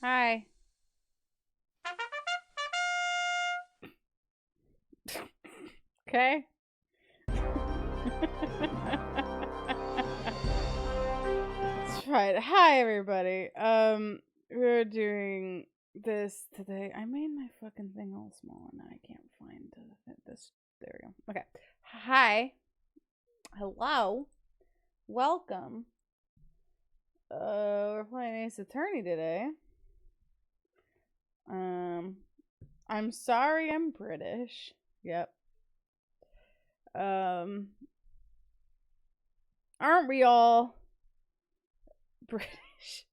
Hi. Okay. That's right. Hi, everybody. We're doing this today. I made my fucking thing all small and I can't find this. There we go. Okay. Hi. Hello. Welcome. We're playing Ace Attorney today. I'm sorry I'm British. Yep. Aren't we all British?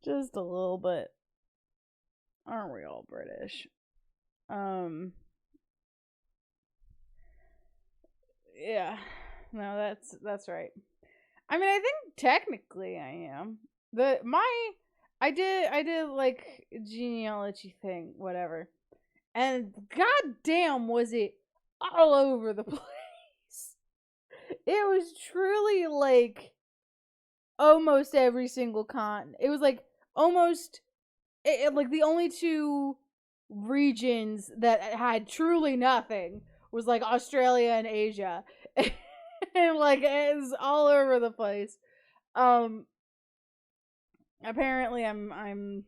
Just a little bit. Aren't we all British? Yeah. No, that's right. I mean, I think technically I am. I did like genealogy thing, whatever. And goddamn was it all over the place. It was truly like almost every single continent. It was like almost like the only two regions that had truly nothing was like Australia and Asia. And like it's all over the place. Um Apparently I'm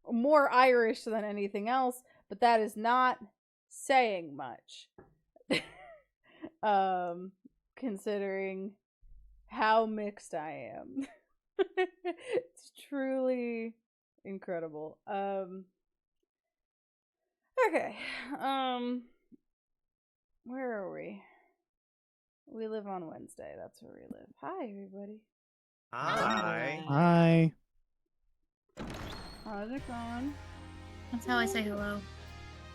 more Irish than anything else, but that is not saying much. Considering how mixed I am. It's truly incredible. Okay. Where are we? We live on Wednesday. That's where we live. Hi, everybody. Hi. Hi. How's it going? That's how I say hello.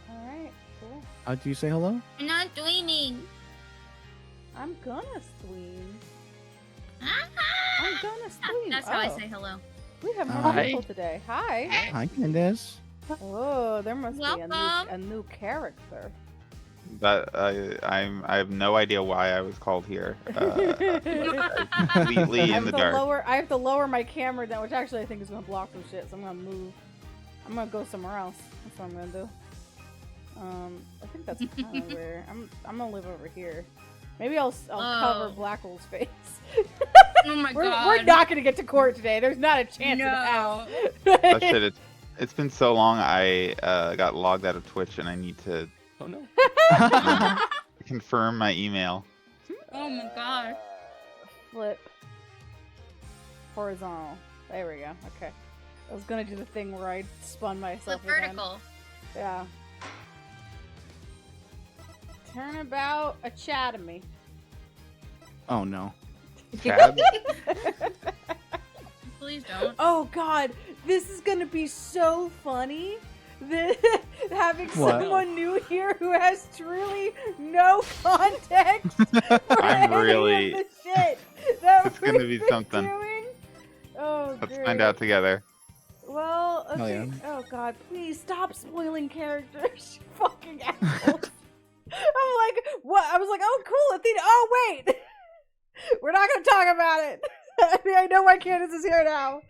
All right. Cool. How do you say hello? I'm not dreaming. I'm gonna stream. I'm gonna stream. That's how I say hello. We have more Hi. people today. Hi. Hi, Candace. Oh, there must be Welcome. a new character. That I have no idea why I was called here. Completely in the dark. I have to lower my camera down, which actually I think is gonna block some shit. So I'm gonna move. I'm gonna go somewhere else. That's what I'm gonna do. I think that's kind of where I'm gonna live over here. Maybe I'll cover Blackwell's face. Oh my we're god. not gonna get to court today. There's not a chance in hell. Oh shit! It's been so long. I got logged out of Twitch, and I need to. Oh no. Confirm my email. Oh my god. Flip. Horizontal. There we go. Okay. I was gonna do the thing where I spun myself Flip again. vertical. Yeah. Turnabout Academy. Oh no. Chad? Please don't. Oh god, this is gonna be so funny. Having What? someone new here who has truly no context for I'm any really- of the shit that It's gonna we've be been something. doing. Oh, Let's great. find out together. Well, Hell okay. yeah. Oh god, please stop spoiling characters, you fucking assholes. I'm like, what? I was like, oh cool, Athena. Oh wait, we're not gonna talk about it. I know why Candace is here now.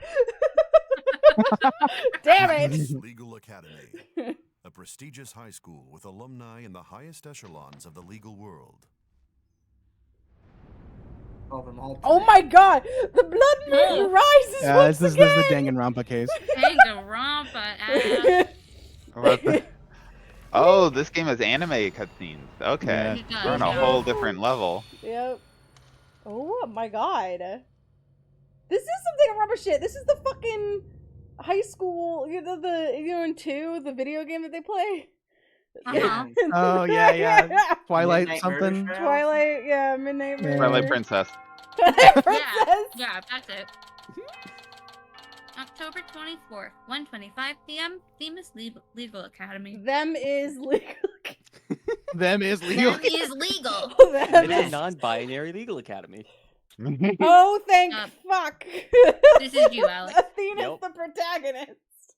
Damn it! Legal Academy, a prestigious high school with alumni in the highest echelons of the legal world. Oh my god, the blood moon rises Yeah, once this is again. the Danganronpa case. Danganronpa ass. What the- Oh, this game has anime cutscenes. Okay, It does, we're on a yeah. whole different level. Yep. Oh my god. This is some Danganronpa shit. This is the fucking high school, you know, in 2, the video game that they play. Uh-huh. Oh yeah. Twilight Midnight something. Murder Twilight, yeah, Midnight Murder. Twilight Princess. Twilight Yeah, Princess. yeah, that's it. October 24th, 1:25 p.m. Themis Legal Academy. Them is legal. Them is legal. Them is legal. Them It's a is... non-binary legal academy. Oh, thank Yep. fuck. This is you, Alex. Athena's Yep. the protagonist.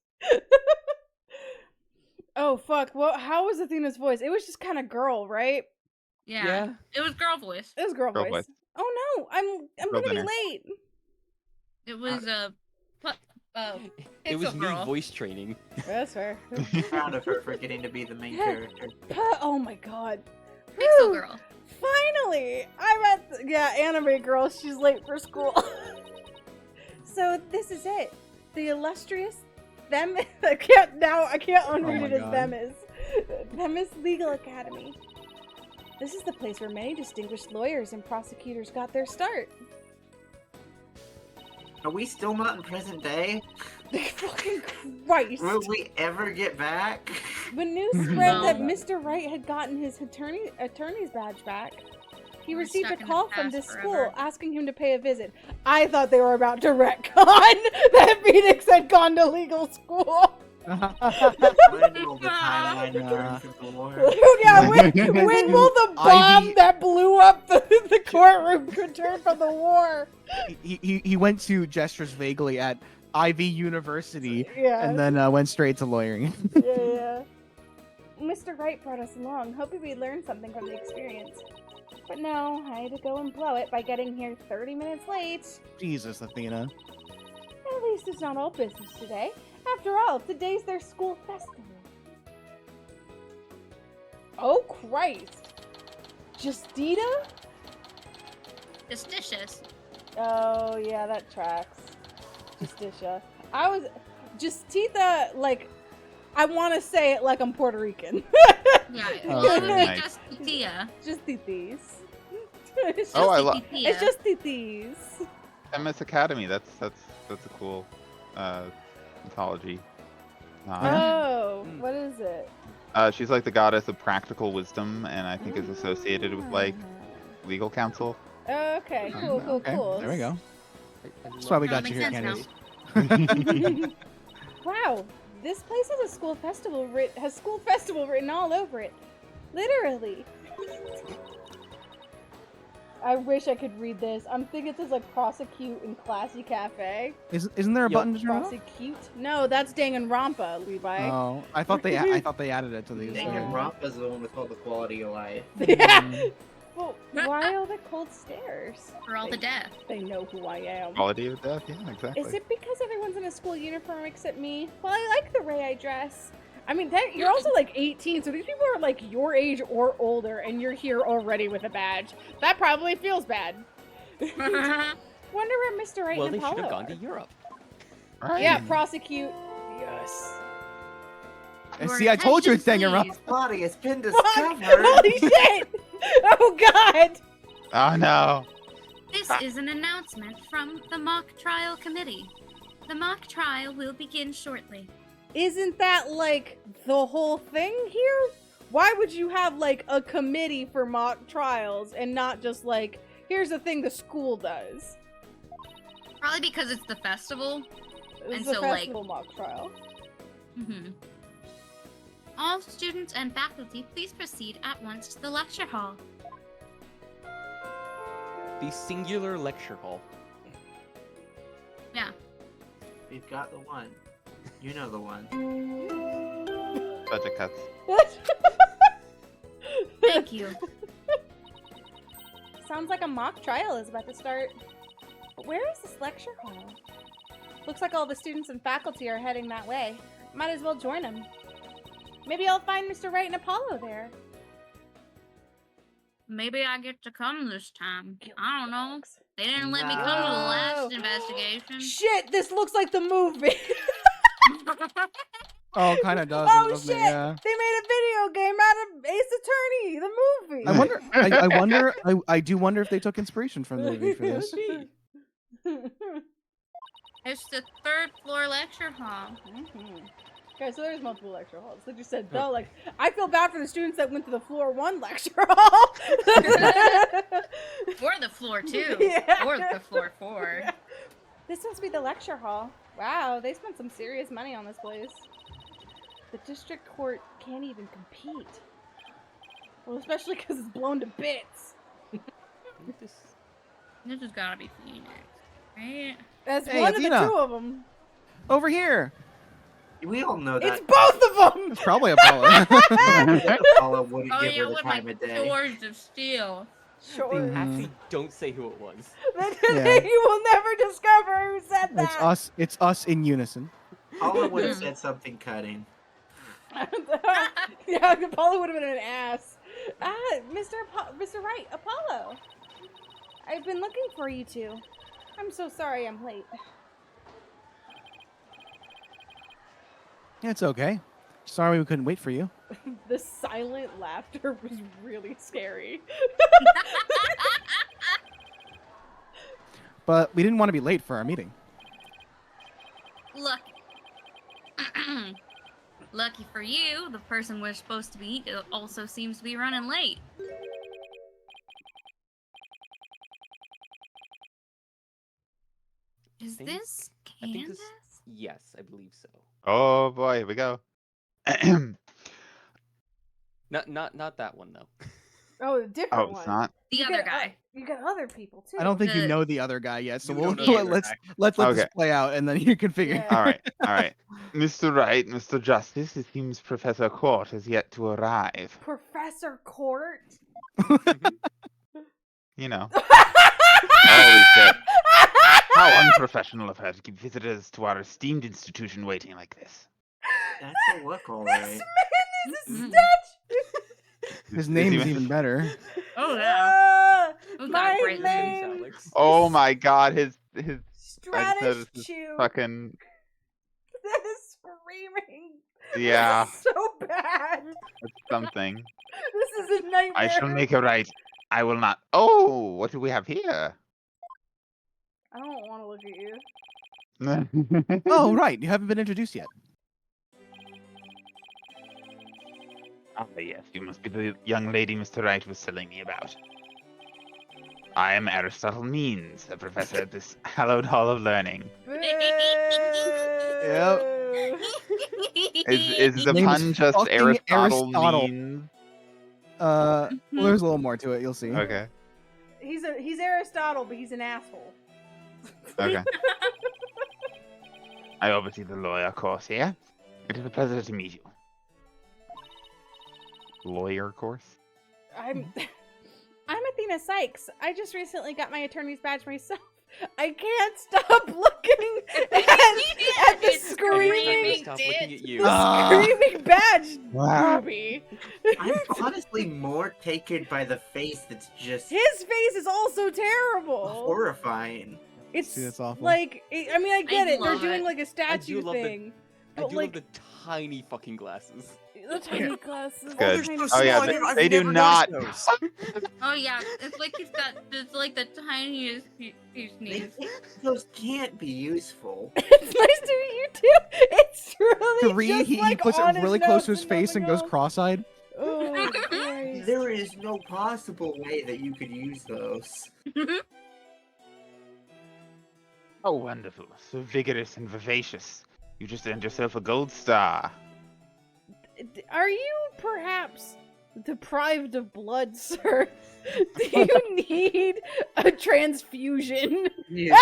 Oh fuck. Well, how was Athena's voice? It was just kind of girl, right? Yeah. It was girl voice. It was girl, Girl voice. voice. Oh no, I'm Girl gonna be dinner. late. It was It was Pixel me Girl. voice training. That's fair. Proud of her for getting to be the main character. Oh my god. Pixel Whew. Girl. Finally! I'm at anime girl, she's late for school. So this is it. The illustrious them I can't unread my it as God. Themis Legal Academy. This is the place where many distinguished lawyers and prosecutors got their start. Are we still not in present day? Fucking Christ! Will we ever get back? The news spread No. that Mr. Wright had gotten his attorney's badge back. He We're received a stuck in the call from past this school forever. asking him to pay a visit. I thought they were about to retcon that Phoenix had gone to legal school. When will the timeline return to the war? Yeah, when will the bomb Ivy- that blew up the courtroom return from the war? He went to gestures vaguely at Ivy University Yeah. and then went straight to lawyering. Yeah. Mr. Wright brought us along, hoping we'd learn something from the experience. But no, I had to go and blow it by getting here 30 minutes late. Jesus, Athena. At least it's not all business today. After all, today's their school festival. Oh, Christ. Justita? Justitious. Oh, yeah, that tracks. Justitia. I was... Justita, like... I want to say it like I'm Puerto Rican. Yeah, Oh, well, it would be nice. just Tia. Just titis. Oh, I love. love It's just titis. MS Academy. That's a cool mythology. Oh, what is it? She's like the goddess of practical wisdom, and I think is associated with like legal counsel. Okay, cool. Okay, there we go. That's why we got you here, Makes sense Candace. Wow, this place has a school festival written all over it. Literally. I wish I could read this. I'm thinking it says like prosecute and classy cafe. Isn't there a button to turn off? Prosecute? No, that's Danganronpa, Levi. Oh, I thought they added it to these. Danganronpa's the one with all the quality of life. Yeah. Well, why all the cold stares? For all the death. They know who I am. Quality of death. Yeah, exactly. Is it because everyone's in a school uniform except me? Well, I like the way I dress. I mean, you're also like 18, so these people are like your age or older, and you're here already with a badge. That probably feels bad. Wonder where Mr. Right Well, and they should Apollo have gone are. to Europe. Right. Yeah, prosecute. Yes. And see, I told you it's Danganronpa. Please. Body has been Fuck! discovered. Holy shit! Oh god! Oh no. This is an announcement from the mock trial committee. The mock trial will begin shortly. Isn't that like the whole thing here? Why would you have like a committee for mock trials and not just like, here's the thing the school does? Probably because it's the festival. This And is a so, like- festival mock trial. Mm-hmm. All students and faculty, please proceed at once to the lecture hall. The singular lecture hall. Yeah. We've got the one. You know the one. Budget cuts. Thank you. Sounds like a mock trial is about to start. But where is this lecture hall? Looks like all the students and faculty are heading that way. Might as well join them. Maybe I'll find Mr. Wright and Apollo there. Maybe I get to come this time. I don't know. They didn't let me come to the last No. investigation. Shit, this looks like the movie. Oh, kind of does. Oh doesn't shit! it? Yeah. They made a video game out of Ace Attorney, the movie. I wonder. I wonder. I do wonder if they took inspiration from the movie for this. It's the third floor lecture hall. Okay, so there's multiple lecture halls. Like you said, though, like I feel bad for the students that went to the floor 1 lecture hall. Or the floor 2. Yeah. Or the floor 4. This must be the lecture hall. Wow, they spent some serious money on this place. The district court can't even compete. Well, especially because it's blown to bits. This has gotta be Phoenix, right? That's Hey, one Athena. of the 2 of them. Over here. We all know It's that both of them. It's probably Apollo. Apollo wouldn't Oh give yeah, her the with my time of day. swords of steel. Sure. Actually, don't say who it was. Yeah. You will never discover who said that. It's us. It's us in unison. Apollo would have said something cutting. Yeah, Apollo would have been an ass. Mr. Wright, Apollo. I've been looking for you two. I'm so sorry I'm late. It's okay. Sorry we couldn't wait for you. The silent laughter was really scary. But we didn't want to be late for our meeting. Look. Lucky for you, the person we're supposed to meet also seems to be running late. Is think- this I think Candace? Yes, I believe so. Oh boy, here we go. Not that one though. Oh, a different Oh, one. it's not. The You other got, guy. You got other people too. I don't think you The- know the other guy yet, so You we'll don't know the other let's guy. let's let this Okay. play out, and then you can figure. Yeah. All right, all right. Mr. Wright, Mr. Justice, it seems Professor Court has yet to arrive. Professor Court. You know. Holy shit. How unprofessional of her to keep visitors to our esteemed institution waiting like this. That's a look, This alright. man is a Mhm. statue. His name is even better. Oh yeah. Oh, My God, great name. Alex. Oh my god, his I just Stratus noticed his Chew. fucking That is screaming. Yeah, This is so bad. it's something. This is a nightmare. I shall make it right. I will not. Oh, what do we have here? I don't want to look at you. Oh, right. You haven't been introduced yet. Ah, yes, you must be the young lady Mr. Wright was telling me about. I am Aristotle Means, a professor at this hallowed hall of learning. Yep. Is the Name is pun just fucking Aristotle Aristotle. Means? Well, there's a little more to it. You'll see. Okay. He's Aristotle, but he's an asshole. Okay. I oversee the lawyer course here. It is a pleasure to meet you. Lawyer course? I'm Athena Sykes. I just recently got my attorney's badge myself. I can't stop looking at the screaming, Stop looking at you. screaming badge, Wow. Ruby. I'm honestly more taken by the face that's just His face is also terrible. horrifying. It's See, that's awful. like, I mean, I get it. They're love doing it. like a statue love the- thing. I But do like love the tiny fucking glasses. the tiny glasses. Good. tiny Oh, yeah, glasses. they do not. Oh yeah, it's like he's got it's like the tiniest sneeze. Those can't be useful. It's nice to meet you too. It's really Three, just he like puts it on his really close nose to his face and nothing goes else. cross-eyed. Oh, Christ. There is no possible way that you could use those. Oh, wonderful. So vigorous and vivacious. You just earned yourself a gold star. Are you perhaps deprived of blood, sir? Do you need a transfusion? Yeah.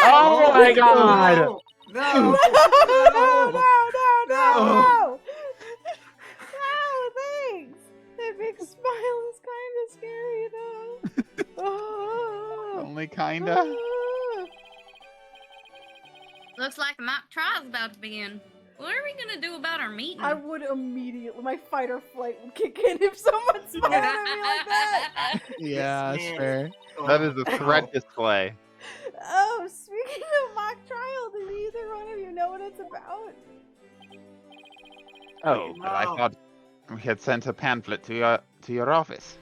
Oh my God! No! No, No! no, thanks. That big smile is kind of scary, though. Oh. Only kinda. Looks like the mock trial's about to begin. What are we gonna do about our meeting? I would immediately, my fight or flight would kick in if someone smiled at me like that. Yeah, that's man. fair. That is a threat display. Oh, speaking of mock trial, did either one of you know what it's about? Oh, but I No. thought we had sent a pamphlet to your office.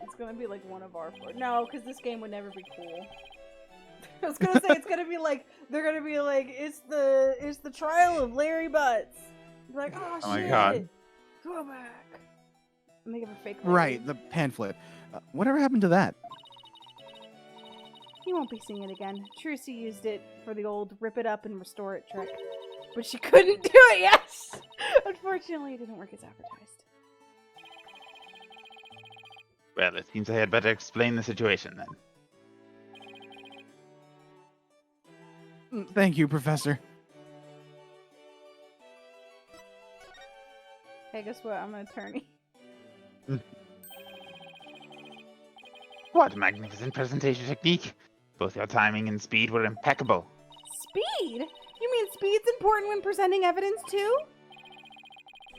It's gonna be like one of our four. No, because this game would never be cool. I was gonna say it's gonna be like they're gonna be like it's the trial of Larry Butts. Be like, oh, Oh my shit, God. go back. And they give a fake. Larry. Right, the pamphlet. Whatever happened to that? You won't be seeing it again. Trucy used it for the old rip it up and restore it trick, but she couldn't do it. Yes, unfortunately, it didn't work as advertised. Well, it seems I had better explain the situation then. Thank you, Professor. Hey, guess what? I'm an attorney. What magnificent presentation technique! Both your timing and speed were impeccable. Speed? You mean speed's important when presenting evidence too?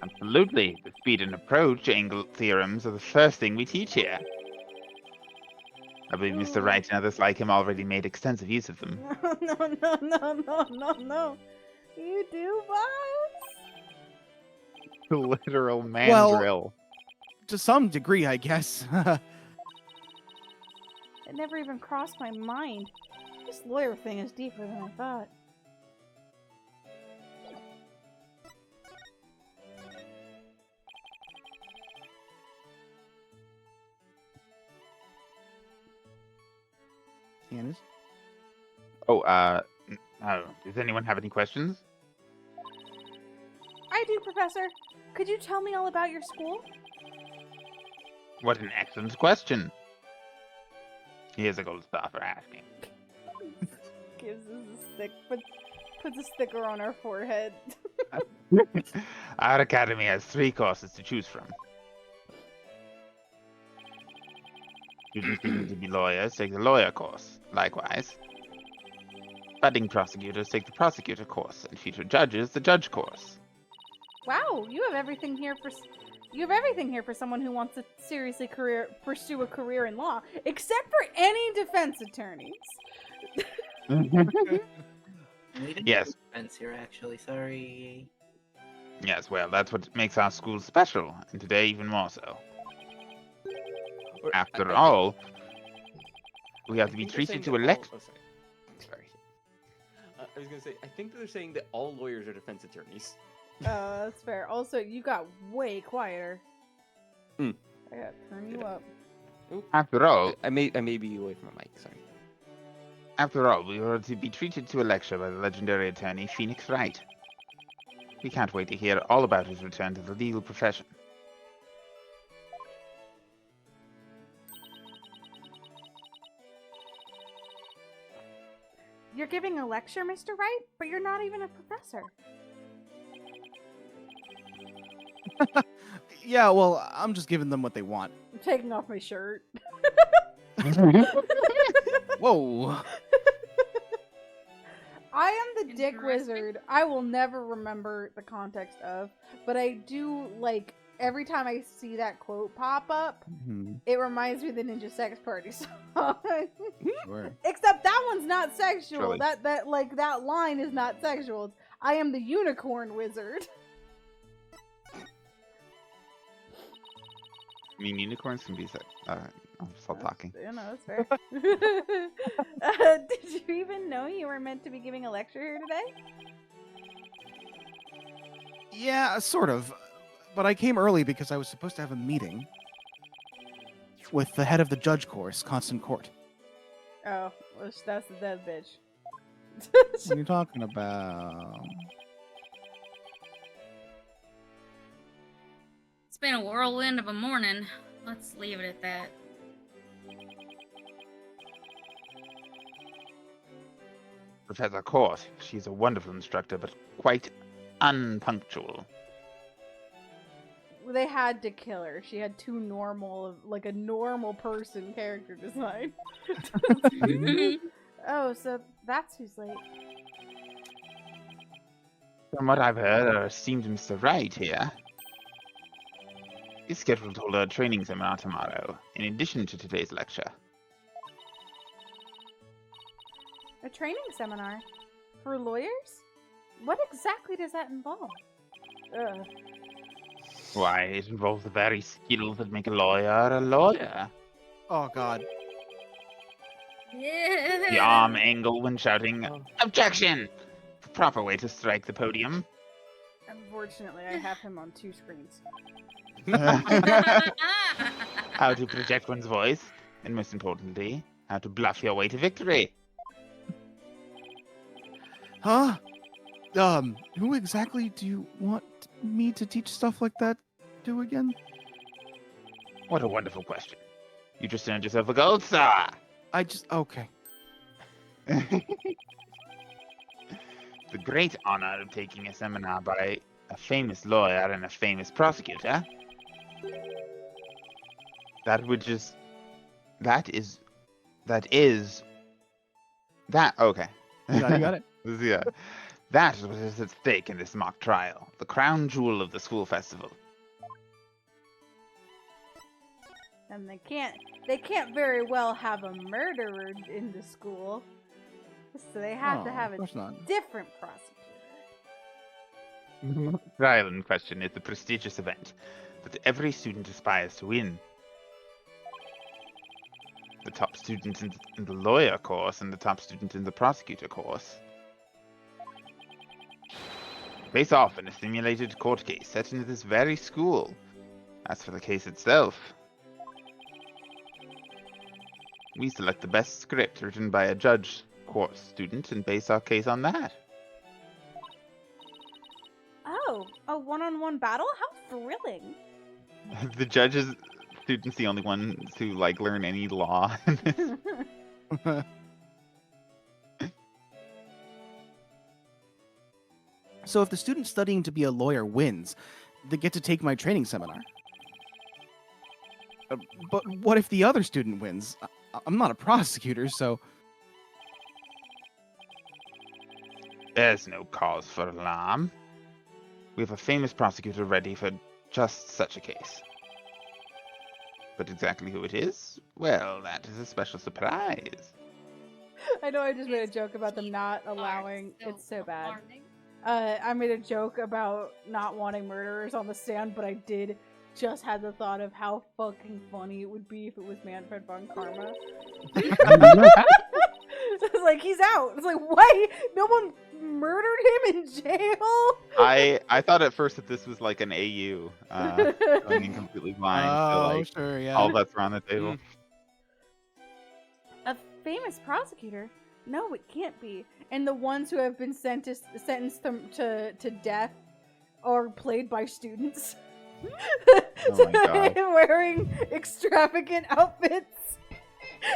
Absolutely. The speed and approach angle theorems are the first thing we teach here. I believe Mr. Wright and others like him already made extensive use of them. No. You do, boss? Literal mandrill. To some degree, I guess. It never even crossed my mind. This lawyer thing is deeper than I thought. Candace? Oh, does anyone have any questions? I do, Professor. Could you tell me all about your school? What an excellent question. Here's a gold star for asking. Gives us a stick, puts a sticker on our forehead. Our academy has 3 courses to choose from. Students seeking to be lawyers take the lawyer course. Likewise, budding prosecutors take the prosecutor course, and future judges the judge course. Wow, you have everything here for someone who wants to seriously pursue a career in law, except for any defense attorneys. We didn't Yes. have defense here, actually. Sorry. Yes, well, that's what makes our school special, and today even more so. After all, we have to be treated to a lecture. Sorry. I was gonna say, I think they're saying that all lawyers are defense attorneys. That's fair. Also, you got way quieter. Hmm. I gotta turn you up. After all, I may be away from a mic. Sorry. we are to be treated to a lecture by the legendary attorney Phoenix Wright. We can't wait to hear all about his return to the legal profession. You're giving a lecture, Mr. Wright, but you're not even a professor. Yeah, well, I'm just giving them what they want. I'm taking off my shirt. Whoa. I am the dick Interesting. wizard. I will never remember the context of, but I do like every time I see that quote pop up, Mhm, it reminds me of the Ninja Sex Party song. sure. Except that one's not sexual. Surely. That line is not sexual. It's, I am the unicorn wizard. I mean, unicorns can be I'll stop talking. You know, that's fair. Did you even know you were meant to be giving a lecture here today? Yeah, sort of. But I came early because I was supposed to have a meeting with the head of the judge course, Constant Court. Oh, well, that's the dead bitch. What are you talking about? It's been a whirlwind of a morning. Let's leave it at that. Professor Court, she's a wonderful instructor, but quite unpunctual. They had to kill her. She had too normal, like a normal person character design. Oh, so that's who's late. From what I've heard, our esteemed Mr. Wright here is scheduled to hold a training seminar tomorrow, in addition to today's lecture. A training seminar? For lawyers? What exactly does that involve? Ugh. Why, it involves the very skills that make a lawyer a lawyer. Oh, God. Yeah. The arm angle when shouting, "Objection!" The proper way to strike the podium. Unfortunately, I have him on 2 screens. How to project one's voice, and most importantly, how to bluff your way to victory. Huh? Who exactly do you want me to teach stuff like that to again? What a wonderful question. You just earned yourself a gold star. Okay. The great honor of taking a seminar by a famous lawyer and a famous prosecutor. That okay. You got it. Yeah. That is what is at stake in this mock trial, the crown jewel of the school festival. And they can't very well have a murderer in the school. So they have to have of a course not. different prosecutor. The trial in question is a prestigious event that every student aspires to win. The top student in the lawyer course and the top student in the prosecutor course face off in a simulated court case set in this very school. As for the case itself, we select the best script written by a judge course student and base our case on that. Oh, a one-on-one battle? How thrilling! The judge's student's the only ones who learn any law. So if the student studying to be a lawyer wins, they get to take my training seminar. But what if the other student wins? I'm not a prosecutor, so... There's no cause for alarm. We have a famous prosecutor ready for just such a case. But exactly who it is? Well, that is a special surprise. I know I just made a joke about them not allowing. Still It's so bad. alarming. I made a joke about not wanting murderers on the stand, but I did just have the thought of how fucking funny it would be if it was Manfred von Karma. It's like, he's out. It's like, why? No one murdered him in jail? I thought at first that this was like an AU going in completely blind. So Oh, like sure, yeah. all bets were on the table. A famous prosecutor? No, it can't be. And the ones who have been sentenced to death are played by students. Oh my God. Wearing extravagant outfits.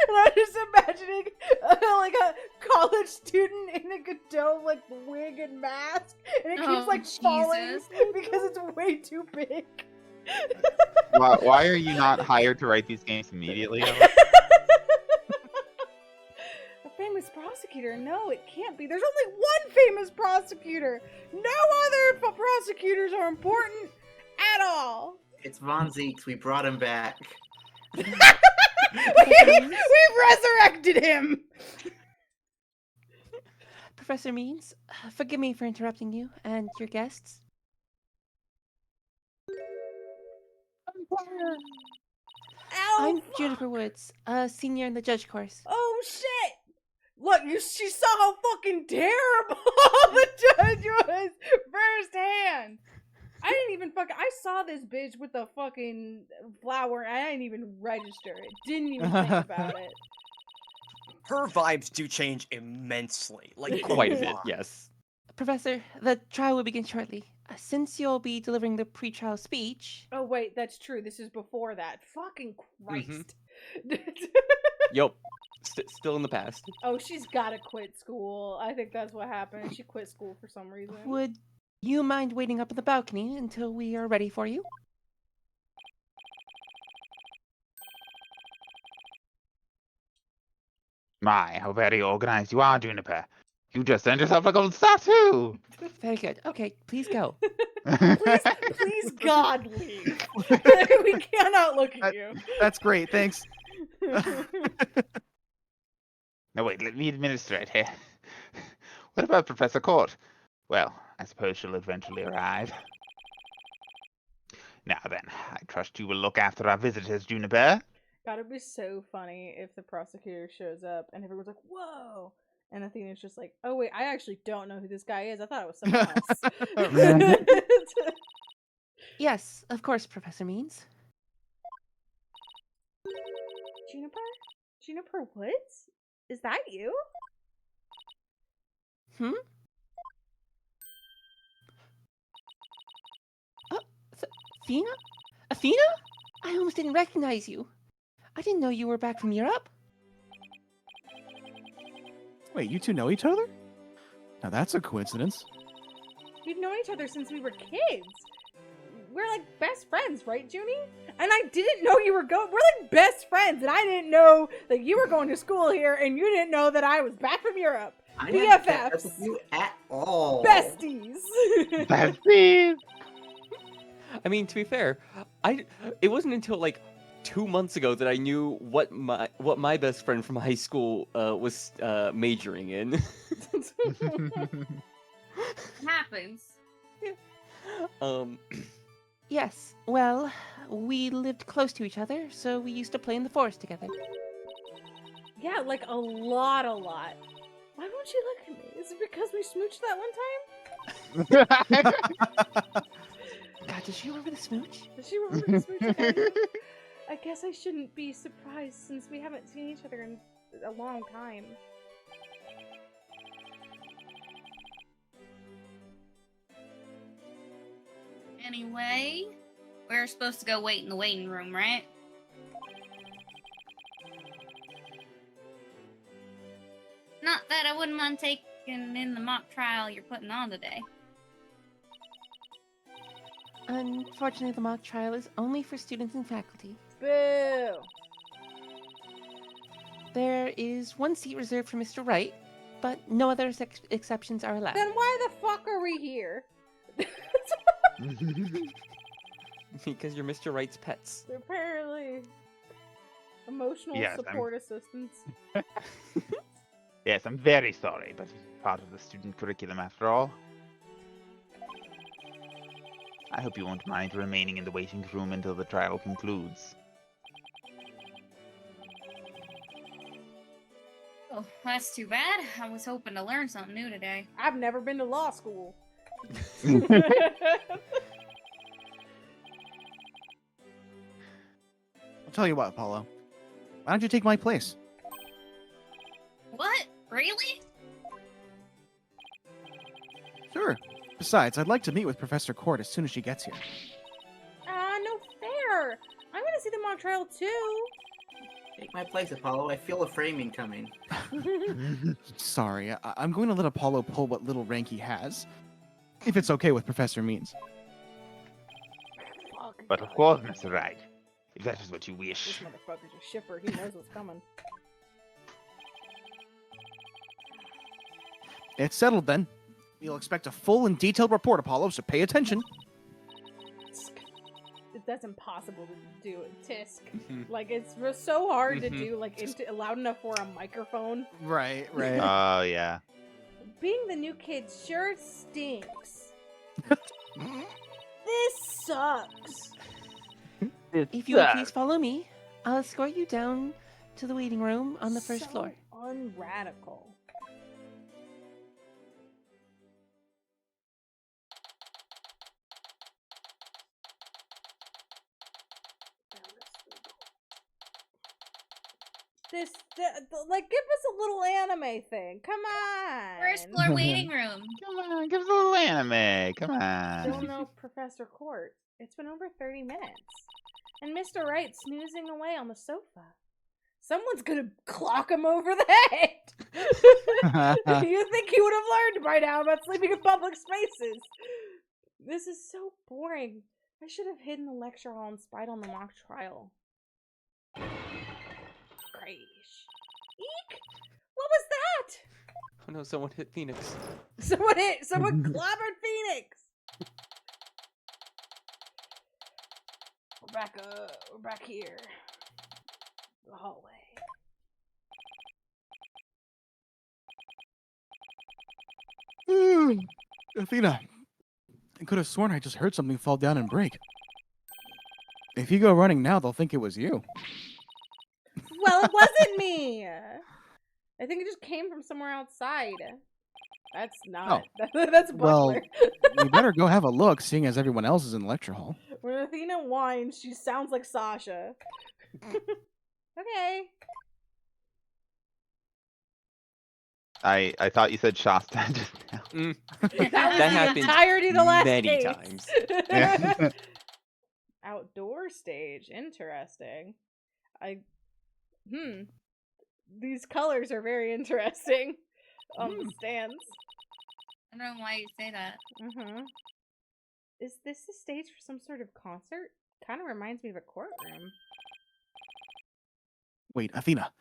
And I'm just imagining like a college student in a Godot like wig and mask, and it keeps like falling Jesus. because it's way too big. Why are you not hired to write these games immediately? A famous prosecutor? No, it can't be. There's only one famous prosecutor. No other prosecutors are important at all. It's Von Zeeks. We brought him back. We've resurrected him. Professor Means, forgive me for interrupting you and your guests. I'm Ow, Juniper fuck. Woods, a senior in the judge course. Oh shit! Look, she saw how fucking terrible the judge was firsthand. I didn't even I saw this bitch with the fucking flower and I didn't even register it. Didn't even think about it. Her vibes do change immensely. Like Quite a bit, lot. yes. Professor, the trial will begin shortly. Since you'll be delivering the pre-trial speech... Oh wait, that's true. This is before that. Fucking Christ. Yup. Still in the past. Oh, she's gotta quit school. I think that's what happened. She quit school for some reason. Would you mind waiting up on the balcony until we are ready for you? My, how very organized you are, Juniper. You just earned yourself a gold star too. Very good. Okay, please go. Please, God, leave. We cannot look at you. That's great, thanks. No, wait, let me administer it here. What about Professor Court? Well, I suppose she'll eventually arrive. Now then, I trust you will look after our visitors, Juniper. God, it'd be so funny if the prosecutor shows up and everyone's like, whoa! And Athena's just like, oh wait, I actually don't know who this guy is. I thought it was someone else. Yes, of course, Professor Means. Juniper? Juniper Woods? Is that you? Hmm? Athena? Athena? I almost didn't recognize you. I didn't know you were back from Europe. Wait, you two know each other? Now that's a coincidence. We've known each other since we were kids. We're like best friends, right, Junie? And I didn't know you were going. We're like best friends, and I didn't know that you were going to school here, and you didn't know that I was back from Europe. I didn't catch up BFFs. with you at all. Besties. Besties! I mean, to be fair, it wasn't until like 2 months ago that I knew what my best friend from high school was majoring in. Happens. Yes, well, we lived close to each other, so we used to play in the forest together. Yeah, like a lot. Why won't you look at me? Is it because we smooched that one time? God, does she remember the smooch? Does she remember the smooch again? I guess I shouldn't be surprised since we haven't seen each other in a long time. Anyway, we're supposed to go wait in the waiting room, right? Not that I wouldn't mind taking in the mock trial you're putting on today. Unfortunately, the mock trial is only for students and faculty. Boo! There is one seat reserved for Mr. Wright, but no other exceptions are allowed. Then why the fuck are we here? Because you're Mr. Wright's pets. Apparently. Emotional Yes, support assistance. Yes, I'm very sorry, but it's part of the student curriculum after all. I hope you won't mind remaining in the waiting room until the trial concludes. Oh, that's too bad. I was hoping to learn something new today. I've never been to law school. I'll tell you what, Apollo. Why don't you take my place? What? Really? Sure. Besides, I'd like to meet with Professor Court as soon as she gets here. No fair. I'm gonna see the mock trial too. Take my place, Apollo. I feel a framing coming. Sorry, I'm going to let Apollo pull what little rank he has. If it's okay with Professor Means. Fuck. But of course, Mr. Wright, if that is what you This wish. motherfucker's a shipper. He knows what's coming. It's settled then. You'll expect a full and detailed report, Apollo, so pay attention. That's impossible to do. Tisk. Like, it's so hard to do, like, loud enough for a microphone. Right, right. Oh, yeah. Being the new kid sure stinks. This sucks. If you would please follow me, I'll escort you down to the waiting room on the first floor. Unradical. Like, give us a little anime thing. Come on. First floor waiting room. Come on, give us a little anime. Come Still on. no Professor Court. It's been over 30 minutes. And Mr. Wright snoozing away on the sofa. Someone's gonna clock him over the head. You think he would have learned by now about sleeping in public spaces. This is so boring. I should have hidden the lecture hall and spied on the mock trial. Crash. Eek! What was that? Oh no, someone hit Phoenix. Someone clobbered Phoenix! We're back here. The hallway. Athena, I could have sworn I just heard something fall down and break. If you go running now, they'll think it was you. Well, it wasn't me! I think it just came from somewhere outside. That's not. That's Well, Butler. you better go have a look, seeing as everyone else is in the lecture hall. When Athena whines, she sounds like Sasha. Okay. I thought you said Shasta just now. That was That the happened entirety of the last many case. times. Yeah. Outdoor stage. Interesting. These colors are very interesting on the stands. I don't know why you say that. Is this a stage for some sort of concert? Kind of reminds me of a courtroom. Wait, Athena,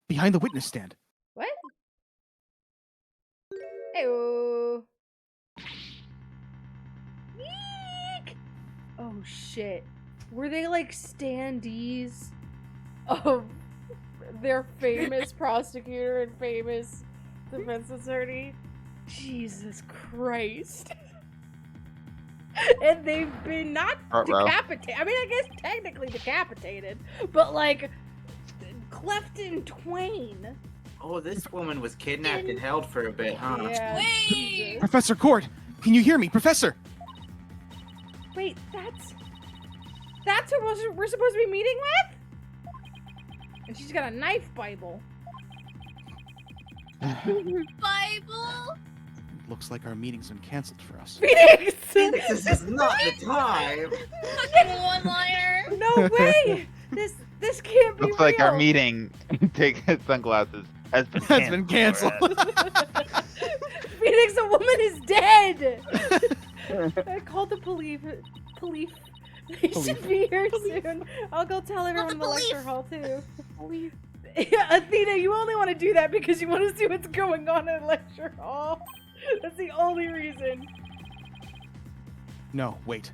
behind the witness stand. What? Ew. Eek! Oh shit. Were they like standees of their famous prosecutor and famous defense attorney? Jesus Christ. And they've been not decapitated. I mean, I guess technically decapitated, but like cleft in twain. Oh, this woman was kidnapped and held for a bit, huh? Yeah. Wait! Professor Court, can you hear me? Professor! Wait, that's who we're supposed to be meeting with? And she's got a knife Bible. Bible? Looks like our meeting's been canceled for us. Phoenix! This is not the time! Fucking one-liner! No way! This can't be Looks like our real. meeting, take his sunglasses, has been Has been canceled. Phoenix, a woman is dead! I called the police. They should be here soon. I'll go tell everyone in the lecture hall too. Yeah, Athena, you only want to do that because you want to see what's going on in the lecture hall. That's the only reason. No, wait.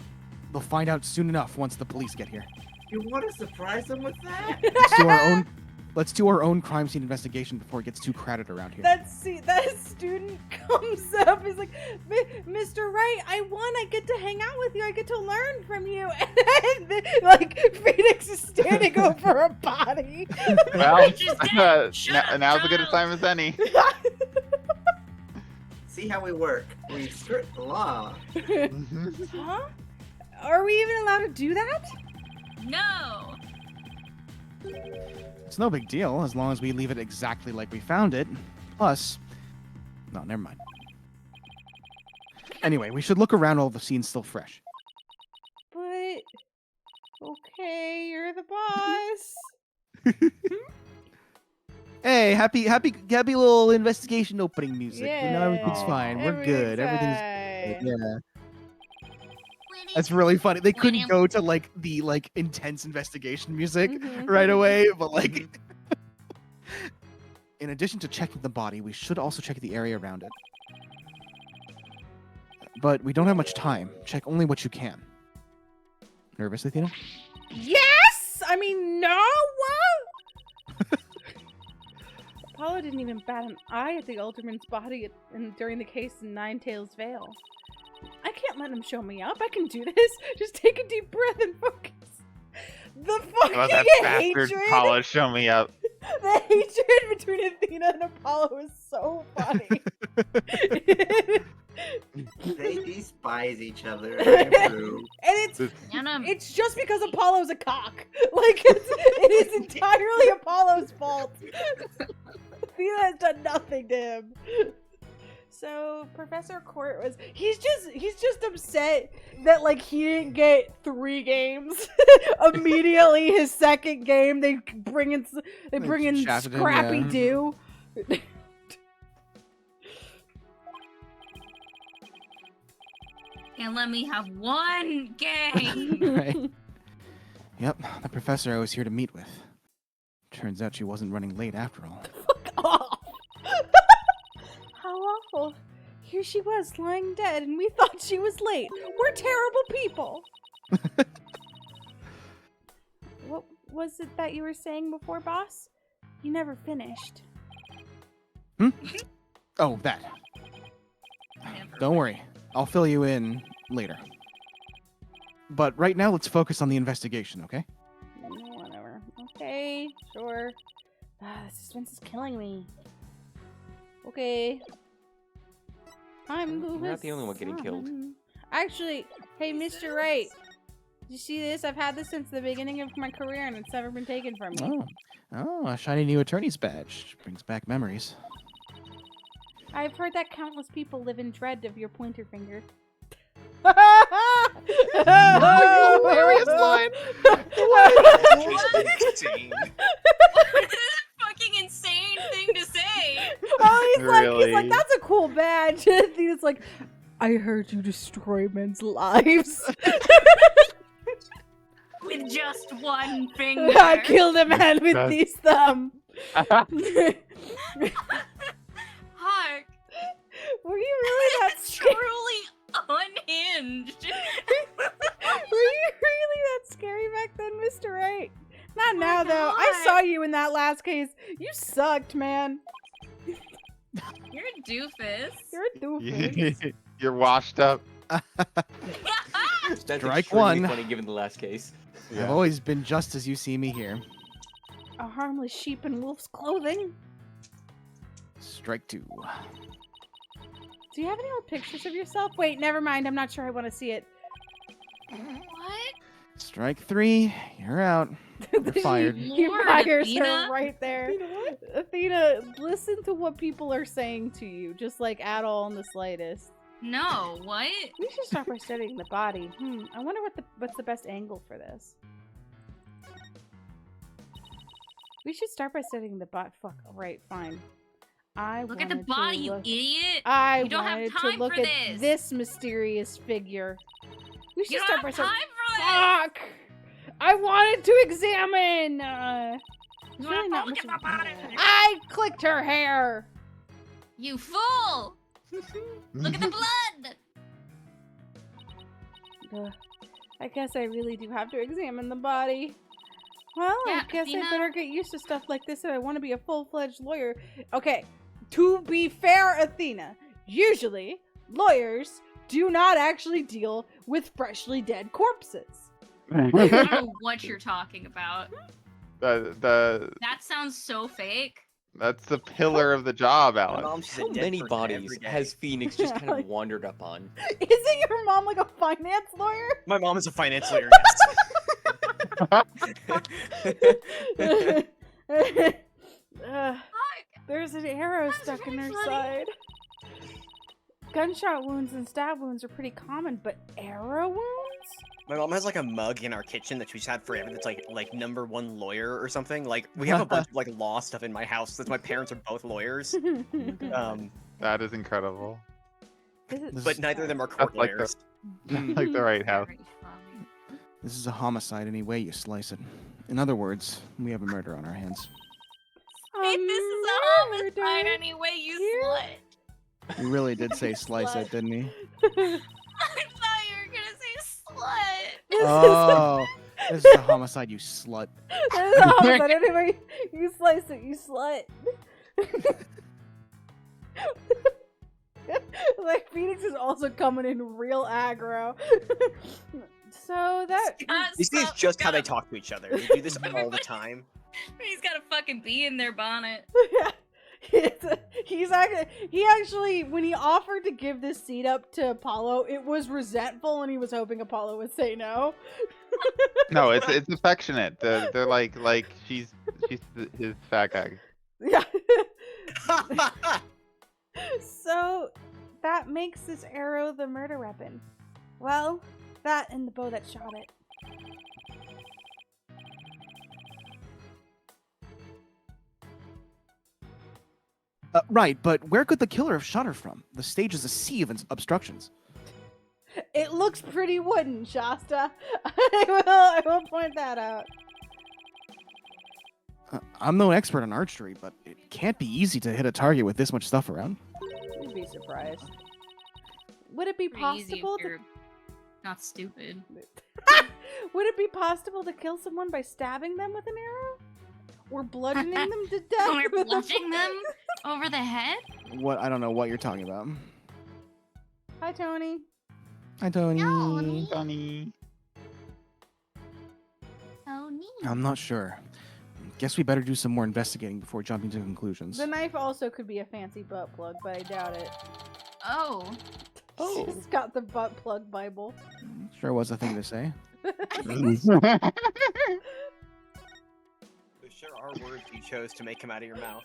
They'll find out soon enough once the police get here. You want to surprise them with that? Let's do our own. Let's do our own crime scene investigation before it gets too crowded around here. That student comes up, is like, Mr. Wright, I get to hang out with you, I get to learn from you, and then, like, Phoenix is standing over a body. Well, Shut up, now's as good a child. time as any. See how we work. We skirt the law. Huh? Are we even allowed to do that? No. It's no big deal as long as we leave it exactly like we found it. Plus, no, never mind. Anyway, we should look around while the scene's still fresh. But, okay, you're the boss. Hey, happy little investigation opening music. Yeah. Now everything's fine. We're good. Everything's fine. good. Yeah. That's really funny. They couldn't go to like the intense investigation music right away, but like in addition to checking the body, we should also check the area around it. But we don't have much time. Check only what you can. Nervous, Athena? Yes! I mean, no! What? Apollo didn't even bat an eye at the Ultraman's body during the case in Ninetails Vale. I can't let him show me up. I can do this. Just take a deep breath and focus. The fucking Oh, that bastard hatred! Apollo, show me up. The hatred between Athena and Apollo is so funny. They despise each other. True. And And it's just because Apollo's a cock. Like, it is entirely Apollo's fault. Athena has done nothing to him. So Professor Court he's just upset that like he didn't get 3 games immediately. His second game they bring in shafted him, Scrappy yeah. Doo. and let me have one game. Right. Yep, the professor I was here to meet with. Turns out she wasn't running late after all. Off. How awful. Here she was lying dead and we thought she was late. We're terrible people. What was it that you were saying before, boss? You never finished. Oh, that. Don't worry. I'll fill you in later. But right now, let's focus on the investigation, okay? Whatever. Okay, sure. The suspense is killing me. Okay. I'm moving. You're not the only one getting killed. Actually, hey, Mr. Wright. Did you see this? I've had this since the beginning of my career and it's never been taken from me. Oh, a shiny new attorney's badge. Brings back memories. I've heard that countless people live in dread of your pointer finger. Hilarious line. Fucking insane thing to say. Oh, he's like, Really? that's a cool badge. And he's like, I heard you destroy men's lives. With just one finger. I killed a man with That's- these thumbs. Hark. Were you really that scary? Truly unhinged. Were you really that scary back then, Mr. Wright? Not my now, though. I God. saw you in that last case. You sucked, man. You're a doofus. You're a doofus. You're washed up. That's Strike extremely one. funny given the last case. I've always been just as you see me here. A harmless sheep in wolf's clothing. Strike 2. Do you have any old pictures of yourself? Wait, never mind. I'm not sure I want to see it. What? Strike 3. You're out. You're fired. He Lord, fires Athena? her right there. Athena, listen to what people are saying to you, just like at all in the slightest. No, what? We should start by studying the body. I wonder what's the best angle for this. We should start by studying the body. Fuck. Right. Fine. Look at the body, you idiot. I You don't have wanted time to look for at this mysterious figure. We should You start don't by have time for this. Fuck! I wanted to examine. You really wanna not look much at the body? I clicked her hair. You fool! Look at the blood! I guess I really do have to examine the body. Well, Yeah, I guess Athena- I better get used to stuff like this if I want to be a full-fledged lawyer. Okay, to be fair, Athena, usually lawyers do not actually deal with freshly dead corpses. I don't know what you're talking about. the That sounds so fake. That's the pillar of the job, My Alex. mom, she's a How dead many person every bodies day. has Phoenix just kind of wandered up on? Isn't your mom like a finance lawyer? My mom is a finance lawyer, yes. There's an arrow stuck in her side. Gunshot wounds and stab wounds are pretty common, but arrow wounds? My mom has like a mug in our kitchen that she's had forever that's like #1 lawyer or something. Like we have a bunch of like law stuff in my house since my parents are both lawyers. That is incredible. But neither of them are court That's like lawyers. Like the right house. Very funny. This is a homicide any way you slice it. In other words, we have a murder on our hands. Hey, this is a homicide anyway, you slut. He really did say slice it, didn't he? I thought you were gonna say slut. Oh, this is a homicide, you slut. This is a homicide anyway. You slice it, you slut. Like Phoenix is also coming in real aggro. So that This is just how they talk to each other. They do this all the time. He's got a fucking bee in their bonnet. he actually when he offered to give this seat up to Apollo, it was resentful and he was hoping Apollo would say no. No, it's affectionate. They're like she's his fat guy. Yeah. So that makes this arrow the murder weapon. Well, that and the bow that shot it. Right, but where could the killer have shot her from? The stage is a sea of obstructions. It looks pretty wooden, Shasta. I will point that out. I'm no expert on archery, but it can't be easy to hit a target with this much stuff around. You'd be surprised. Would it be Pretty easy if possible you're not stupid. Would it be possible to kill someone by stabbing them with an arrow? Or bludgeoning them to death? Or bludgeoning them over the head? What? I don't know what you're talking about. Hi, Tony. Hi, Tony. Funny. So neat. I'm not sure. Guess we better do some more investigating before jumping to conclusions. The knife also could be a fancy butt plug, but I doubt it. Oh. Oh. She's got the butt plug Bible. Sure was a thing to say. There are words you chose to make come out of your mouth.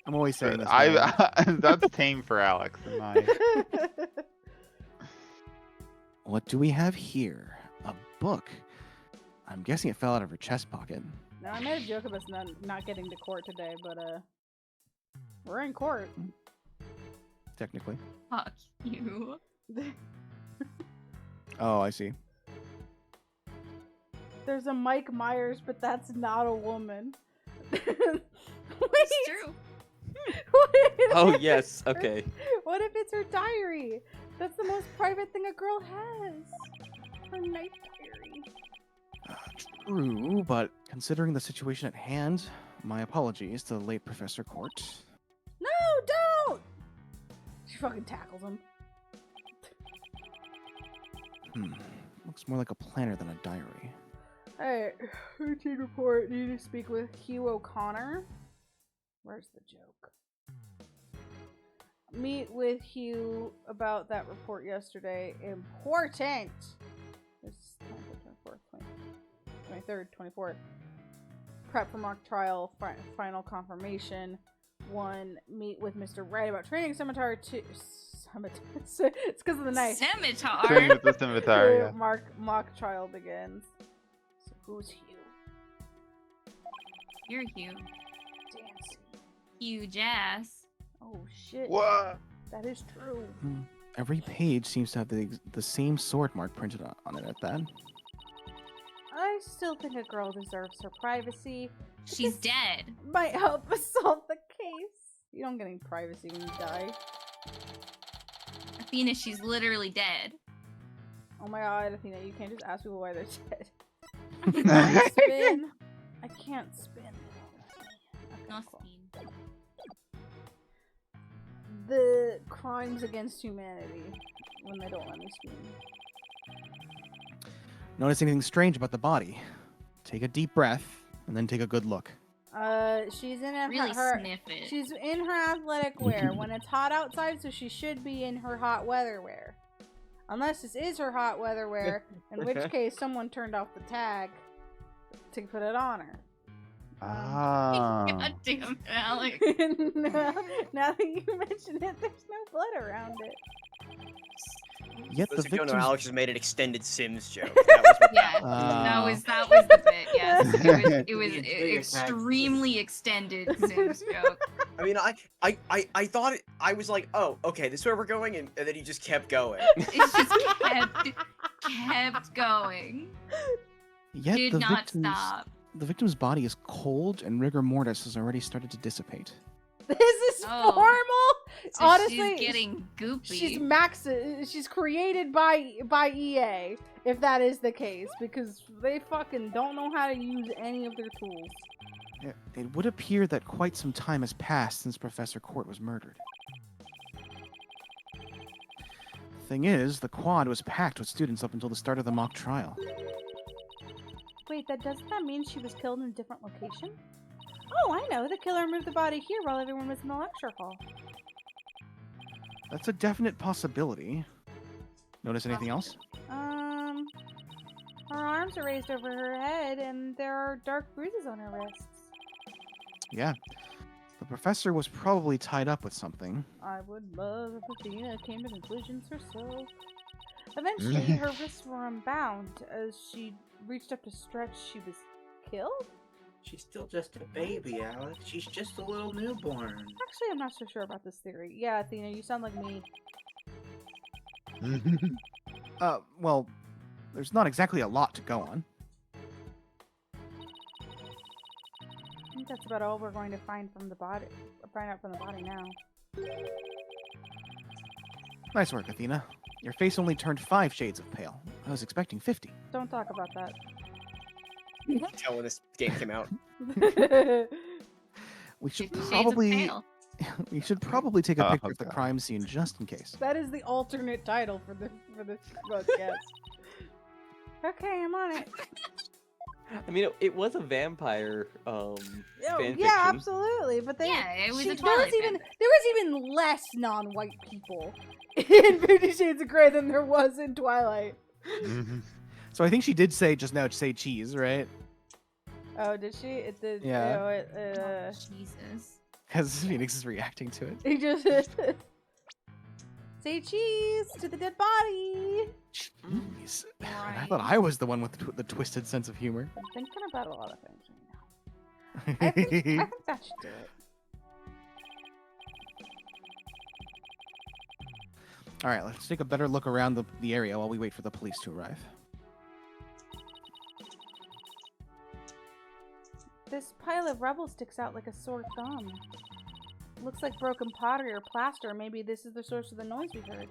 I'm always saying this. man. That's tame for Alex. In my... What do we have here? A book. I'm guessing it fell out of her chest pocket. No, I made a joke about us not getting to court today, but we're in court. Technically. Fuck you. Oh, I see. There's a Mike Myers, but that's not a woman. It's true. What if Oh it's yes, her- okay. What if it's her diary? That's the most private thing a girl has. Her night diary. True, but considering the situation at hand, my apologies to the late Professor Court. No, don't! She fucking tackles him. Looks more like a planner than a diary. Alright, routine report. Need to speak with Hugh O'Connor. Where's the joke? Meet with Hugh about that report yesterday. Important! This is 24th, 23rd, 24th. Prep for mock trial, final confirmation. 1. Meet with Mr. Wright about training. Scimitar 2. It's because of the knife. Scimitar. With the scimitar, yeah. Mock trial begins. So who's Hugh? You're Hugh. Dancy. Hugh Jazz. Oh shit. What? That is true. Every page seems to have the same sword mark printed on it at that. I still think a girl deserves her privacy. She's dead. Might help us solve the case. You don't get any privacy when you die. Athena, she's literally dead. Oh my god, Athena, you can't just ask people why they're dead. I spin. I can't spin. Okay, No cool. spin. The crimes against humanity when they don't let me spin. Notice anything strange about the body? Take a deep breath and then take a good look. She's in her, Really sniff it. she's in her athletic wear when it's hot outside, so she should be in her hot weather wear. Unless this is her hot weather wear, in which case someone turned off the tag to put it on her. God damn it, Alex. now that you mention it, there's no blood around it. Yet Those the who don't know, victims... Alex just made an extended Sims joke. That was what Yeah, Ah. that was the bit. Yes, it was The entire extremely extended Sims joke. I mean, I thought it, I was like, oh, okay, this is where we're going, and then he just kept going. It just kept going. Yet Did the not victim's... stop. The victim's body is cold and rigor mortis has already started to dissipate. This is Oh. formal. So Honestly, she's getting goopy. she's created by EA, if that is the case, because they fucking don't know how to use any of their tools. It would appear that quite some time has passed since Professor Court was murdered. Thing is, the quad was packed with students up until the start of the mock trial. Wait, doesn't that mean she was killed in a different location? Oh, I know. The killer moved the body here while everyone was in the lecture hall. That's a definite possibility. Notice anything else? Her arms are raised over her head, and there are dark bruises on her wrists. Yeah. The professor was probably tied up with something. I would love if Athena came to conclusions herself. Eventually, her wrists were unbound. As she reached up to stretch, she was killed? She's still just a baby, Alex. She's just a little newborn. Actually, I'm not so sure about this theory. Yeah, Athena, you sound like me. Well, there's not exactly a lot to go on. I think that's about all we're going to find from the body. Find out from the body now. Nice work, Athena. Your face only turned 5 shades of pale. I was expecting 50. Don't talk about that. Tell when this game came out. We should 50 Shades of probably Pale. we should probably take a Oh, picture of the God. crime scene just in case. That is the alternate title for this podcast. Okay, I'm on it. I mean, it was a vampire Oh, fan yeah, fiction. absolutely. But Yeah, it was a there Twilight was even less non-white people in 50 Shades of Grey than there was in Twilight. So I think she did say just now say cheese, right? Oh, did she? It did. Yeah. Jesus. Because Phoenix is reacting to it. He just say cheese to the dead body. Jeez. I Right. thought I was the one with the twisted sense of humor. I'm thinking about a lot of things right now. I think that should do it. All right, let's take a better look around the area while we wait for the police to arrive. This pile of rubble sticks out like a sore thumb. Looks like broken pottery or plaster. Maybe this is the source of the noise we heard.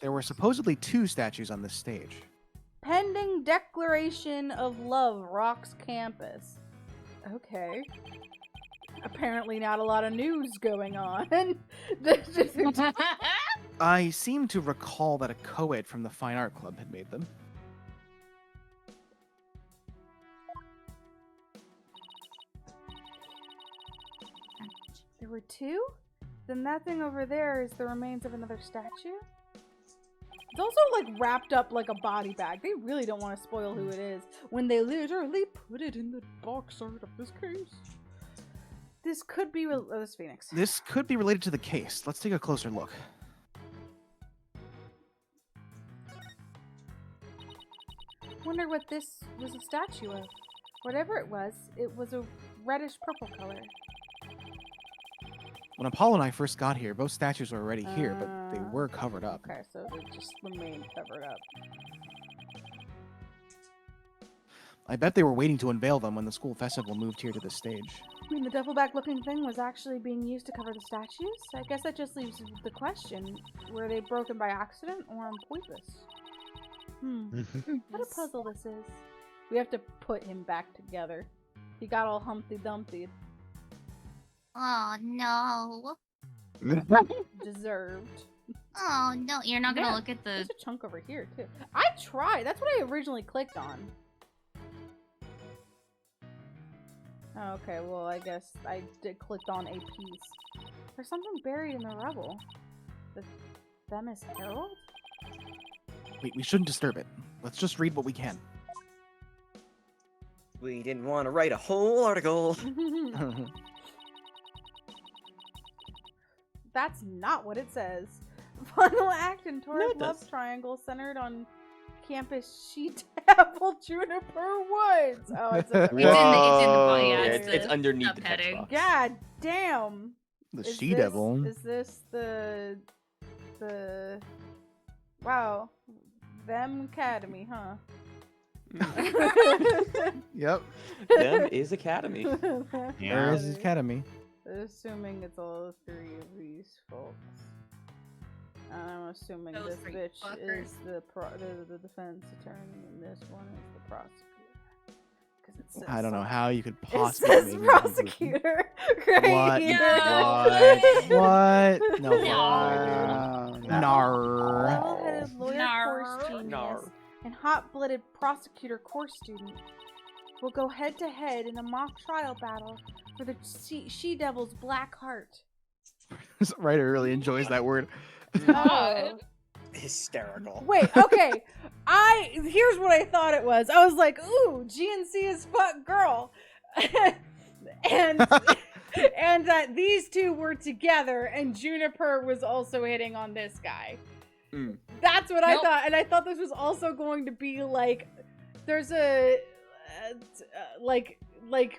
There were supposedly 2 statues on this stage. Pending declaration of love rocks campus. Okay. Apparently not a lot of news going on. That's just- I seem to recall that a co-ed from the Fine Art Club had made them. There were 2? Then that thing over there is the remains of another statue? It's also like wrapped up like a body bag. They really don't want to spoil who it is when they literally put it in the box art of this case. This could be this Phoenix. This could be related to the case. Let's take a closer look. Wonder what this was a statue of. Whatever it was a reddish purple color. When Apollo and I first got here, both statues were already here, but they were covered up. Okay, so they just remained covered up. I bet they were waiting to unveil them when the school festival moved here to the stage. I mean, the doubleback looking thing was actually being used to cover the statues? I guess that just leaves the question, were they broken by accident or on purpose? What a puzzle this is. We have to put him back together. He got all Humpty Dumpty. Oh no. Deserved. Oh no, you're not gonna Yeah, look at the. There's a chunk over here too. I tried. That's what I originally clicked on. Oh, okay, well I guess I clicked on a piece. There's something buried in the rubble. Them is Harold? Wait, we shouldn't disturb it. Let's just read what we can. We didn't want to write a whole article. That's not what it says. Final act in Tor's it love does. triangle centered on campus Sheet Apple Juniper Woods. Oh, it's in the It's in the yeah, Yeah, it's, it's underneath the text subheading. box. God damn. The Is She this- Devil. Is this the wow, them Academy, huh? Yep. Them is Academy. There Yeah. is his Academy. Assuming it's all three of these folks. I'm assuming Those this three bitch fuckers. is the defense attorney and this one is the prosecutor. 'Cause it says I don't know something. how you could It possibly. says make me conclude. prosecutor right What? here. What? No. No. Nar. Level-headed lawyer course Nar. genius Nar. and hot-blooded prosecutor course student will go head-to-head in a mock trial battle for the She-Devil's black heart. This writer really enjoys that word. Oh. Hysterical. Wait, okay. Here's what I thought it was. I was like, ooh, GNC is fuck girl. and that these two were together and Juniper was also hitting on this guy. Mm. That's what I Nope. thought. And I thought this was also going to be like there's a like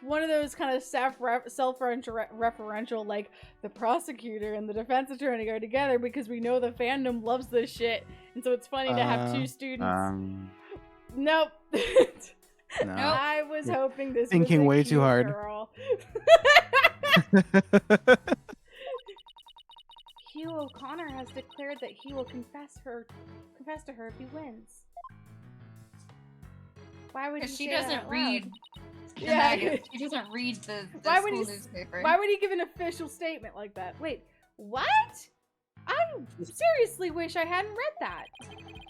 one of those kind of self-referential, like the prosecutor and the defense attorney are together because we know the fandom loves this shit, and so it's funny to have two students. Nope. No. I was hoping this Thinking was a way too cute hard. girl. Hugh O'Connor has declared that he will confess to her if he wins. Why would he Because she say that doesn't out read. loud? The Yeah. magazine. She doesn't read the Why school would he newspaper. Why would he give an official statement like that? Wait, what? I seriously wish I hadn't read that.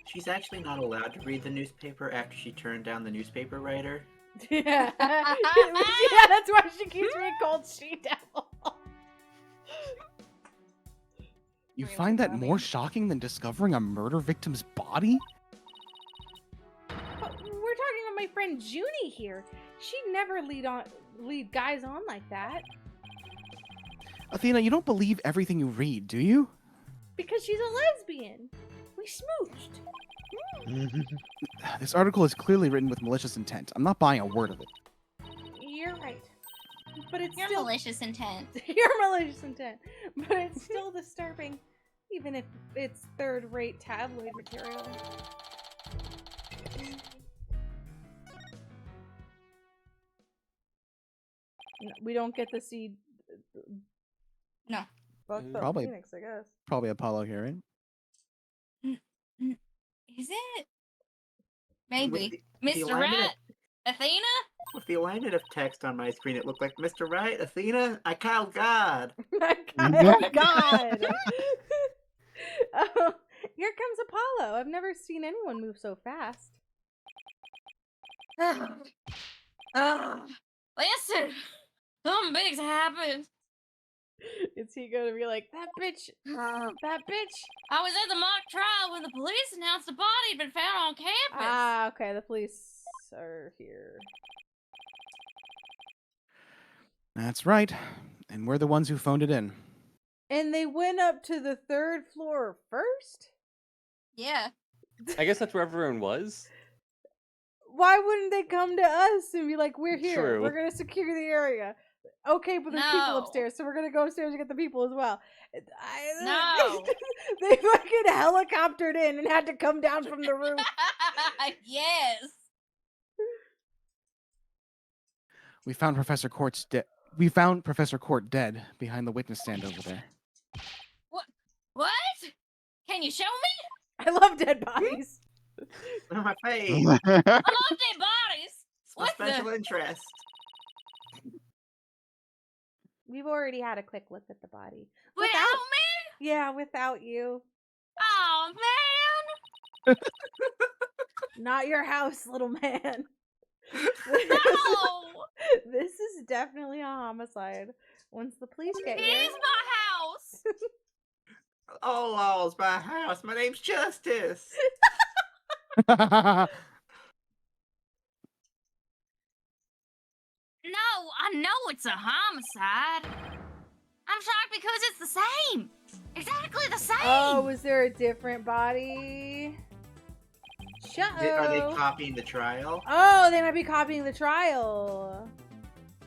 She's actually not allowed to read the newspaper after she turned down the newspaper writer. Yeah. Yeah, that's why she keeps being called She-Devil. You Really find that funny. more shocking than discovering a murder victim's body? But we're talking about my friend Junie here. She'd never lead guys on like that. Athena, you don't believe everything you read, do you? Because she's a lesbian. We smooched. This article is clearly written with malicious intent. I'm not buying a word of it. You're right. But it's Your still malicious intent. your malicious intent. But it's still disturbing, even if it's third-rate tabloid material. No, we don't get to see. No. Fuck the Probably. Phoenix, I guess. Probably Apollo here, right? Is it? Maybe. With the Mr. alignment Rat? Athena? With the alignment of text on my screen, it looked like Mr. Right, Athena, I called God. My God. Oh, here comes Apollo. I've never seen anyone move so fast. Listen! Something big's happened. Is he gonna be like, that bitch? That bitch? I was at the mock trial when the police announced the body had been found on campus. Ah, okay. The police are here. That's right. And we're the ones who phoned it in. And they went up to the third floor first? Yeah. I guess that's where everyone was. Why wouldn't they come to us and be like, we're here. True. We're gonna secure the area. Okay, but there's people No. upstairs, so we're gonna go upstairs and get the people as well. No. They fucking helicoptered in and had to come down from the roof. Yes. We found Professor Court's dead. We found Professor Court dead behind the witness stand over there. What? Can you show me? I love dead bodies. They're my fave. I love their bodies. It's my What special the? interest. We've already had a quick look at the body. Without me? Yeah, without you. Oh man! Not your house, little man. No! This is definitely a homicide. Once the police get It here. is my house. Oh, it's my house. My name's Justice. No, I know it's a homicide. I'm shocked because it's the same. Exactly the same. Oh, was there a different body? Are they copying the trial? Oh, they might be copying the trial.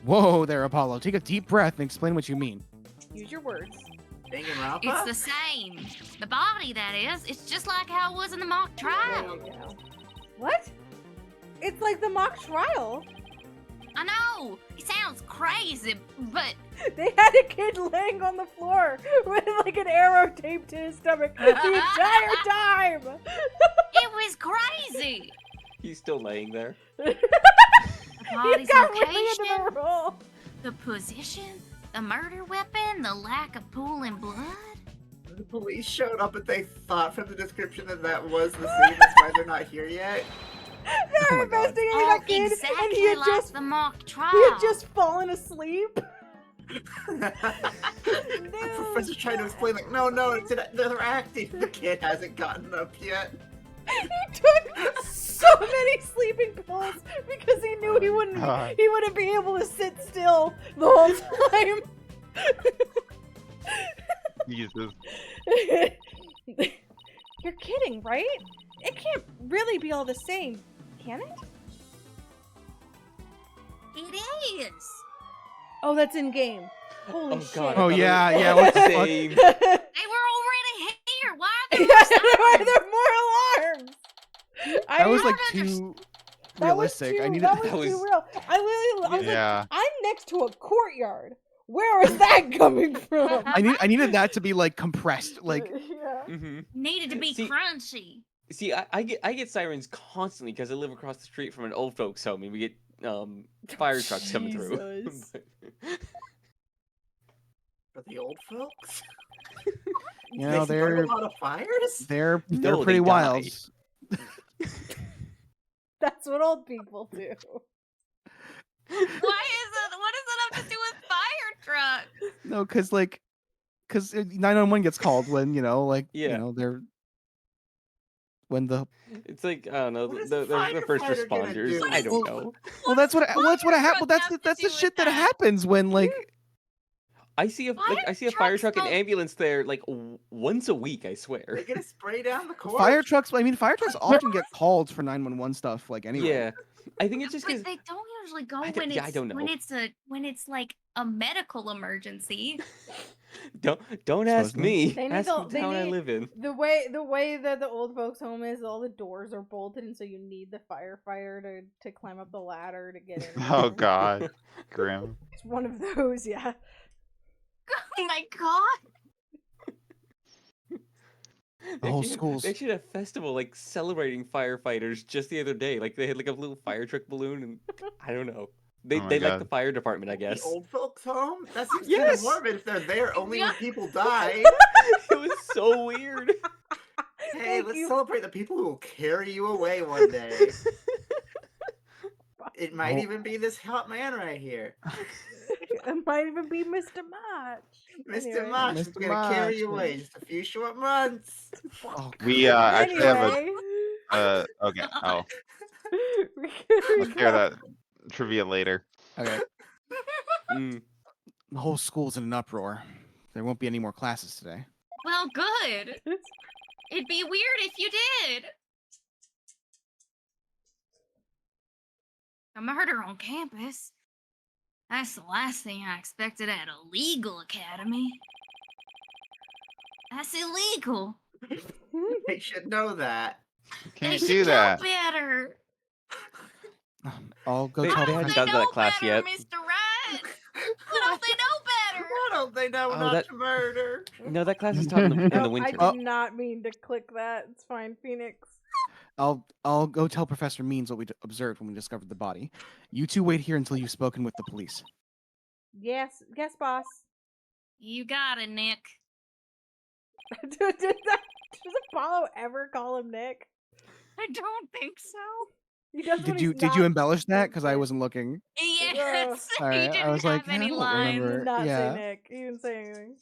Whoa there, Apollo. Take a deep breath and explain what you mean. Use your words. It's the same. The body, that is. It's just like how it was in the mock trial. What? It's like the mock trial. I know. It sounds crazy, but They had a kid laying on the floor with like an arrow taped to his stomach the entire time. it was crazy. He's still laying there. The He body's got really location, into the role. the position, the murder weapon, the lack of pooling blood. The police showed up and they thought from the description that was the scene. That's why they're not here yet. They were investigating Oh, that kid, exactly and he had like just the mock trial. he had just fallen asleep. The professor's trying to explain, like, no, they're acting. The kid hasn't gotten up yet. He took so many sleeping pills because he knew he wouldn't be able to sit still the whole time. Jesus. You're kidding, right? It can't really be all the same, can it? It is. Oh, that's in game. Holy shit. God, Oh, I thought yeah, it was what the fuck? same. They were already here. Why are there Yeah, more there are more alarms. That was like don't too That was realistic. too, I needed. that was too real. I was Yeah. like, I'm next to a courtyard. Where is that coming from? I needed that to be like compressed. Like yeah. needed to be See- crunchy? See, I get sirens constantly because I live across the street from an old folks home, and we get fire trucks coming through. Jesus. But the old folks? you They know, start they're a lot of fires? they're No, pretty they wild. die. That's what old people do. Why is it? What does it have to do with fire trucks? No, because 911 gets called when Yeah. they're when the It's like I don't know. What is They're the first firefighter gonna responders. do? I don't know. well that's what happened. truck have to That's the do with shit that that? happens when like I see a fire trucks truck and don't- ambulance there like once a week. I swear. They're gonna spray down the corpse? fire trucks. I mean, fire trucks often get called for 911 stuff. Like anyway. Yeah, I think it's just But because they don't usually go I when don't know. when it's like a medical emergency. don't ask Supposedly. me. They need Ask to- the they town I need- live in. The way that the old folks home is, all the doors are bolted, and so you need the firefighter to climb up the ladder to get in. Oh there. God. Grim. It's one of those, yeah. Oh my god! The whole They school's- actually had a festival like celebrating firefighters just the other day. Like they had like a little fire truck balloon, and I don't know. They Oh my like God. the fire department, I The guess. old folks' home? That seems kind Yes! of morbid if they're there only when people die. It was so weird. Hey, Thank let's you. celebrate the people who will carry you away one day. It might Oh. even be this hot man right here. It might even be Mr. March. Mr. Anyway. March is Mr. gonna carry March, you away just a few short months. Oh, We actually have Anyway. okay. Oh, We let's hear that trivia later. okay. Mm. The whole school's in an uproar. There won't be any more classes today. Well, good. It'd be weird if you did. A murder on campus. That's the last thing I expected at a legal academy. That's illegal. They should know that. You They can't should do that. know better. I'll go They- tell Why they the don't haven't they done principal. that know class better, yet. Mr. Right? Why don't they know better? Why don't they know Oh, not that- to murder? No, that class is taught in the No, winter. I did not mean to click that. It's fine, Phoenix. I'll go tell Professor Means what we observed when we discovered the body. You two wait here until you've spoken with the police. Yes, boss. You got it, Nick. Does Apollo ever call him Nick? I don't think so. He does when Did he's you not embellish that? Because I sick. wasn't looking. Yes, All he right, didn't I was like, have any I don't lines. He remember. did not Yeah. say Nick. He didn't say anything.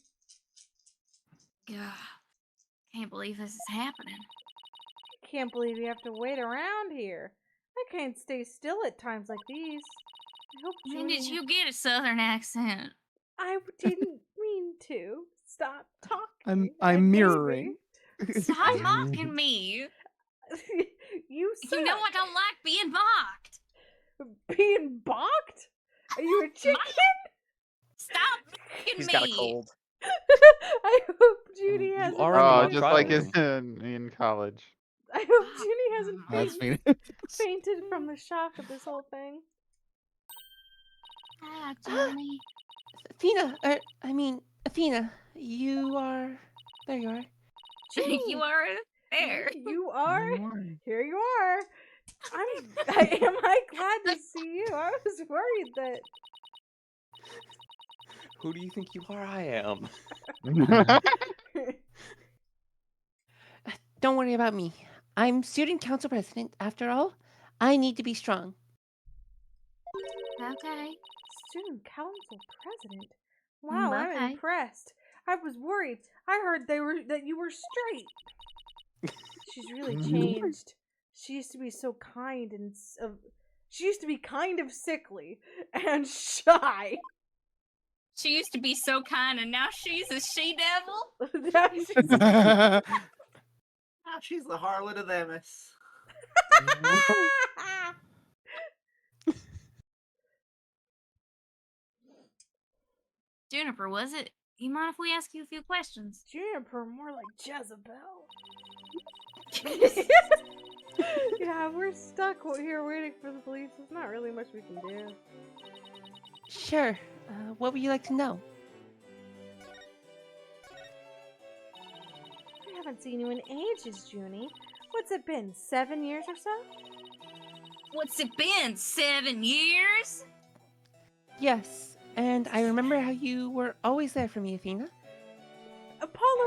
Ugh, can't believe this is happening. Can't believe you have to wait around here. I can't stay still at times like these. I hope When did Junie- you get a southern accent? I didn't mean to. Stop talking. I'm I mirroring. Stop mocking me. maybe- You You know suck. I don't like being mocked. Being balked? Are you a chicken? Stop mocking He's me. got a cold. I hope Judy You hasn't. are in the Oh, mock just trial like room. in college. I hope Junie hasn't That's me. fainted from the shock of this whole thing. Ah, Johnny. Athena, Athena, you are. There you are. You are there. You are? Here you are. Am I glad to see you? I was worried that. Who do you think you are? I am. Don't worry about me. I'm student council president. After all, I need to be strong. Okay. Student council president. Wow, I'm Okay. impressed. I was worried. I heard that you were straight. She's really changed. She used to be so kind and she used to be kind of sickly and shy. She used to be so kind, and now she's a she-devil? Now she's Now she's the harlot of Themis. Juniper, was it? You mind if we ask you a few questions? Juniper, more like Jezebel. Yeah, we're stuck here waiting for the police. There's not really much we can do. Sure. What would you like to know? I haven't seen you in ages, Junie. What's it been, 7 years or so? What's it been, 7 years? Yes, and I remember how you were always there for me, Athena. Apollo,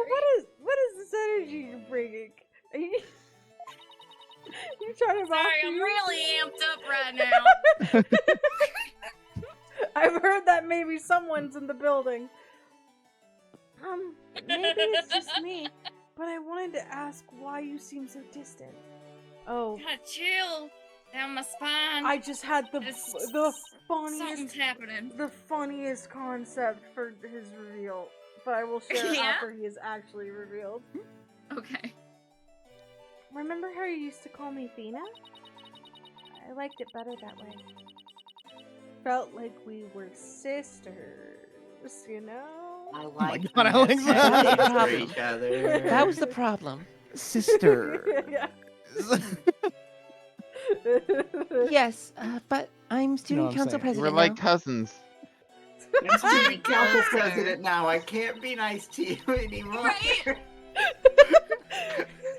what is this energy you're bringing? Are you trying to mock Sorry, I'm me? really amped up right now. I've heard that maybe someone's in the building. Maybe it's just me, but I wanted to ask why you seem so distant. Oh, Got a chill down my spine. I just had the Something's happening. funniest concept for his reveal, but I will share Yeah? after he is actually revealed. Okay. Remember how you used to call me Athena? I liked it better that way. Felt like we were sisters, you know? I my like God, Alex. for each other. That was the problem. Sister. Yeah. Yes, but I'm student I'm council saying? We're president like now. cousins. I'm student council Closer. president now. I can't be nice to you anymore. Right.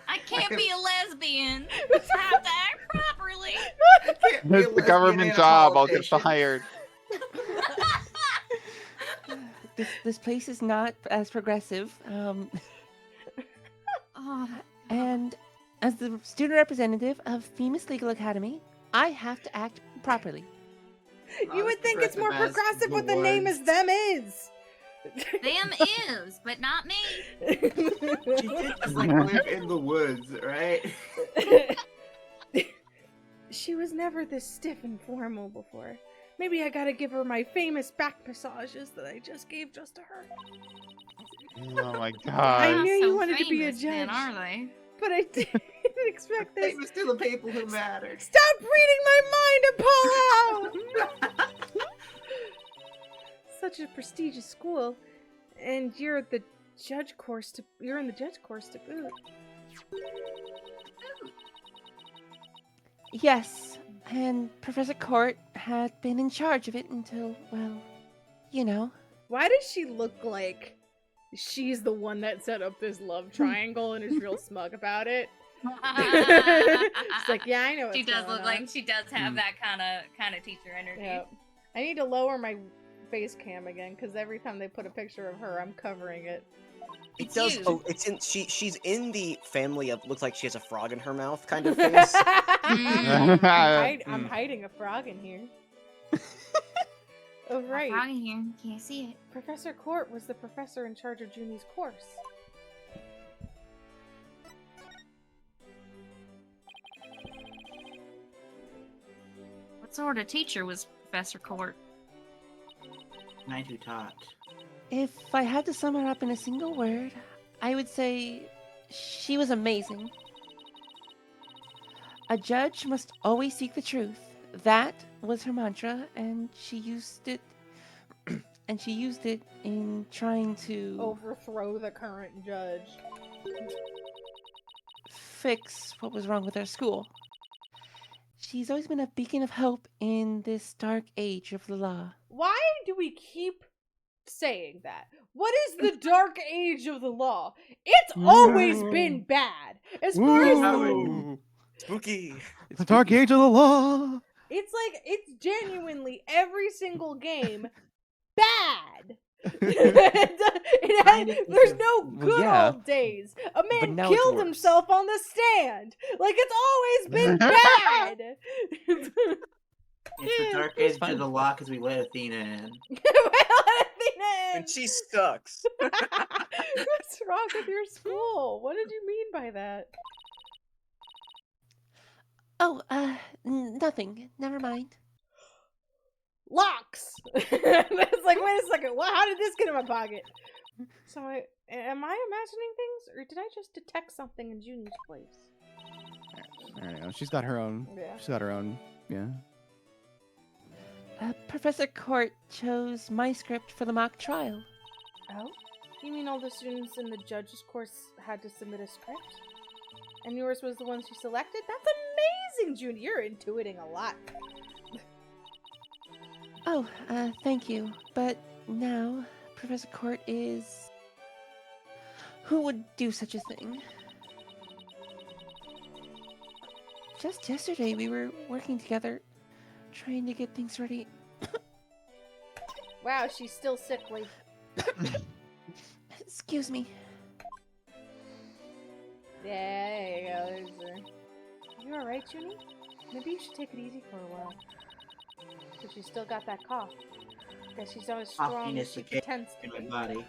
I can't be a lesbian. I have to act properly. I can't be a It's the lesbian government and a job. I'll get politician. fired. This place is not as progressive. Oh, And as the student representative of Themis Legal Academy, I have to act properly. You would think it's more Progressive as progressive the what the name woods. is them is. them is, but not me. She did just like live in the woods, right? She was never this stiff and formal before. Maybe I gotta give her my famous back massages that I just gave just to her. Oh my I god. knew So you wanted to be a famous then, judge. are they? But I didn't expect this. Famous to the people who matter. Stop reading my mind, Apollo! Such a prestigious school, and you're in the judge course to boot. Yes, and Professor Court had been in charge of it until, well, you know. Why does she look like she's the one that set up this love triangle and is real smug about it? She's like, yeah, I know what's She does going look on. like she does have that kind of teacher energy. Yep. I need to lower my face cam again because every time they put a picture of her, I'm covering it. It It's does. huge. Oh, it's in. She's in the family of looks like she has a frog in her mouth kind of face. I'm hiding a frog in here. Oh, right. Frog in here. Can't see it. Professor Court was the professor in charge of Junie's course. What sort of teacher was Professor Court? Knight who taught. If I had to sum her up in a single word, I would say she was amazing. A judge must always seek the truth. That was her mantra, and she used it. And she used it in trying to Overthrow the current judge. fix what was wrong with our school. She's always been a beacon of hope in this dark age of the law. Why do we keep saying that? What is the dark age of the law? It's always been bad. As far as Ooh. Spooky. The dark age of the law. it's like it's genuinely every single game bad. There's no good yeah. old days. A man now it's killed worse. himself on the stand. Like it's always been bad. It's the dark It's age fine. of the law because we let Athena in. And she sucks. What's wrong with your school? What did you mean by that? Oh, nothing. Never mind. Locks. It's like, wait a second. What? How did this get in my pocket? So, am I imagining things, or did I just detect something in Junie's place? I don't know. She's got her own. Yeah. She's got her own. Yeah. Professor Court chose my script for the mock trial. Oh? You mean all the students in the judge's course had to submit a script? And yours was the one she selected? That's amazing, Junie. You're intuiting a lot. Oh, thank you. But now, Professor Court is... Who would do such a thing? Just yesterday, we were working together, trying to get things ready. Wow, she's still sickly. Excuse me. Yeah, there you go. There's her. You alright, Junie? Maybe you should take it easy for a while. But she's still got that cough. Guess she's not as strong Coughing as is she the case pretends to in be. my body.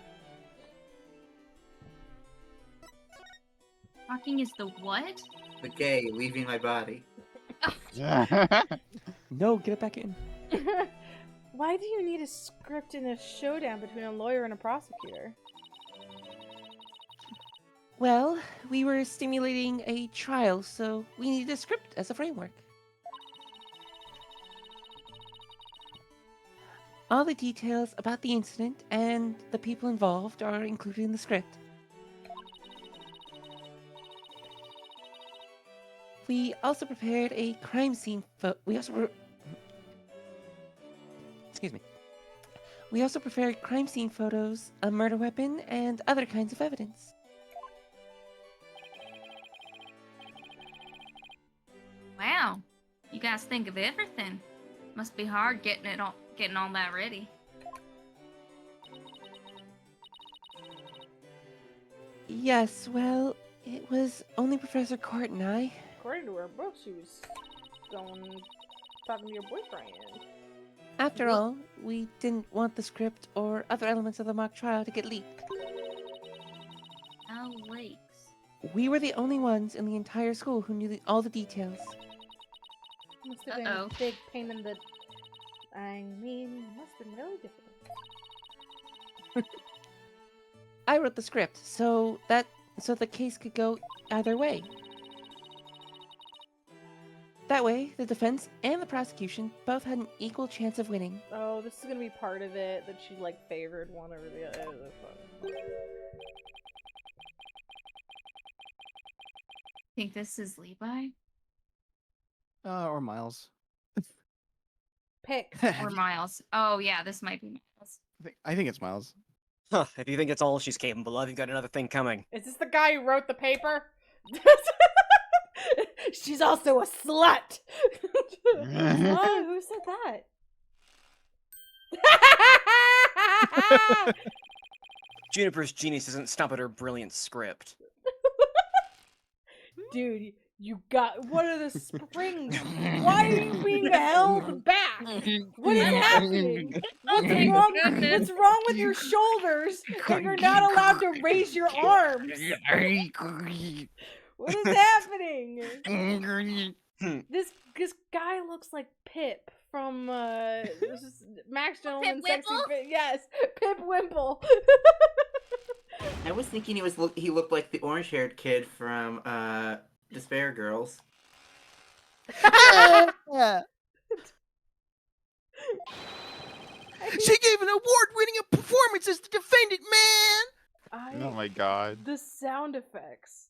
Talking is the what? The gay leaving my body. No, get it back in. Why do you need a script in a showdown between a lawyer and a prosecutor? Well, we were stimulating a trial, so we needed a script as a framework. All the details about the incident and the people involved are included in the script. We also prepared a crime scene We also prepared crime scene photos, a murder weapon, and other kinds of evidence. Wow. You guys think of everything. Must be hard getting all that ready. Yes, well, it was only Professor Court and I. According to her book, she was talking to your boyfriend. After all, we didn't want the script or other elements of the mock trial to get leaked. Oh, leaks. We were the only ones in the entire school who knew all the details. Must have been a big pain in the... I mean, it must have been really difficult. I wrote the script, so the case could go either way. That way, the defense and the prosecution both had an equal chance of winning. Oh, this is gonna be part of it, that she, like, favored one over the other. Think this is Levi? Or Miles. Pick. Or Miles? Oh, yeah, this might be Miles. I think it's Miles. Huh, if you think it's all she's capable of, you've got another thing coming. Is this the guy who wrote the paper? She's also a slut. Oh, who said that? Juniper's genius doesn't stop at her brilliant script. Dude, you got. What are the springs? Why are you being held back? What is happening? What's wrong? What's wrong with your shoulders that you're not allowed to raise your arms? What is happening? This guy looks like Pip from Max Gentleman Pip Sexy Wimple? Fit. Yes, Pip Wimple. I was thinking he looked like the orange-haired kid from Despair Girls. She gave an award-winning performance as the defendant, Oh my god. The sound effects.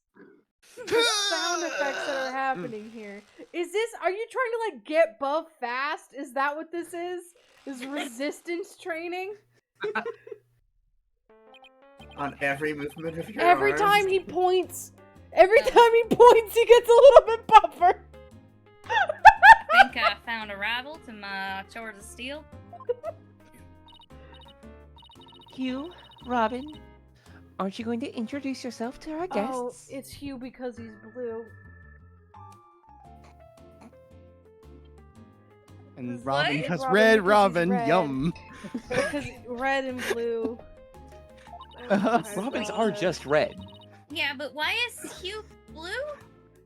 The sound effects that are happening here. Is this? Are you trying to like get buff fast? Is that what this is? Is resistance training? On every movement of your Every arms. time he points, he gets a little bit buffer. I think I found a rival to my Sword of Steel. Hugh, Robin, aren't you going to introduce yourself to our guests? Oh, it's Hugh because he's blue. And Robin What? because Robin red, because he's Robin, red. yum. Because red and blue. Oh, Robins God. are just red. Yeah, but why is Hugh blue?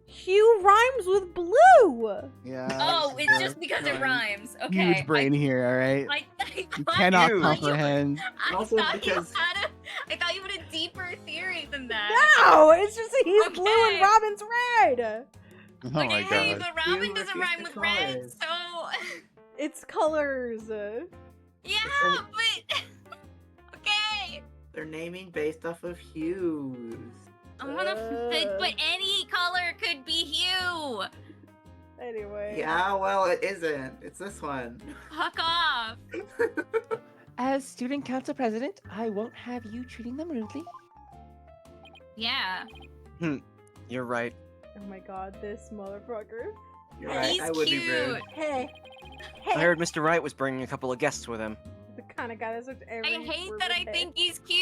Hugh rhymes with blue. Yeah. Oh, it's just because it rhymes. Okay. Huge brain here, all right? I You thought cannot Huge. comprehend. Also I because- thought you had a deeper theory than that. No, it's just that he's blue and Okay. Robin's red. Oh my Okay, god. but Robin You doesn't refuse rhyme the with red, colors. so It's colors. yeah, but okay. they're naming based off of hues. I wanna, but any color could be Hugh. Anyway. Yeah, well, it isn't. It's this one. Fuck off. As student council president, I won't have you treating them rudely. Yeah. You're right. Oh my god, this motherfucker. You're right. He's I would be cute. rude. Hey. I heard Mr. Wright was bringing a couple of guests with him. The kind of guy that's looked every I hate word that with I hey. think he's cute.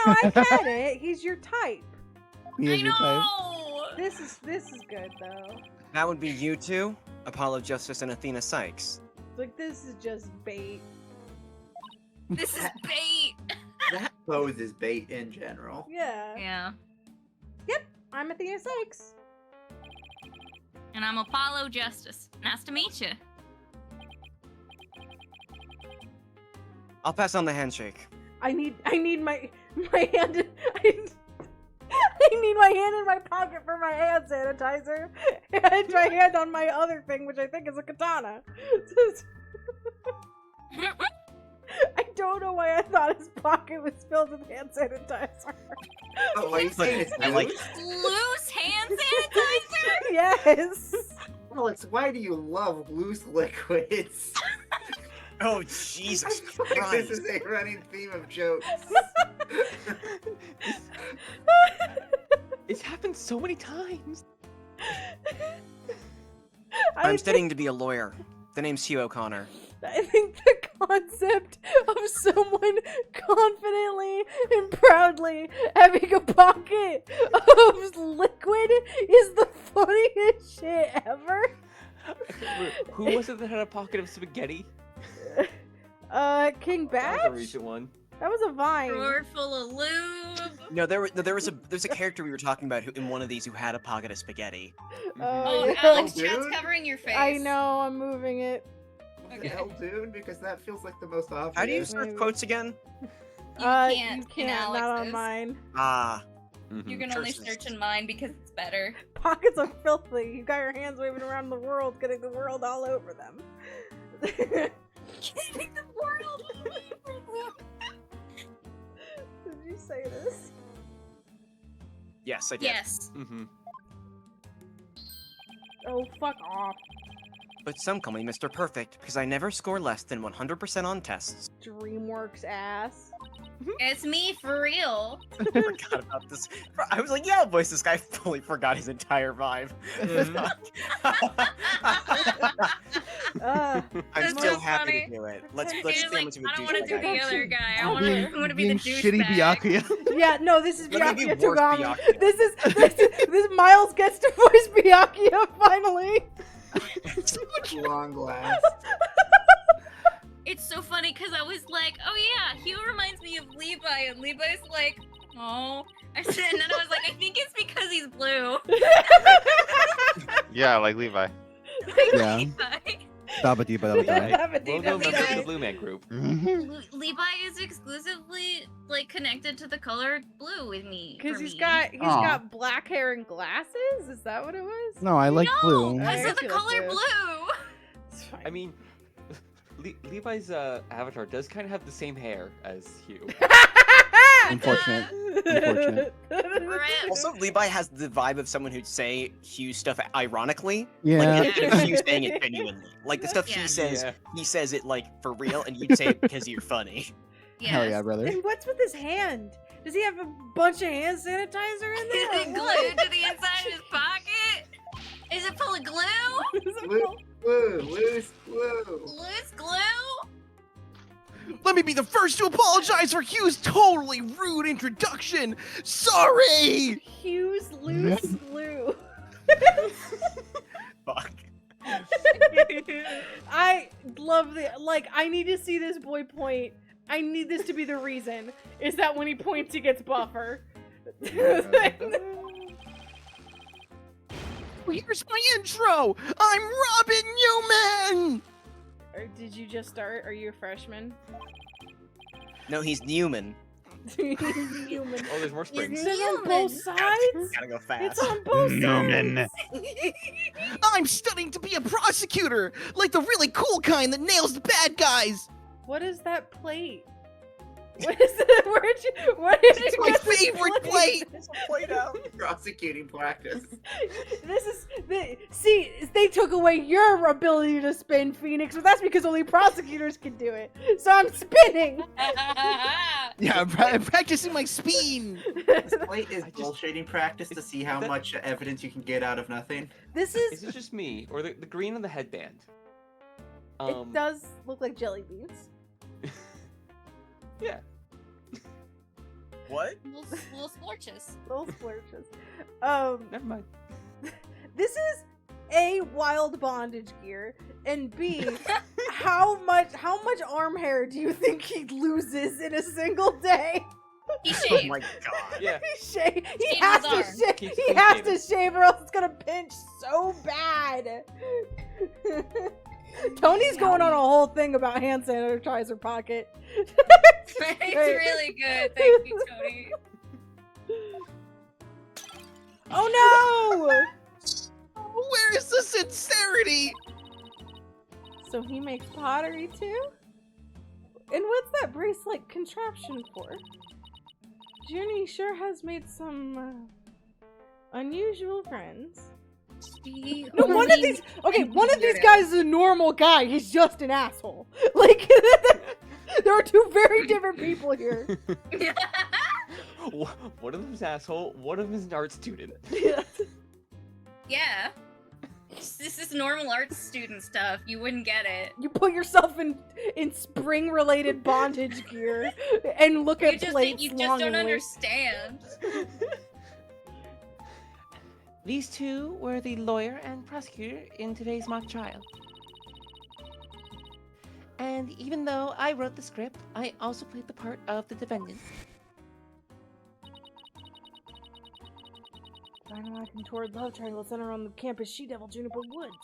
No, I get it. He's your type. He I is your type. know. This is good though. That would be you two, Apollo Justice and Athena Sykes. Like this is just bait. This is bait. That pose is bait in general. Yeah. Yeah. I'm Athena Sykes. And I'm Apollo Justice. Nice to meet you. I'll pass on the handshake. I need my hand. I need my hand in my pocket for my hand sanitizer, and my hand on my other thing, which I think is a katana. I don't know why I thought his pocket was filled with hand sanitizer. Oh, are you saying it's I like- Loose hand sanitizer? Yes. Alex, why do you love loose liquids? Oh, Jesus I feel like Christ. this is a running theme of jokes. It's happened so many times. I'm studying to be a lawyer. The name's Hugh O'Connor. I think the concept of someone confidently and proudly having a pocket of liquid is the funniest shit ever. Who was it that had a pocket of spaghetti? King That was Batch? a recent one. That was a vine. Drawer full of lube. No, there's a character we were talking about who, in one of these who had a pocket of spaghetti. Oh, yeah. Alex, Oh, chat's dude. covering your face. I know, I'm moving it. Okay. Hell, dude, because that feels like the most obvious. How do you search Maybe. quotes again? You can't. You in can't, not on Alex's. mine. Ah, You can only Curses. search in mine because it's better. Pockets are filthy. You got your hands waving around the world, getting the world all over them. Getting the world all over them. Did you say this? yes, I did. Yes. Mm-hmm. Oh, fuck off. But some call me Mr. Perfect because I never score less than 100% on tests. DreamWorks ass. It's me for real. I forgot about this. I was like, yeah, I'll voice this guy. I fully forgot his entire vibe. I'm That's still so happy funny. to do it. Let's It's say like, I'm gonna I don't want to do the other guy. I want Being, to be the being shitty douchebag. Byakuya. Yeah, no, this is Let me be Byakuya worse Togami. Byakuya. This Miles gets to voice Byakuya finally. Long last. It's so funny because I was like, oh yeah, he reminds me of Levi, and Levi's like, oh. And then I was like, I think it's because he's blue. Yeah, like Levi. Yeah. Levi. Dabba-dee, ba-dabba-die. Well, no member of the Blue Man Group. Levi is exclusively like connected to the color blue with me. Because for he's me. got black hair and glasses. Is that what it was? No, I like blue. because I of the guess you like color blue. blue. It's fine. I mean, Levi's avatar does kind of have the same hair as Hugh. Unfortunate. Unfortunate. Rip. Also, Levi has the vibe of someone who'd say Hugh stuff ironically. Yeah. Like, if Hugh saying it genuinely. Like, the stuff Yeah. he says it, like, for real, and you'd say it because you're funny. Hell yeah, Yes. brother. And what's with his hand? Does he have a bunch of hand sanitizer in Is there? it glued to the inside of his pocket? Is it full of glue? Loose glue. Loose glue? Let me be the first to apologize for Hugh's totally rude introduction. Sorry. Hugh's loose glue. Fuck. I love the I need to see this boy point. I need this to be the reason. Is that when he points he gets buffer. Here's my intro. I'm Robin Newman. Or did you just start? Are you a freshman? No, he's Newman. Human. Oh, there's more springs. Is it on both sides? Gotta go fast. It's on both Newman. I'm studying to be a prosecutor, like the really cool kind that nails the bad guys. What is that plate? What is it? Where did you It's my get this favorite plate. Played out. Prosecuting practice. See, they took away your ability to spin, Phoenix, but that's because only prosecutors can do it. So I'm spinning. Yeah, I'm practicing my spin. This plate is bullshitting practice to see how much evidence you can get out of nothing. This Is is. it just me or the green on the headband? It does look like jelly beans. Yeah. What? Little splorches. Little splurges. Never mind. This is A, wild bondage gear, and B, how much arm hair do you think he loses in a single day? He Oh shaved. my god. Yeah. He Shave has his to arm. shave. Keeps He clean has shaven. to shave, or else it's gonna pinch so bad. Tony's going on a whole thing about hand sanitizer pocket. It's really good. Thank you, Tony. Oh Where is the sincerity? no! So he makes pottery too? And what's that bracelet contraption for? Junie sure has made some unusual friends. No, one of these. Okay, one of these guys is a normal guy. He's just an asshole. Like, there are two very different people here. One of them's asshole. One of them is an art student. Yeah. This is normal art student stuff. You wouldn't get it. You put yourself in spring-related bondage gear and look at plates You just don't longingly. understand. These two were the lawyer and prosecutor in today's mock trial. And even though I wrote the script, I also played the part of the defendant. Dynamite toward love triangle center on the campus She-Devil Juniper Woods.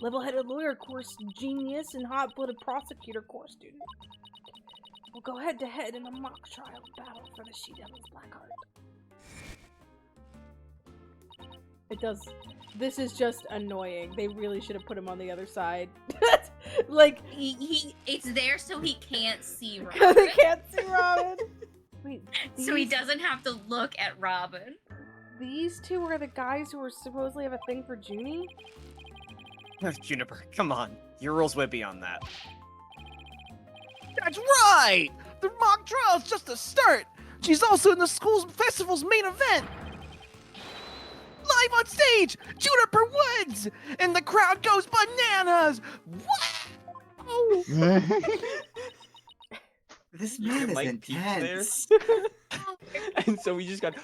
Level-headed lawyer course genius and hot-blooded prosecutor course student. We'll go head-to-head in a mock trial battle for the She-Devil's black heart. It does. This is just annoying. They really should have put him on the other side. Like, it's there so he can't see they Robin. can't see Robin. Wait, So he doesn't have to look at Robin. These two are the guys who were supposedly have a thing for Junie? Juniper, come on. Your rule's way beyond that. That's right! The mock trial's just the start! She's also in the school's festival's main event! Live on stage, Juniper wins! And the crowd goes bananas! Wow! This You man get is Mike Peach there. intense. And so we just got.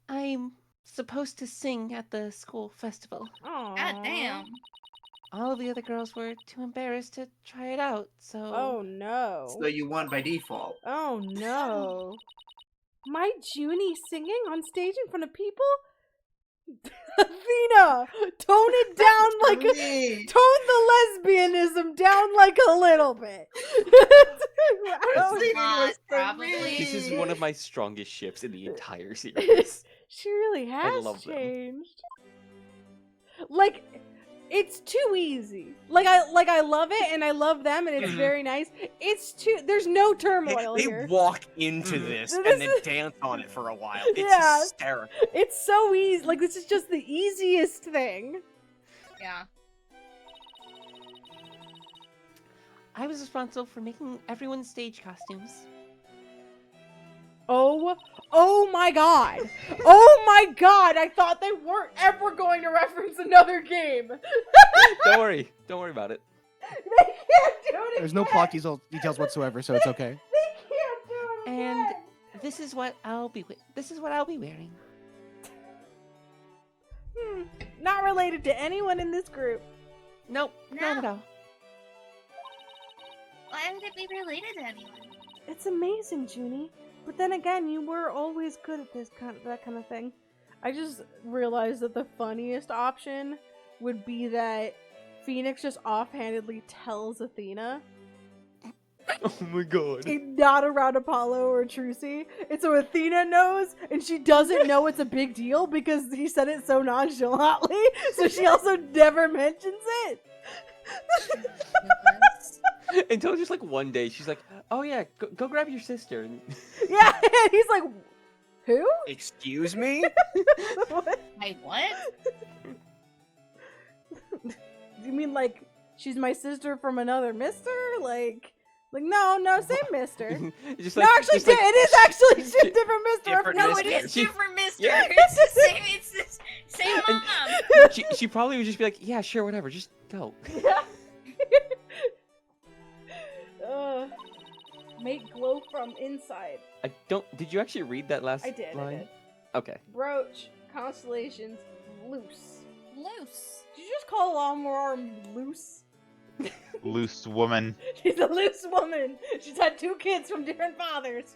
I'm supposed to sing at the school festival. Aw. God damn. All of the other girls were too embarrassed to try it out, so... Oh no. So you won by default. Oh no. My Junie singing on stage in front of people? Athena! Tone it down like a... Me. Tone the lesbianism down like a little bit. was singing Not was for probably. me. This is one of my strongest ships in the entire series. She really has love them. changed. Like, it's too easy. Like I love it and I love them and it's very nice. It's too there's no turmoil They here. walk into this This and then is- dance on it for a while. It's Yeah. hysterical. It's so easy. Like this is just the easiest thing. Yeah. I was responsible for making everyone's stage costumes. Oh my god. Oh my god. I thought they weren't ever going to reference another game. Don't worry about it. They can't do it There's no again. plot details whatsoever, so it's okay. They can't do it And again. this is what I'll be wearing. Not related to anyone in this group. Nope, not at all. Why would it be related to anyone? It's amazing, Junie. But then again, you were always good at that kind of thing. I just realized that the funniest option would be that Phoenix just offhandedly tells Athena, Oh my god. not around Apollo or Trucy. And so Athena knows, and she doesn't know it's a big deal because he said it so nonchalantly. So she also never mentions it. Until just like one day, she's like, "Oh yeah, go grab your sister." And Yeah, and he's like, who? Excuse me? What? Wait, what? You mean like she's my sister from another mister? Like no, same mister. just No, like, actually, just like- it is actually a different mister. Different No, mister. it is She- different, mister. Yeah. It's the same. It's the same And- mom. she probably would just be like, "Yeah, sure, whatever, just go." Yeah. Make glow from inside. I don't. Did you actually read that last I did. line? Okay. Brooch, constellations, loose. Loose. Did you just call Lawnmower loose? Loose woman. She's a loose woman. She's had 2 kids from different fathers.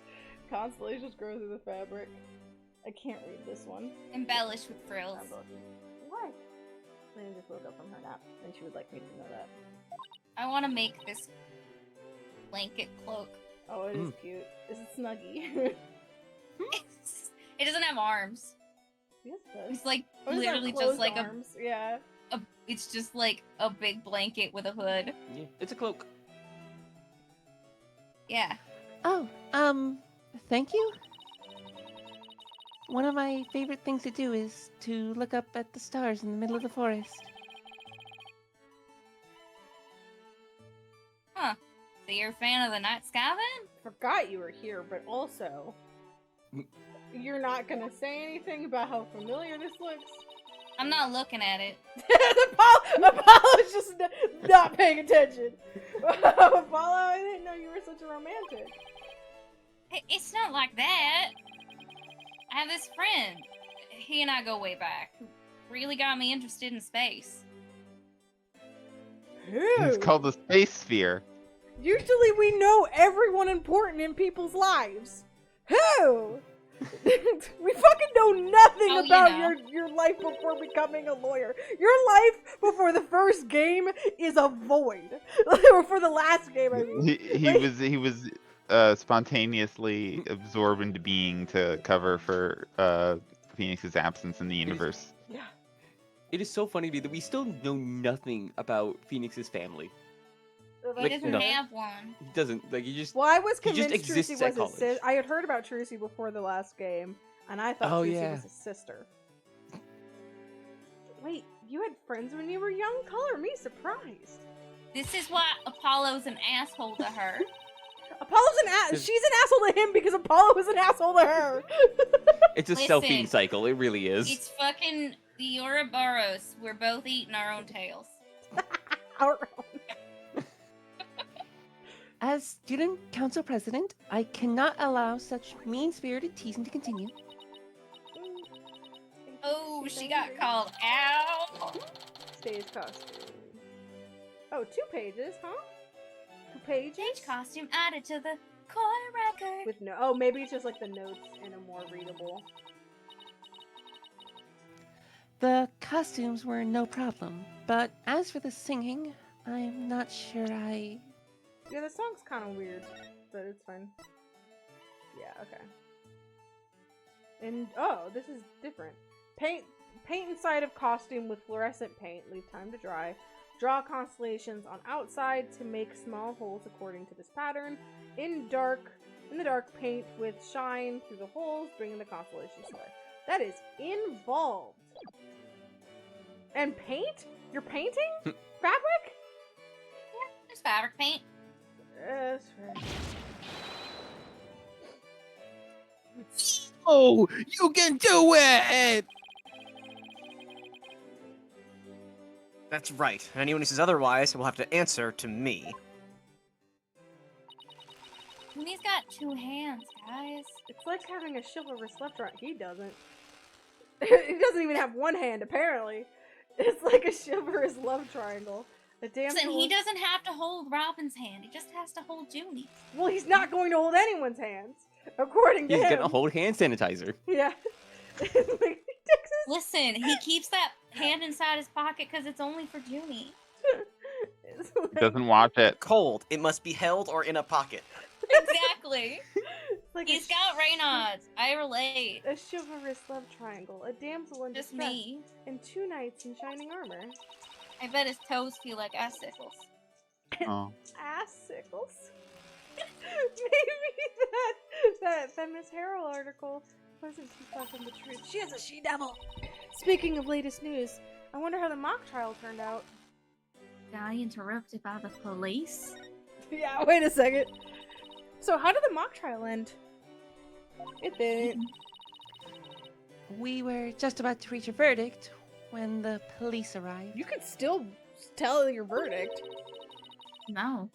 Constellations grow through the fabric. I can't read this one. Embellished with frills. Why? Lena just woke up from her nap, and she would like me to know that. I want to make this blanket cloak. Oh, it is cute. Is it snuggy? It doesn't have arms. Yes, it does. It's like Oh, it's got literally just closed like arms. Yeah. it's just like a big blanket with a hood. Yeah, it's a cloak. Yeah. Oh, thank you. One of my favorite things to do is to look up at the stars in the middle of the forest. Huh. So you're a fan of the night sky then? Forgot you were here, but also, you're not gonna say anything about how familiar this looks. I'm not looking at it. Apollo's just not paying attention. Apollo, I didn't know you were such a romantic. It's not like that. I have this friend. He and I go way back. Who really got me interested in space. It's called the space sphere. Usually we know everyone important in people's lives. Who? We fucking know nothing Oh, you about know. your life before becoming a lawyer. Your life before the first game is a void. Or for the last game, I mean. He was spontaneously absorbed into being to cover for Phoenix's absence in the universe. Yeah. It is so funny to me that we still know nothing about Phoenix's family. He Like, doesn't no. have one. He doesn't. Like, he just. Well, I was He just convinced exists Trucy at was his college. I had heard about Trucy before the last game. and I thought Oh, Lucy yeah. was his sister. Wait, you had friends when you were young? Color me surprised. This is why Apollo's an asshole to her. Apollo's an ass. This- She's an asshole to him because Apollo was an asshole to her. It's a Listen, self-feeding cycle. It really is. It's fucking the Ouroboros. We're both eating our own tails. Our As student council president, I cannot allow such mean-spirited teasing to continue. Oh, she got called out. Stage costume. Oh, 2 pages, huh? 2 pages? Stage costume added to the court record. With no. Oh, maybe it's just like the notes in a more readable. The costumes were no problem, but as for the singing, I am not sure I... Yeah, the song's kind of weird, but it's fine. Yeah, okay. And oh, this is different. Paint inside of costume with fluorescent paint. Leave time to dry. Draw constellations on outside to make small holes according to this pattern. In the dark, paint with shine through the holes, bringing the constellations to life. That is involved. And paint? You're painting? Fabric? There's fabric paint. That's right. Oh, you can do it! That's right. Anyone who says otherwise will have to answer to me. And he's got 2 hands, guys. It's like having a chivalrous left right. He doesn't. He doesn't even have 1 hand, apparently. It's like a chivalrous love triangle. The damn. Listen, he doesn't have to hold Robin's hand. He just has to hold Junie's. Well, he's not going to hold anyone's hands, according to He's him. gonna hold hand sanitizer. Yeah. Listen, he keeps that hand inside his pocket because it's only for Junie. It's like, Doesn't watch it. Cold. It must be held or in a pocket. Exactly. it's like He's got Reynolds. I relate. a chivalrous love triangle. A damsel in Just distress, me. and 2 knights in shining armor. I bet his toes feel like icicles. Oh. Assicles. Maybe that Miss Harrell article wasn't too far from the truth. She is a she-devil. Speaking of latest news, I wonder how the mock trial turned out. Got interrupted by the police? Yeah, wait a second. So how did the mock trial end? It didn't. We were just about to reach a verdict when the police arrived. You could still tell your verdict. No.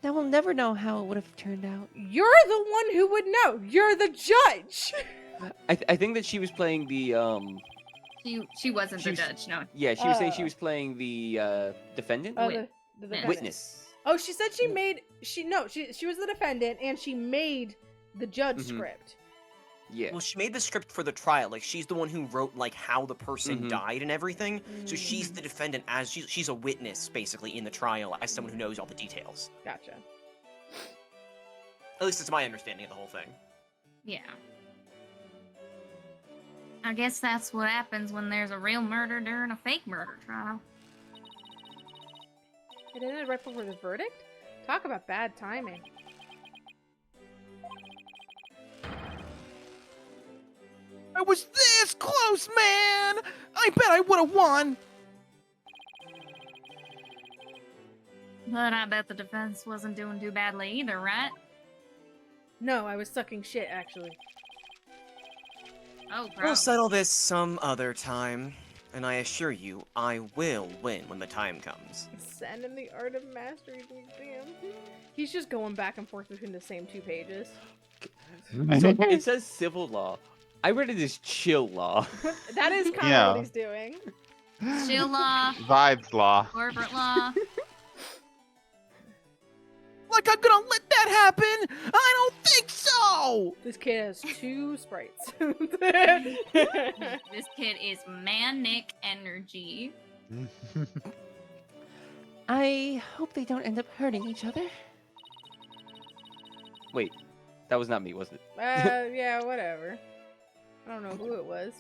Now we'll never know how it would have turned out. You're the one who would know. You're the judge. I think that she was playing the She wasn't She the was- judge, no. Yeah, she was saying she was playing the defendant. Oh, Wit- the Witness. Witness. Oh, she said she made she was the defendant and she made the judge Mhm. script. Yeah. Well, she made the script for the trial. Like, she's the one who wrote, like, how the person Mhm. died and everything. So she's Mm. the defendant as she's a witness, basically, in the trial as someone who knows all the details. Gotcha. At least it's my understanding of the whole thing. Yeah. I guess that's what happens when there's a real murder during a fake murder trial. It ended right before the verdict? Talk about bad timing. I was this close, man! I bet I would have won! But I bet the defense wasn't doing too badly either, right? No, I was sucking shit, actually. Oh, We'll settle this some other time. And I assure you, I will win when the time comes. Send in the Art of Mastery exam. He's just going back and forth between the same 2 pages. So it says civil law. I read it as chill law. That is kind of Yeah. what he's doing. Chill law, Vibes law. corporate law. Like I'm gonna let that happen? I don't think so! This kid has 2 sprites. This kid is manic energy. I hope they don't end up hurting each other. Wait, that was not me, was it? Yeah, whatever. I don't know who it was.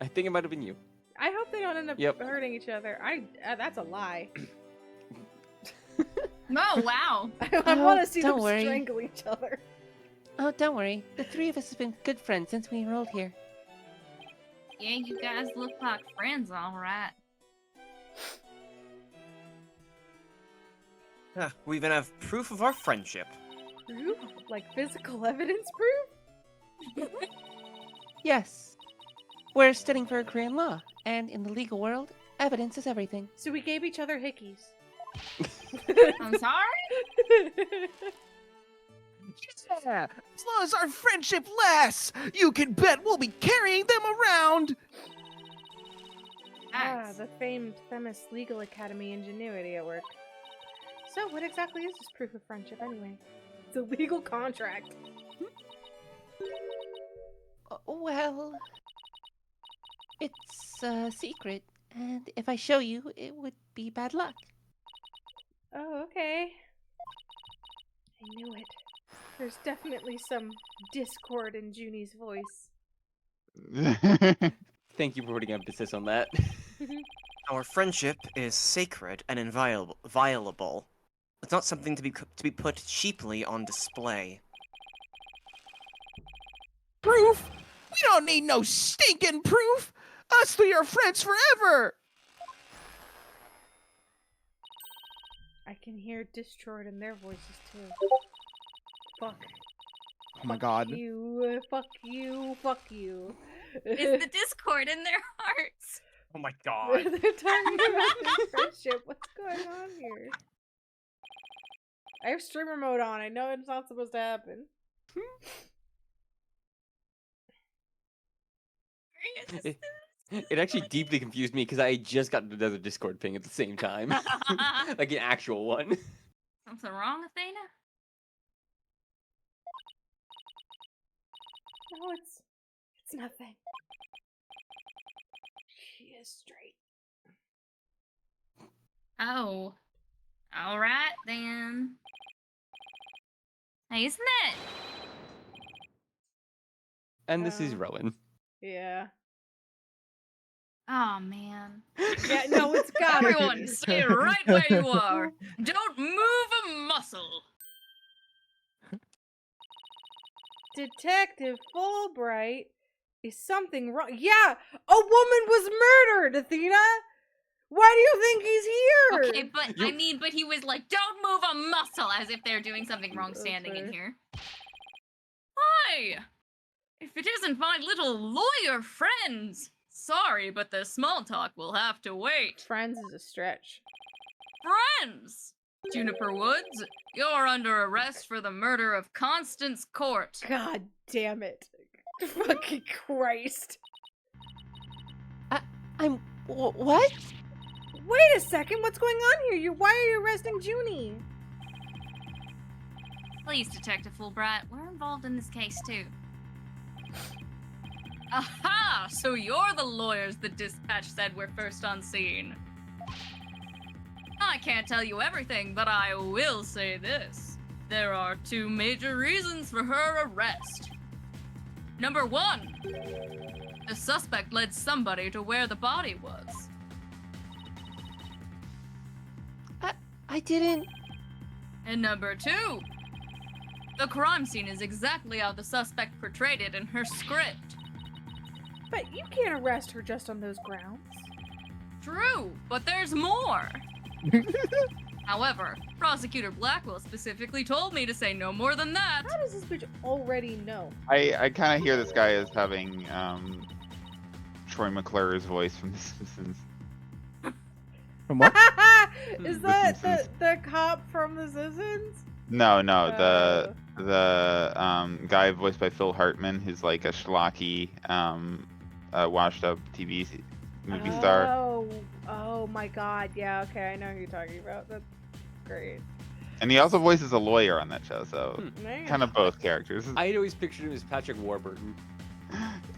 I think it might have been you. I hope they don't end up Yep. hurting each other. That's a lie. Oh, wow. I want to see don't them worry. strangle each other. Oh, don't worry. The three of us have been good friends since we enrolled here. Yeah, you guys look like friends, all right. We even have proof of our friendship. Proof? Like physical evidence proof? Yes. We're studying for Korean law, and in the legal world, evidence is everything. So we gave each other hickeys. I'm sorry? Yeah, as long as our friendship lasts, you can bet we'll be carrying them around. Ah, the famed Themis Legal Academy ingenuity at work. So, what exactly is this proof of friendship anyway? It's a legal contract. Well, it's a secret, and if I show you, it would be bad luck. Oh, okay. I knew it. There's definitely some discord in Junie's voice. Thank you for putting emphasis on that. Our friendship is sacred and inviolable. It's not something to be put cheaply on display. Proof? We don't need no stinking proof. Us three are friends forever. I can hear discord in their voices too. Fuck. Oh my god. You, fuck you, fuck you. Is the discord in their hearts? Oh my god. They're talking about their friendship. What's going on here? I have streamer mode on. I know it's not supposed to happen. It actually deeply confused me because I just got another Discord ping at the same time. Like an actual one. Something wrong, Athena? No, it's nothing. She is straight. Oh. Alright then. Hey, isn't it? And this is Rowan. Yeah. Oh man. Yeah, no, it's got Everyone, stay right where you are. Don't move a muscle. Detective Fulbright, is something wrong? Yeah, a woman was murdered, Athena. Why do you think he's here? Okay, but I mean, but he was like, "Don't move a muscle," as if they're doing something wrong standing in here. Hi. If it isn't my little lawyer friends. Sorry, but the small talk will have to wait. Friends is a stretch. Friends! Juniper Woods, you're under arrest for the murder of Constance Court. God damn it. Fucking Christ. What? Wait a second, what's going on here? Why are you arresting Junie? Please, Detective Fulbright, we're involved in this case too. Aha! So you're the lawyers the dispatch said were first on scene. I can't tell you everything, but I will say this. There are two major reasons for her arrest. Number one, the suspect led somebody to where the body was. I didn't. And number two, the crime scene is exactly how the suspect portrayed it in her script. But you can't arrest her just on those grounds. True, but there's more. However, Prosecutor Blackwell specifically told me to say no more than that. How does this bitch already know? I kind of hear this guy as having Troy McClure's voice from The Simpsons. From what? Is The that Simpsons. the cop from The Simpsons? No, the guy voiced by Phil Hartman, who's like a schlocky, washed up TV movie star. Oh my god, yeah, okay, I know who you're talking about. That's great. And he also voices a lawyer on that show, so Man. kind of both characters. I had always pictured him as Patrick Warburton.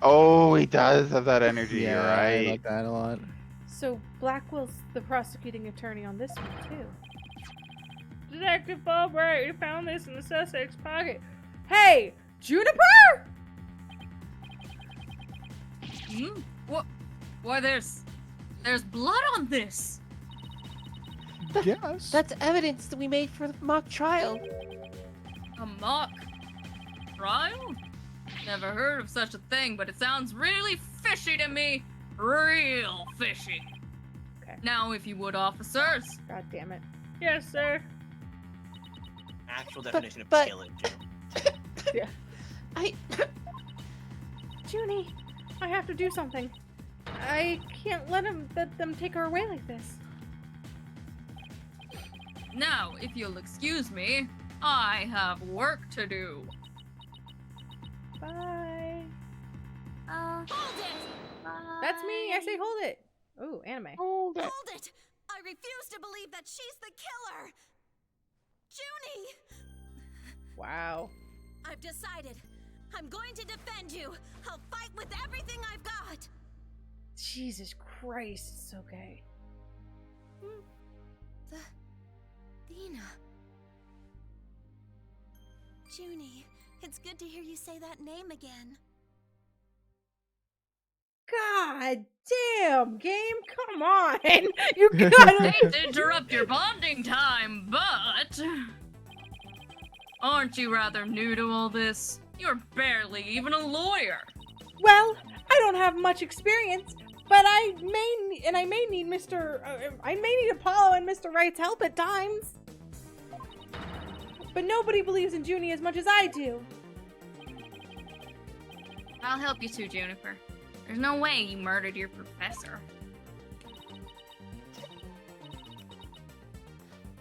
Oh, he does have that energy, Yeah, you're right. I like that a lot. So Blackwell's the prosecuting attorney on this one too. Detective Fulbright, you found this in the suspect's pocket. Hey, Juniper! What? Why, there's blood on this. Yes. That's evidence that we made for the mock trial. A mock. trial? Never heard of such a thing, but it sounds really fishy to me. Real fishy. Okay. Now, if you would, officers. God damn it. Yes, sir. Actual definition of but- chilling, Joe. Yeah. I Junie, I have to do something. I can't let them take her away like this. Now, if you'll excuse me, I have work to do. Bye. Hold it! That's me. I say hold it. Ooh, anime. Hold it! I refuse to believe that she's the killer! Junie! Wow. I've decided. I'm going to defend you. I'll fight with everything I've got. Jesus Christ, it's so gay. Athena. Junie, it's good to hear you say that name again. God damn, game, come on. You gotta. Hate to interrupt your bonding time, but... Aren't you rather new to all this? You're barely even a lawyer. Well, I don't have much experience, but I may need I may need Apollo and Mr. Wright's help at times. But nobody believes in Junie as much as I do. I'll help you too, Juniper. There's no way you murdered your professor.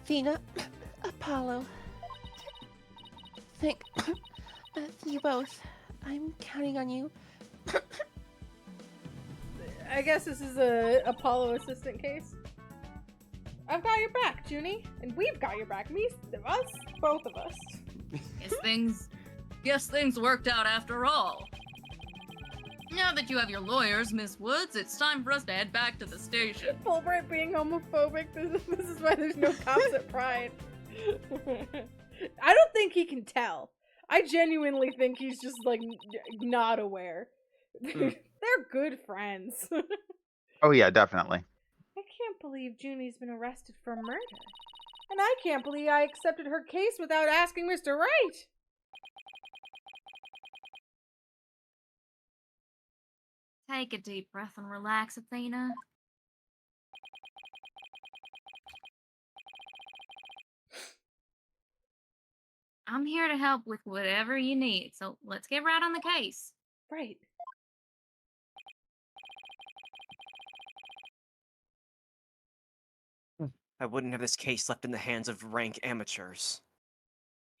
Athena, Apollo. Thank you both. I'm counting on you. I guess this is a Apollo assistant case. I've got your back, Junie, and we've got your back. Us, both of us. Guess things worked out after all. Now that you have your lawyers, Miss Woods, it's time for us to head back to the station. Fulbright being homophobic. This is why there's no cops at Pride. I don't think he can tell. I genuinely think he's just like not aware. They're good friends. Oh yeah, definitely. I can't believe Junie's been arrested for murder. And I can't believe I accepted her case without asking Mr. Wright. Take a deep breath and relax, Athena. I'm here to help with whatever you need, so let's get right on the case. Right. I wouldn't have this case left in the hands of rank amateurs.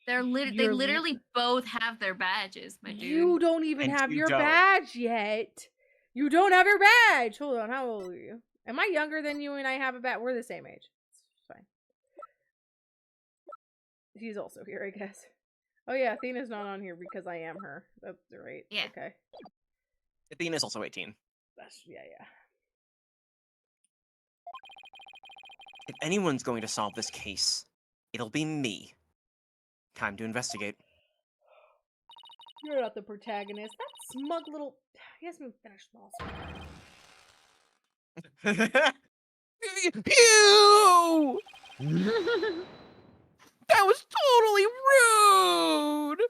They literally both have their badges, my dude. You don't even And have you your don't. badge yet. You don't have your badge. Hold on, how old are you? Am I younger than you and I have a badge? We're the same age. It's fine. He's also here, I guess. Oh yeah, Athena's not on here because I am her. That's right. Yeah. Okay. Athena's also 18. Yeah. If anyone's going to solve this case, it'll be me. Time to investigate. You're not the protagonist. That smug little. He hasn't even finished the Pew! That was totally rude!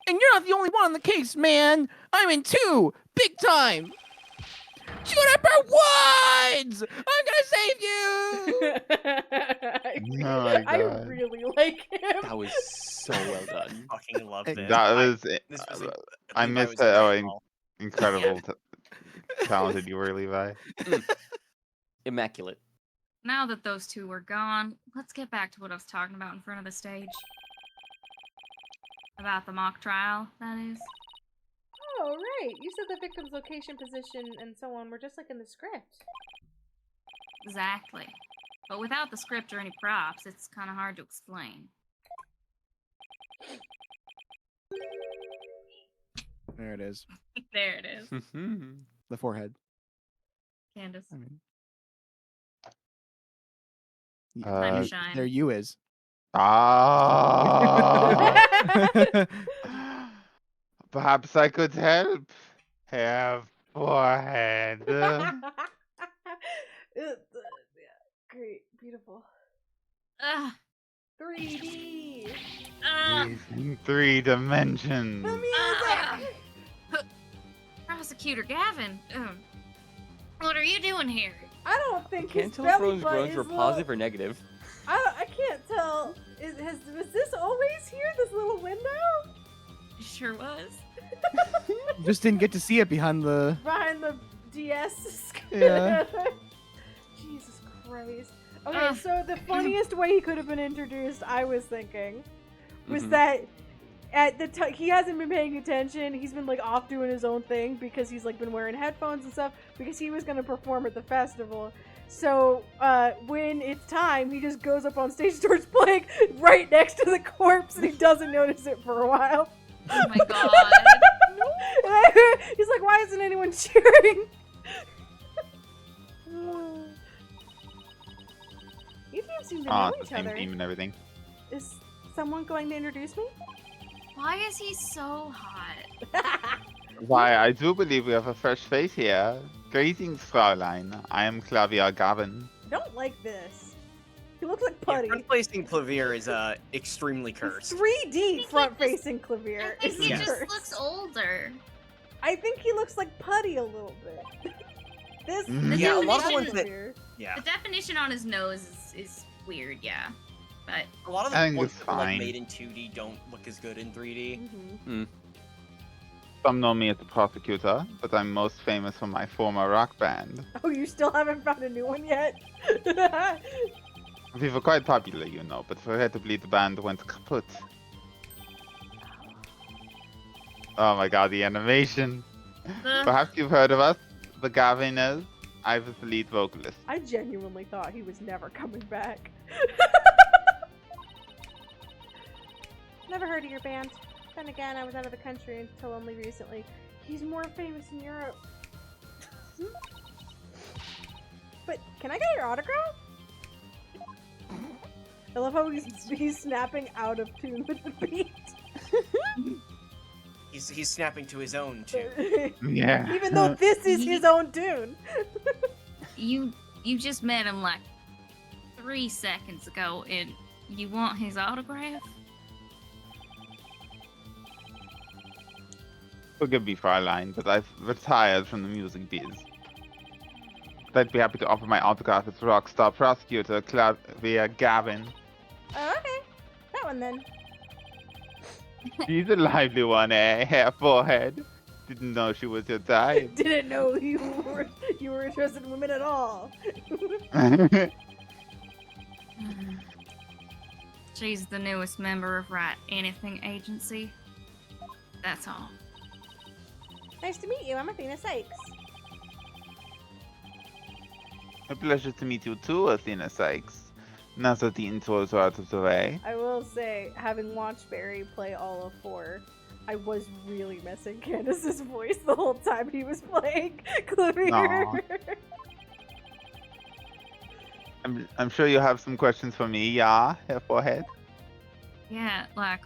And you're not the only one on the case, man! I'm in too! Big time! Juniper Woods! I'm gonna save you! Oh my I God. really like him. That was so well done. Fucking love this. That was. This was I Levi missed was it. Oh, incredible. incredible, talented you were, Levi. Immaculate. Now that those two were gone, let's get back to what I was talking about in front of the stage. About the mock trial, that is. Oh, right. You said the victim's location, position, and so on were just like in the script. Exactly. But without the script or any props, it's kind of hard to explain. There it is. There it is. The forehead. Candace. I mean, Time to shine. there you is. Ah. Perhaps I could help. Have forehead. Great. Beautiful. Ugh. 3D. 3D. He's in 3 dimensions. The music. Prosecutor Gavin, what are you doing here? I don't think Can't his tell if belly Rose's button groans is were little- positive or negative. I can't tell. Was this always here? This little window? It sure was. Just didn't get to see it behind the. Behind the DS. Yeah. Jesus Christ. Okay, so the funniest way he could have been introduced, I was thinking, was that at the time he hasn't been paying attention. He's been like off doing his own thing because he's like been wearing headphones and stuff because he was gonna perform at the festival. So when it's time, he just goes up on stage, starts playing right next to the corpse, and he doesn't notice it for a while. Oh my god. He's like, why isn't anyone cheering? You two seem to know It's each the same other. theme and everything. Is someone going to introduce me? Why is he so hot? Why, I do believe we have a fresh face here. Greetings, Fraulein. I am Clavier Gavin. I don't like this. He looks like Yeah, putty. front-facing Clavier is extremely cursed. 3D front-facing Clavier. I think he is just cursed. looks older. I think he looks like putty a little bit. This Yeah, a lot of definition- ones that. Clavier. Yeah, The definition on his nose is weird, yeah. But a lot of I the think ones it's that are like fine. made in 2D don't look as good in 3D. Mhm. Some know me as the prosecutor, but I'm most famous for my former rock band. Oh, you still haven't found a new one yet? We were quite popular, you know, but regrettably the band went kaput. Oh my god, the animation. Perhaps you've heard of us, the Gaviners. I was the lead vocalist. I genuinely thought he was never coming back. Never heard of your band. Then again, I was out of the country until only recently. He's more famous in Europe. But can I get your autograph? I love how he's snapping out of tune with the beat. He's snapping to his own too. Yeah. Even though this is his own tune. you just met him like 3 seconds ago, and you want his autograph? Forgive me, Fraulein, but I've retired from the music biz. I'd be happy to offer my autograph as rockstar prosecutor Clavier Gavin. Oh, okay. That one then. She's a lively one, eh? Hair, forehead. Didn't know she was your type. Didn't know you were interested in women at all. She's the newest member of Write Anything Agency. That's all. Nice to meet you. I'm Athena Sykes. A pleasure to meet you too, Athena Sykes. Now that the intros are out of the way. I will say, having watched Barry play all of 4, I was really missing Candace's voice the whole time he was playing Clavier. Aw. I'm sure you have some questions for me, yeah, hair, forehead? Yeah, like,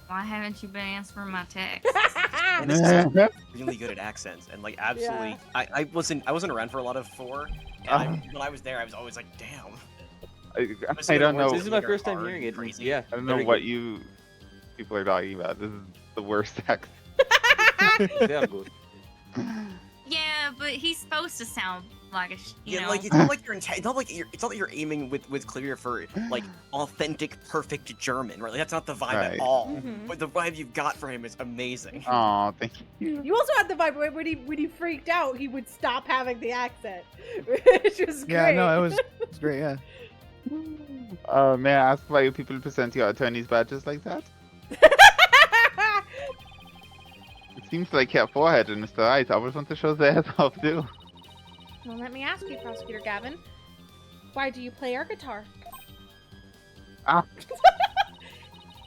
why haven't you been answering my text? And this is really good at accents and like absolutely. Yeah. I wasn't around for a lot of 4. And when I was there, I was always like, damn. I don't know. This is my Like, are first time hard hearing and it. crazy. Yeah. I don't know very what good. you people are talking about. This is the worst accent. Yeah, good. Yeah, but he's supposed to sound like a, you Yeah, know. like it's not like it's not like it's not that you're aiming with Clavier for like authentic, perfect German, right? Like, that's not the vibe Right. at all. Mhm. But the vibe you've got for him is amazing. Oh, thank you. You also had the vibe where when he freaked out, he would stop having the accent, which was great. Yeah, no, it was great. Yeah. May I ask why you people present your attorney's badges like that? It seems like your forehead and Mr. Eyes always want to show theirs off too. Well, let me ask you, Prosecutor Gavin. Why do you play our guitar? Ah.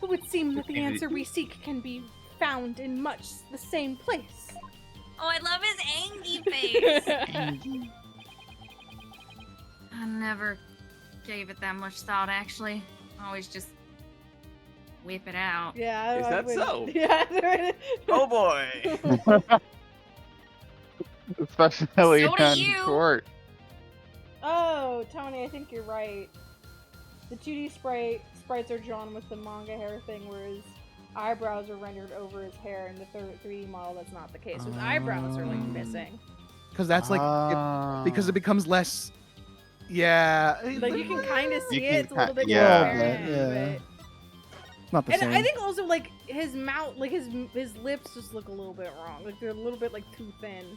It would seem that the answer we seek can be found in much the same place. Oh, I love his angy face. I never gave it that much thought, actually. I always just whip it out. Yeah. Is I that would- so? Yeah. Oh boy! Especially So do in you. court. Oh, Tony, I think you're right. The 2D sprites are drawn with the manga hair thing, where his eyebrows are rendered over his hair. In the 3D model, that's not the case. His eyebrows are like missing. Because that's like because it becomes less. Yeah. Like you can kind of see it. It's a little bit yeah. transparent. Not the And same. I think also like his mouth, like his lips just look a little bit wrong. Like they're a little bit like too thin.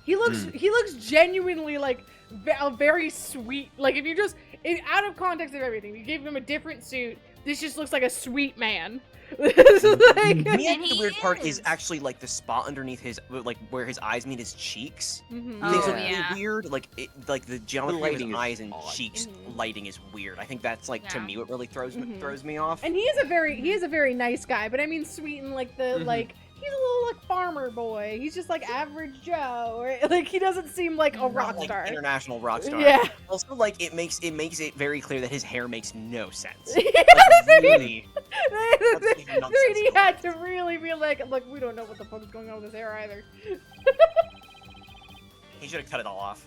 He looks genuinely like a very sweet. Like if you just out of context of everything, you gave him a different suit. This just looks like a sweet man. Like, The weird part is actually like the spot underneath his, like where his eyes meet his cheeks. Things look really weird. Like the geometry of his eyes and cheeks lighting is weird. I think that's like to me what really throws me off. And he is a very nice guy. But I mean, sweet and like the like. He's a little like farmer boy. He's just like average Joe, or like he doesn't seem like a rock star. Like international rock star. Yeah. Also, like it makes it very clear that his hair makes no sense. Yeah, like, really, the 3D had to really be like, look, we don't know what the fuck is going on with his hair either. He should have cut it all off.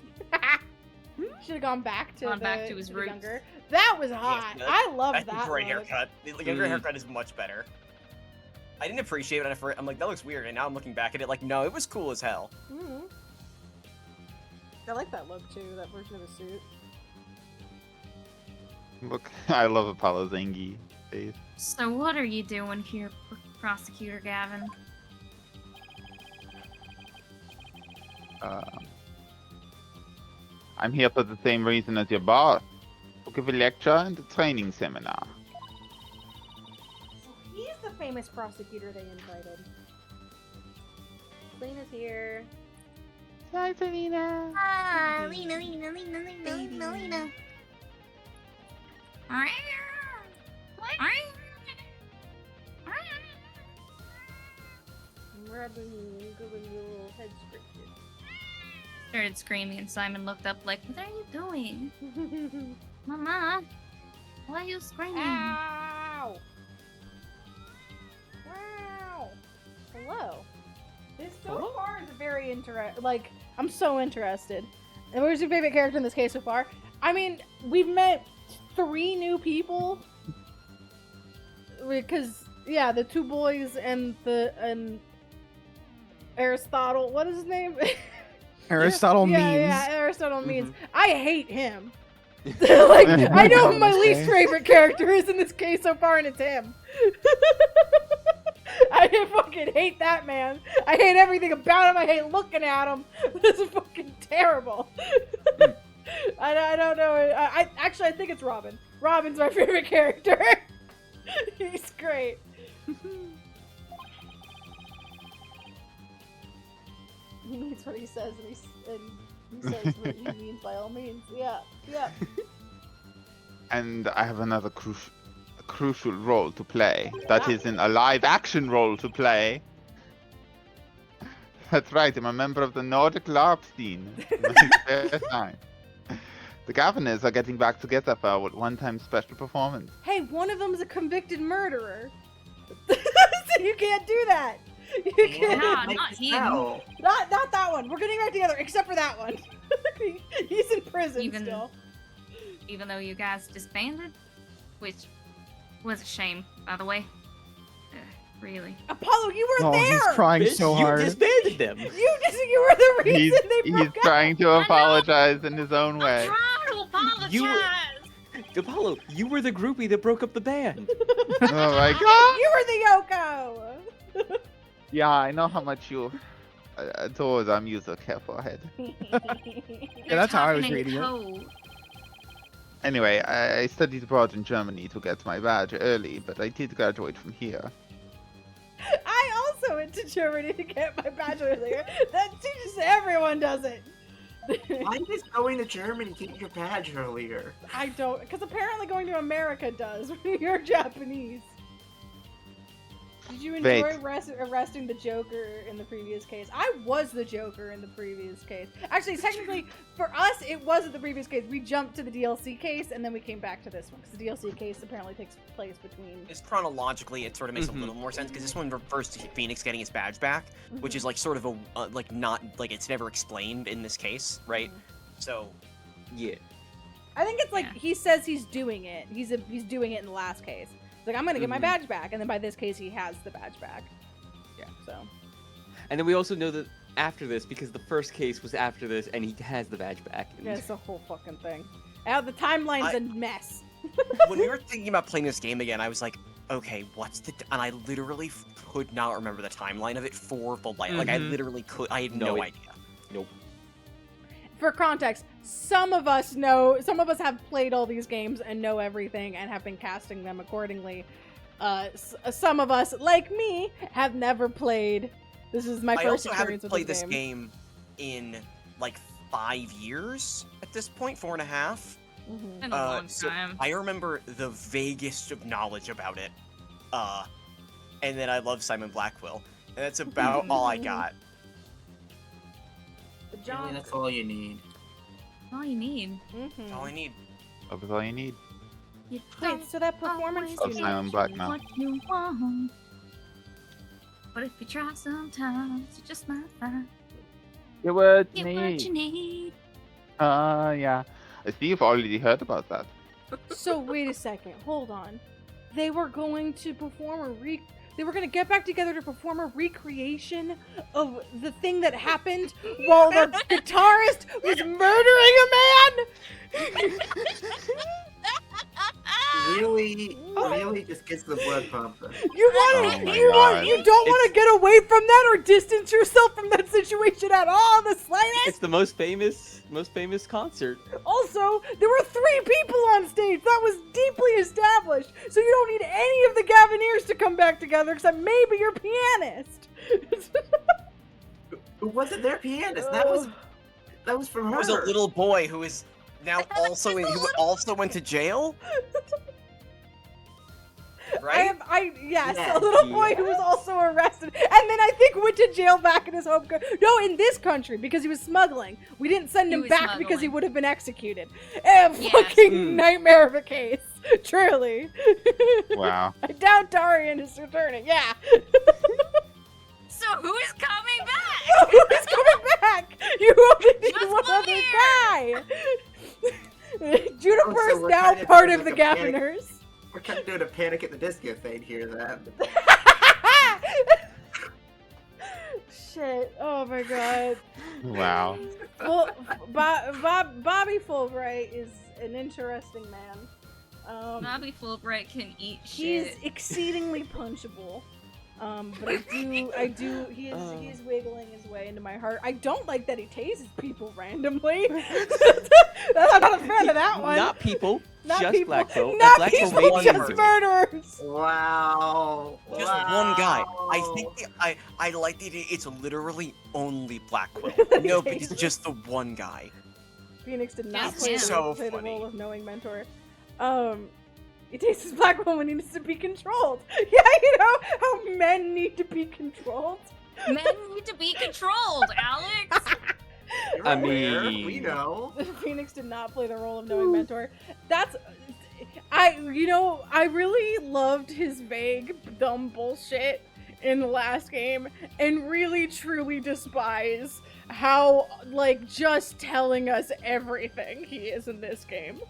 Should have gone back to his the roots. Younger. That was hot. I love that. That's a great look. haircut. The younger haircut is much better. I didn't appreciate it at first. I'm like, that looks weird, and now I'm looking back at it like, no, it was cool as hell. I like that look too, that version of the suit. Look, I love Apollo's Zangy face. So what are you doing here, Prosecutor Gavin? I'm here for the same reason as your boss. To give a lecture and a training seminar. He's the famous prosecutor they invited. Lena's here. Hi, Selena. Ah, Lena. I'm rubbing you, giving you a little head scratches. Started screaming, and Simon looked up like, "What are you doing, Mama? Why are you screaming?" Ow! Wow! Hello. This so far is very like, I'm so interested. And where's your favorite character in this case so far? I mean, we've met 3 new people. Because, yeah, the 2 boys and Aristotle, what is his name? Aristotle means. Yeah, Aristotle means. I hate him. Like, I know who my least favorite character is in this case so far, and it's him. I fucking hate that man. I hate everything about him. I hate looking at him. This is fucking terrible. I don't know. Actually, I think it's Robin. Robin's my favorite character. He's great. He means what he says, and he says what he means by all means. Yeah. And I have another crucial role to play. That is in a live-action role to play. That's right, I'm a member of the Nordic LARP scene. My spare time. The governors are getting back together for a one-time special performance. Hey, one of them is a convicted murderer. So you can't do that. You can't. Yeah, not him. Not that one. We're getting back together, except for that one. He's in prison still. Even though you guys disbanded, which was a shame, by the way. Really. Apollo, you were there. He's trying so hard. You disbanded them. You were the reason they broke up. He's trying to apologize in his own way. Try to apologize. Apollo, you were the groupie that broke up the band. Oh my god! You were the Yoko. Yeah, I know how much you adore the music here forehead. Yeah, that's how I was reading it. Anyway, I studied abroad in Germany to get my badge early, but I did graduate from here. I also went to Germany to get my bachelor's degree. That teaches everyone does it. Why is going to Germany to get your badge earlier? I don't, because apparently going to America does. You're Japanese. Did you enjoy arresting the Joker in the previous case? I was the Joker in the previous case. Actually, technically, for us, it wasn't the previous case. We jumped to the DLC case, and then we came back to this one, because the DLC case apparently takes place between... Just chronologically, it sort of makes a little more sense, because this one refers to Phoenix getting his badge back, which is like sort of a, like not, like it's never explained in this case, right? So... Yeah. I think it's like he says he's doing it. He's doing it in the last case. He's like, I'm gonna get my badge back, and then by this case he has the badge back. Yeah. So. And then we also know that after this, because the first case was after this, and he has the badge back. And... Yeah, it's the whole fucking thing. The timeline's a mess. When we were thinking about playing this game again, I was like, okay, what's the... And I literally could not remember the timeline of it for the life. Like, I literally could... I had no idea. Nope. For context, some of us have played all these games and know everything and have been casting them accordingly. Some of us, like me, have never played. This is my first experience with this game. I also haven't played this game in, like, 5 years at this point, 4.5. In a long time. I remember the vaguest of knowledge about it. And then I love Simon Blackwell. And that's about all I got. Really, that's all you need. All you need. That's all I need. That was all you need. You Wait, so that performance Oh, Silent Black now. what you want. But if you try sometimes, you just might find Get what you get what need. you need. Yeah. I see you've already heard about that. So wait a second, hold on. They were going to perform they were going to get back together to perform a recreation of the thing that happened while the guitarist was murdering a man. Really just gets the blood pumping. You don't want to get away from that or distance yourself from that situation at all, the slightest. It's the most famous concert. Also, there were 3 people on stage. That was deeply established. So you don't need any of the Gavineers to come back together except maybe your pianist. Who wasn't their pianist? That was from her. There was a little boy who is now also who also went to jail. Right? Yes, a little boy who was also arrested, and then I think went to jail back in his home country. No, in this country because he was smuggling. We didn't send him back because he would have been executed. Fucking nightmare of a case, truly. Wow. I doubt Darian is returning. Yeah. So who is coming back? Who is coming back? You only need one other guy. Juniper's so now part of the Gaviners. We're kind of doing a Panic at the Disco thing here, then. Shit. Oh my god. Wow. Well, Bobby Fulbright is an interesting man. Bobby Fulbright can eat He's shit. exceedingly punchable. But he's wiggling his way into my heart. I don't like that he tases people randomly. I'm not a fan of that one. Not people, Not just people. Blackville. Not Blackville people, may be just murdered. murderers. Wow. Just one guy. I think I like the idea. It's literally only Blackwell. No, but it's just the one guy. Phoenix did not Yes, play, so play the funny. role of knowing mentor. He takes his black woman needs to be controlled. Yeah, you know how men need to be controlled. Men need to be controlled, Alex. I mean, we know. Phoenix did not play the role of knowing mentor. I really loved his vague, dumb bullshit in the last game and really truly despise how, like, just telling us everything he is in this game.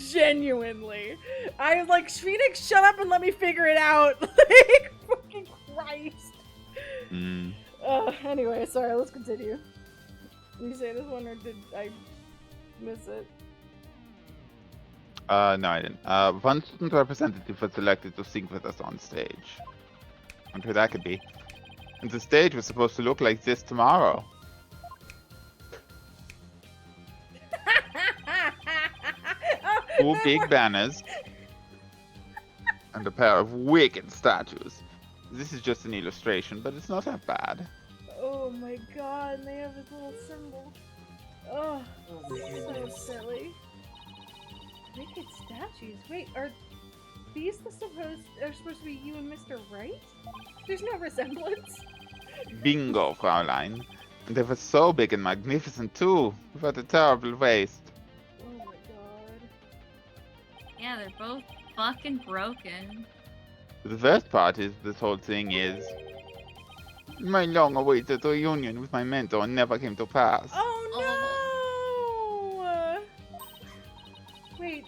Genuinely. I was like, Phoenix, shut up and let me figure it out. Like, fucking Christ. Anyway, sorry, let's continue. Did you say this one or did I miss it? No, I didn't. One student representative was selected to sing with us on stage. I wonder who that could be. And the stage was supposed to look like this tomorrow. Two big banners and a pair of wicked statues. This is just an illustration, but it's not that bad. Oh my god, and they have this little symbol. Oh, so silly. Wicked statues. Wait, are these supposed to be you and Mr. Wright? There's no resemblance. Bingo, Fraulein. And they were so big and magnificent too. What a terrible waste. Oh my god. Yeah, they're both fucking broken. The worst part is this whole thing is my long-awaited reunion with my mentor never came to pass. Oh no!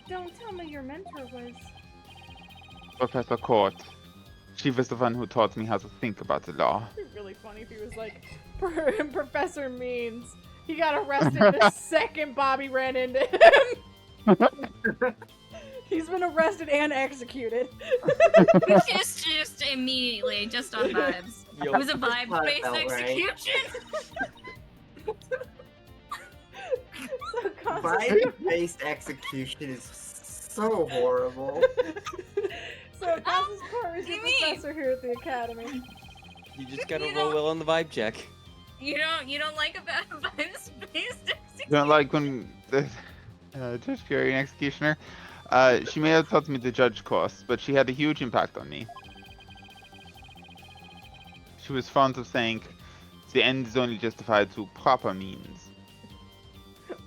Don't tell me your mentor was. Professor Court. She was the one who taught me how to think about the law. It'd be really funny if he was like, Professor Means. He got arrested the second Bobby ran into him. He's been arrested and executed. just immediately, just on vibes. Yo. It was a That's how it vibe-based felt, right? execution. So Vibe-based execution is so horrible. So Constance Court is your What do you mean? professor here at the academy. You just gotta You roll don't- well on the vibe check. You don't like a vibes-based execution? You know, like when the Judge Fury and Executioner, she may have taught me the judge course, but she had a huge impact on me. She was fond of saying, the end is only justified through proper means.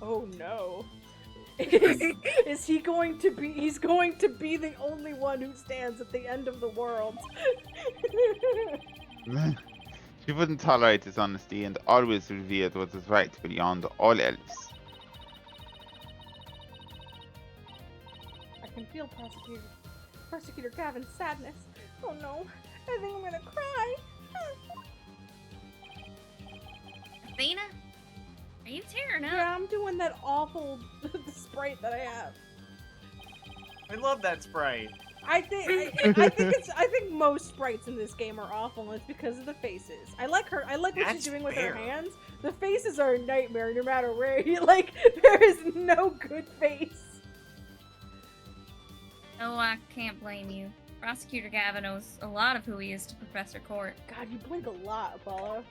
Oh no. Is he going to be? He's going to be the only one who stands at the end of the world. She wouldn't tolerate dishonesty and always revered what was right beyond all else. I can feel Prosecutor Gavin's sadness. Oh no, I think I'm gonna cry. Athena? Are you tearing up? Yeah, I'm doing that awful sprite that I have. I love that sprite. I think most sprites in this game are awful, and it's because of the faces. I like what That's she's doing with fair. her hands. The faces are a nightmare, no matter where you there is no good face. Oh, I can't blame you. Prosecutor Gavin knows a lot of who he is to Professor Court. God, you blink a lot, Apollo.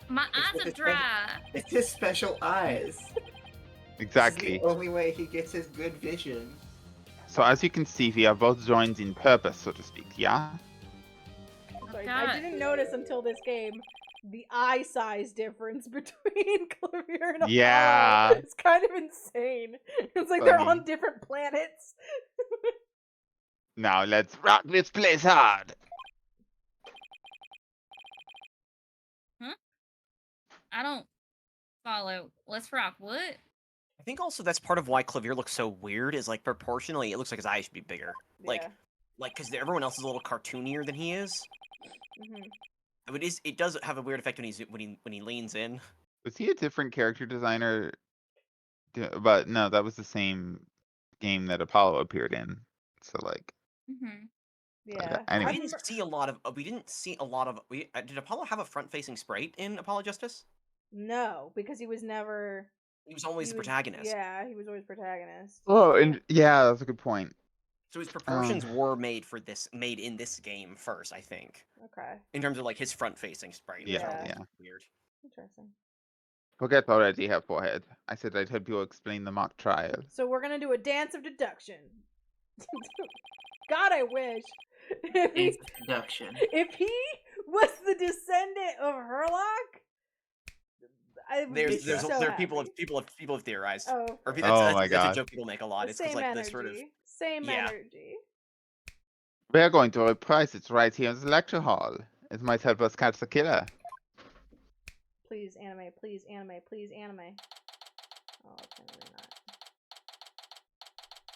My eyes are dry. It's his special eyes. Exactly. It's the only way he gets his good vision. So as you can see, we are both joined in purpose, so to speak, yeah? Sorry, God. I didn't notice until this game the eye size difference between Clavier and Apollo. Yeah. It's kind of insane. It's like they're Funny. on different planets. Now let's rock this place hard! I don't follow. Let's rock. What? I think also that's part of why Clavier looks so weird. Is like proportionally, it looks like his eyes should be bigger. Like, Yeah. because everyone else is a little cartoonier than he is. Mhm. But it does have a weird effect when he leans in. Was he a different character designer? But no, that was the same game that Apollo appeared in. So like, Mm-hmm. Yeah. anyway. We didn't see a lot of. Did Apollo have a front-facing sprite in Apollo Justice? No, because he was never. He was always he the was- protagonist. Yeah, he was always protagonist. Oh, and yeah, that's a good point. So his proportions were made in this game first, I think. Okay. In terms of like his front-facing sprite. which Yeah, I think is yeah. Weird. Interesting. Forget already, have forehead. I said I'd help you explain the mock trial. So we're gonna do a dance of deduction. God, I wish. If Dance he, of deduction. if he was the descendant of Herlock, I would be There so are happy. people have theorized. Oh, Or okay. Oh my that's a God. joke people make a lot. The It's because same like energy. this sort of Same Yeah. energy. We're going to reprise it right here in the lecture hall. It might help us catch the killer. Please anime. Please anime. Please anime. Oh, apparently not.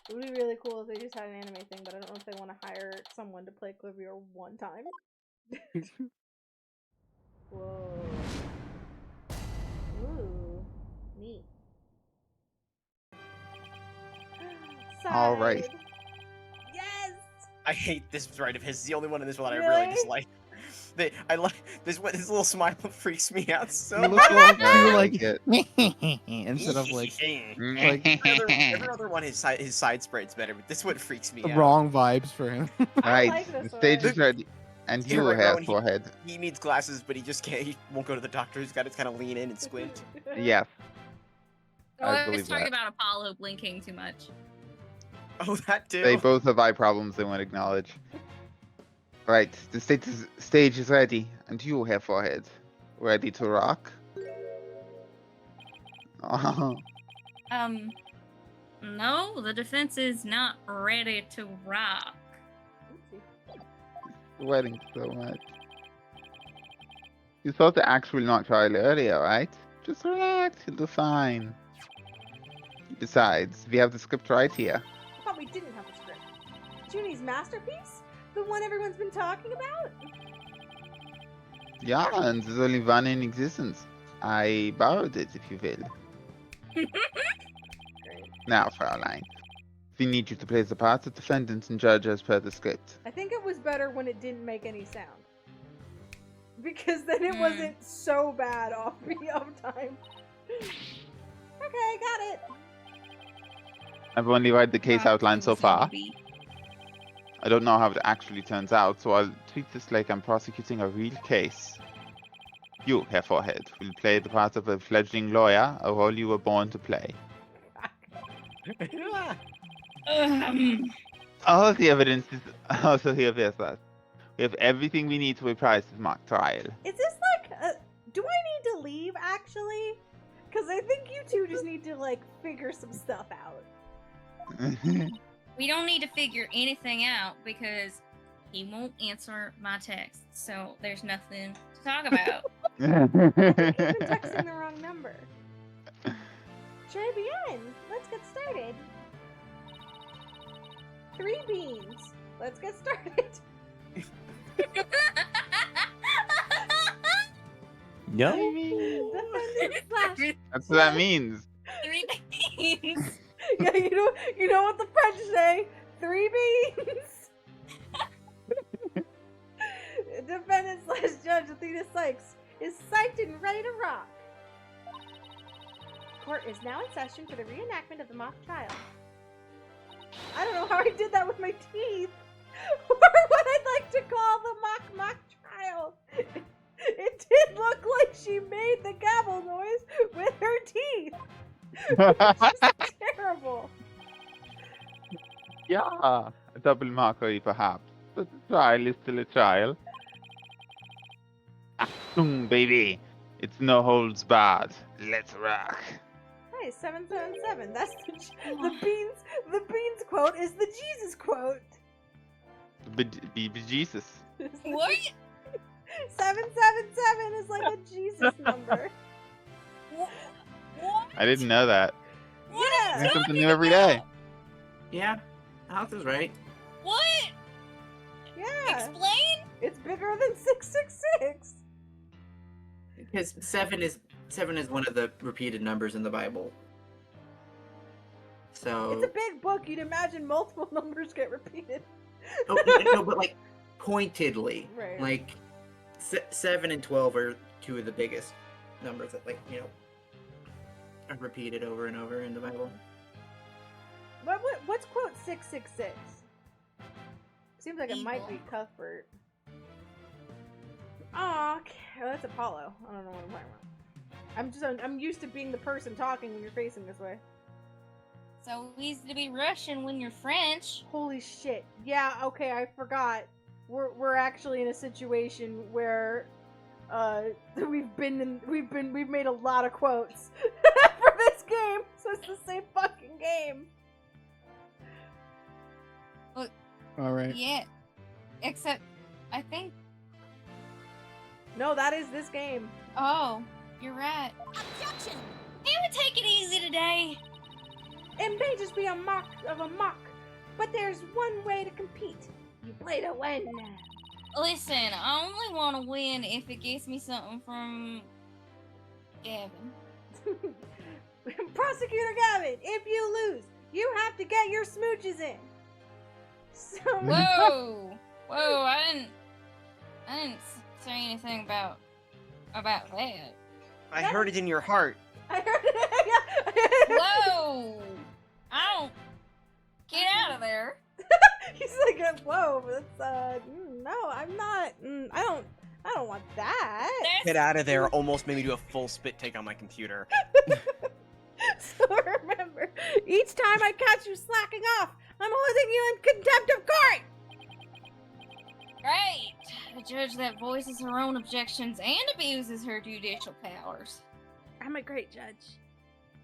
It would be really cool if they just had an anime thing, but I don't know if they want to hire someone to play Clivier one time. Whoa. Ooh. Neat. All right. Side. Yes! I hate this sprite of his. It's the only one in this one I Really? really dislike. I like this little smile freaks me out so You much. look like I you like it. instead of like every other one, his side sprite's better, but this one freaks me the out. wrong vibes for him. Right, like the this stage one. is ready. And Yeah, you right, have Rowan, forehead. He needs glasses, but he just can't. He won't go to the doctor. He's got to kind of lean in and squint. Yes. I I always believe talk that. about Apollo blinking too much. Oh, that too. They both have eye problems they won't acknowledge. Right, the stage is ready, and you have forehead. Ready to rock? Oh, No, the defense is not ready to rock. sweating so much. You thought the actual not trial earlier, right? Just relax, you'll do fine. Besides, we have the script right here. I thought we didn't have a script. Junie's masterpiece? The one everyone's been talking about? Yeah, and there's only one in existence. I borrowed it, if you will. Now, Fraulein, we need you to play the parts of defendant and judge as per the script. I think it was better when it didn't make any sound. Because then it wasn't so bad off time. Okay, got it. I've only read the case outline so far. I don't know how it actually turns out, so I'll treat this like I'm prosecuting a real case. You, Herr Forehead, will play the part of a fledgling lawyer, a role you were born to play. All the evidence is also here with us. We have everything we need to reprise this mock trial. Is this like, do I need to leave, actually? Because I think you two just need to, like, figure some stuff out. We don't need to figure anything out because he won't answer my texts, so there's nothing to talk about. You've been texting the wrong number. Très bien. Let's get started. 3 beans. Let's get started. No. That's what that means. 3 beans. Yeah, you know what the French say? 3 beans. Defendant / Judge Athena Sykes is psyched and ready to rock. Court is now in session for the reenactment of the mock trial. I don't know how I did that with my teeth, or what I'd like to call the mock trial. It did look like she made the gavel noise with her teeth. Which is terrible. Yeah, a double mockery perhaps, but the trial is still a trial. Achtung, baby! It's no holds barred. Let's rock. Hey, 777. That's the beans. The beans quote is the Jesus quote. Jesus. What? 777 is like a Jesus number. What? I didn't know that. Yeah. Learn something new every day. Yeah, Alex is right. What? Yeah. Explain? It's bigger than 666. Because seven is one of the repeated numbers in the Bible. So It's a big book. You'd imagine multiple numbers get repeated. no, but like pointedly, Right. like 7 and 12 are two of the biggest numbers that are repeated over and over in the Bible. What's quote 666? Seems like it might be Cuthbert. Oh, okay. Oh, that's Apollo. I don't know what I'm talking about. I'm used to being the person talking when you're facing this way. So easy to be Russian when you're French. Holy shit. Yeah, okay, I forgot. We're actually in a situation where we've made a lot of quotes for this game, so it's the same fucking game. Look. All right. Yeah. Except, I think. No, that is this game. Oh, you're right. Objection! Can we take it easy today? It may just be a mock of a mock, but there's one way to compete. You play to win. Listen, I only want to win if it gets me something from Gavin. Prosecutor Gavin, if you lose, you have to get your smooches in. So Whoa! Whoa, I didn't say anything about that. I heard it in your heart. I heard it. Whoa! I don't. Get out of there. He's like, whoa, that's no, I'm not. I don't want that. Get out of there almost made me do a full spit take on my computer. So remember, each time I catch you slacking off, I'm holding you in contempt of court. Right. A judge that voices her own objections and abuses her judicial powers. I'm a great judge.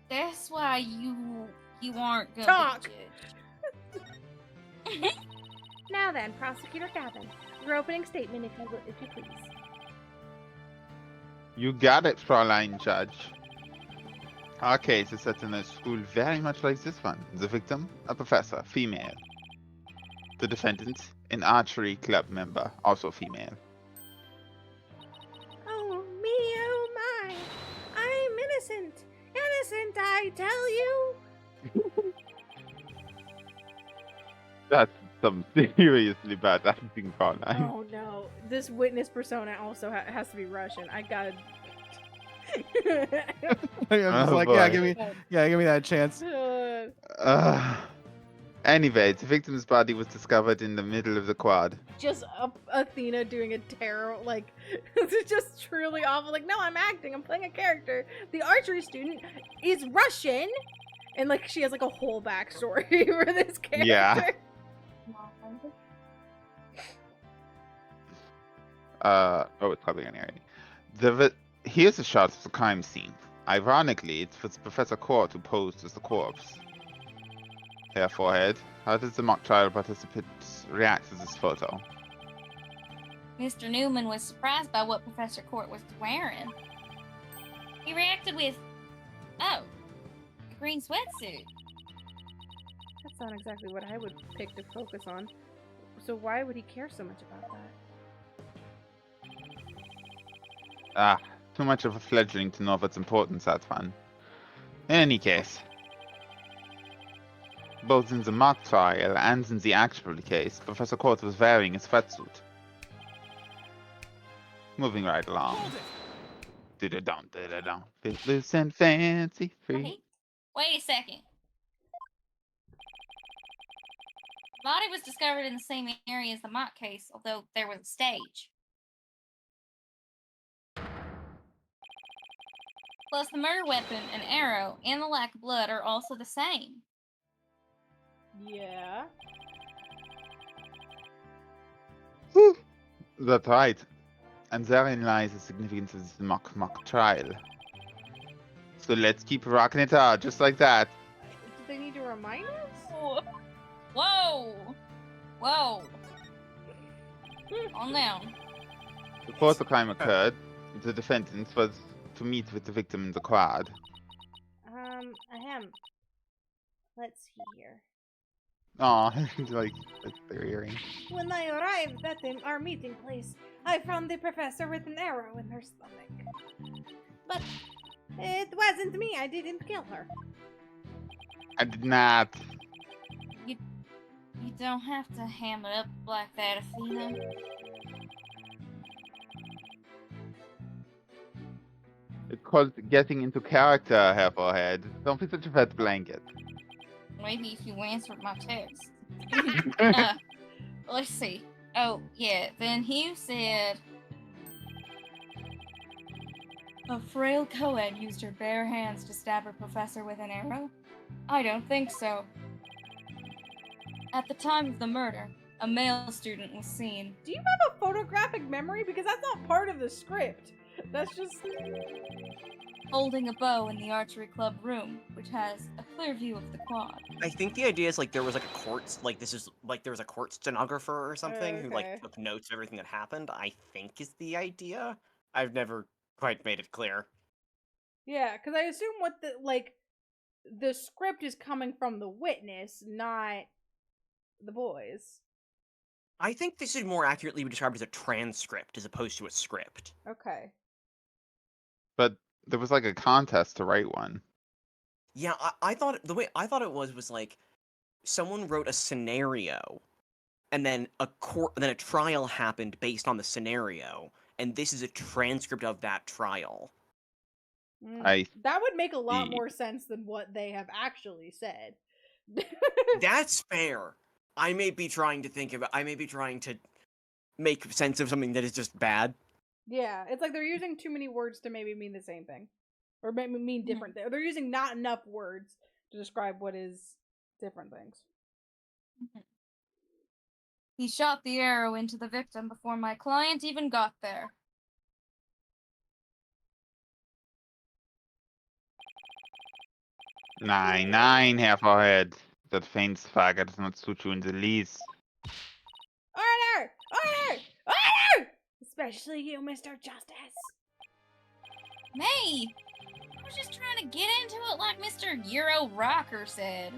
That's why you aren't gonna Talk. be judged. Now then, Prosecutor Gavin, your opening statement, if you please. You got it, Fräulein Judge. Our case is set in a school very much like this one. The victim, a professor, female. The defendant, an archery club member, also female. Oh, me, oh my. I'm innocent. Innocent, I tell you. That's some seriously bad acting, Caroline. Oh no, this witness persona also has to be Russian. I gotta. I'm just Oh, like, boy. give me that chance. Anyway, the victim's body was discovered in the middle of the quad. Just Athena doing a tarot, like, it's just truly awful. Like, no, I'm acting. I'm playing a character. The archery student is Russian, and like she has like a whole backstory for this character. Yeah. Oh, it's probably gonna already. Here's a shot of the crime scene. Ironically, it was Professor Court who posed as the corpse. Hair forehead. How does the mock trial participant react to this photo? Mr. Newman was surprised by what Professor Court was wearing. He reacted with, "Oh, a green sweatsuit." That's not exactly what I would pick to focus on. So why would he care so much about that? Too much of a fledgling to know of its importance, that one. In any case, both in the mock trial and in the actual case, Professor Court was wearing a sweatsuit. Moving right along. Do-da-dum, do-da-dum. Fit loose and fancy free. Wait a second. The body was discovered in the same area as the mock case, although there was a stage. Plus, the murder weapon, an arrow, and the lack of blood are also the same. Yeah. That's right. And therein lies the significance of the mock trial. So let's keep rocking it out, just like that. Do they need to remind us? Whoa! Whoa! Calm down. Before the crime occurred, the defendant was to meet with the victim in the quad. Ahem. Let's see here. Aw, like their earring. When I arrived at our meeting place, I found the professor with an arrow in her stomach. But it wasn't me. I didn't kill her. I did not. You don't have to ham it up like that, Athena. It's called getting into character, hair forehead. Don't be such a fat blanket. Maybe if you answered my text. Let's see. Oh, yeah. Then Hugh said, a frail co-ed used her bare hands to stab her professor with an arrow? I don't think so. At the time of the murder, a male student was seen. Do you have a photographic memory? Because that's not part of the script. That's just... holding a bow in the archery club room, which has a clear view of the quad. I think the idea is like there was like a court, like this is like there was a court stenographer or something who like took notes of everything that happened. I think is the idea. I've never quite made it clear. Yeah, because I assume the script is coming from the witness, not the boys. I think this should more accurately be described as a transcript as opposed to a script. Okay. But there was like a contest to write one. Yeah, I thought the way I thought it was like someone wrote a scenario, and then a trial happened based on the scenario, and this is a transcript of that trial. That would make a lot more sense than what they have actually said. That's fair. I may be trying to make sense of something that is just bad. Yeah, it's like they're using too many words to maybe mean the same thing. Or maybe mean different things. They're using not enough words to describe what is different things. He shot the arrow into the victim before my client even got there. Nine, half forehead. That faint faggot does not suit you in the least. Order! Order! Order! Especially you, Mr. Justice. May! was just trying to get into it like Mr. Euro Rocker said.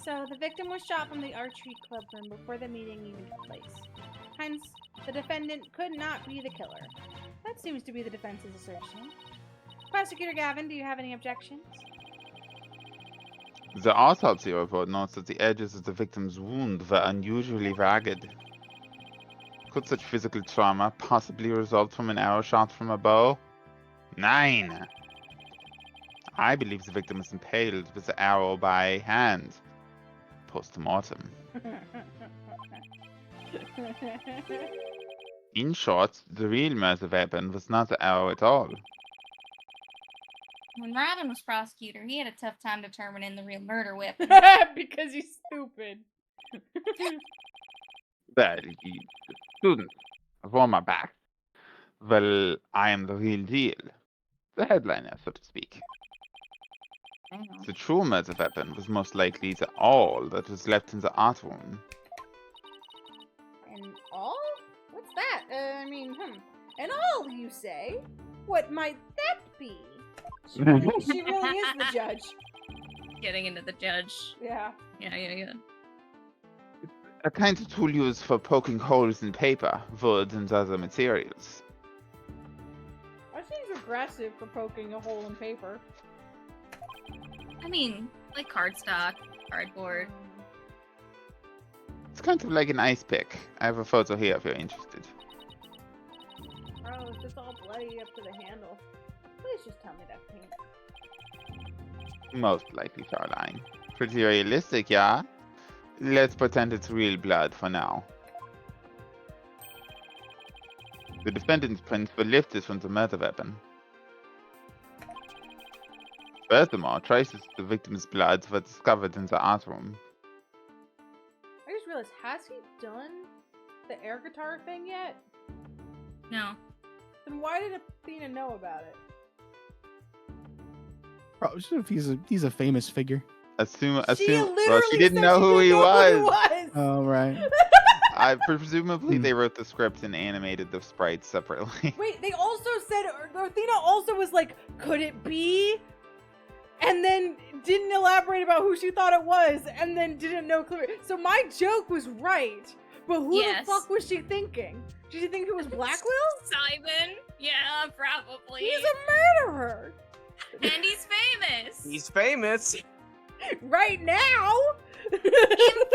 So, the victim was shot from the archery club room before the meeting even took place. Hence, the defendant could not be the killer. That seems to be the defense's assertion. Prosecutor Gavin, do you have any objections? The autopsy report notes that the edges of the victim's wound were unusually ragged. Could such physical trauma possibly result from an arrow shot from a bow? 9. I believe the victim was impaled with the arrow by hand. Post-mortem. In short, the real murder weapon was not the arrow at all. When Robin was prosecutor, he had a tough time determining the real murder weapon. Because he's stupid. Well, the student of all my back. Well, I am the real deal. The headliner, so to speak. The true murder weapon was most likely the awl that was left in the art room. An awl? What's that? An awl, you say? What might that be? She really is the judge. Getting into the judge. Yeah. Yeah. A kind of tool used for poking holes in paper, wood, and other materials. I seems aggressive for poking a hole in paper. I mean, like cardstock, cardboard. It's kind of like an ice pick. I have a photo here if you're interested. Oh, it's just all bloody up to the handle. Please just tell me that's paint. Most likely, Caroline. Pretty realistic, yeah? Let's pretend it's real blood for now. The defendant's prints were lifted from the murder weapon. Furthermore, traces of the victim's blood were discovered in the art room. I just realized, has he done the air guitar thing yet? No. Then why did Athena know about it? Bro, he's a famous figure. Assume. She She literally didn't said know she who he didn't know who was. he was. Oh, right. Presumably they wrote the script and animated the sprites separately. Wait, they also said, Athena also was like, could it be? And then didn't elaborate about who she thought it was, and then didn't know clearly. So my joke was right, but who the fuck was she thinking? Did she think it was Blackwell? Simon? Yeah, probably. He's a murderer! And he's famous! He's famous! Right now!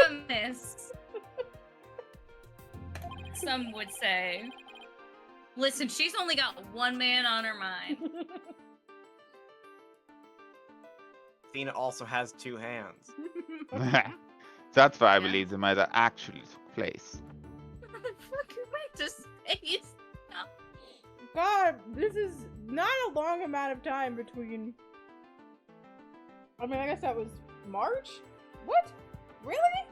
Infamous! Some would say. Listen, she's only got one man on her mind. Athena also has 2 hands. That's why I believe the murder actually took place. Motherfucker went to space. No. God, this is not a long amount of time between... I mean, I guess that was March? What? Really?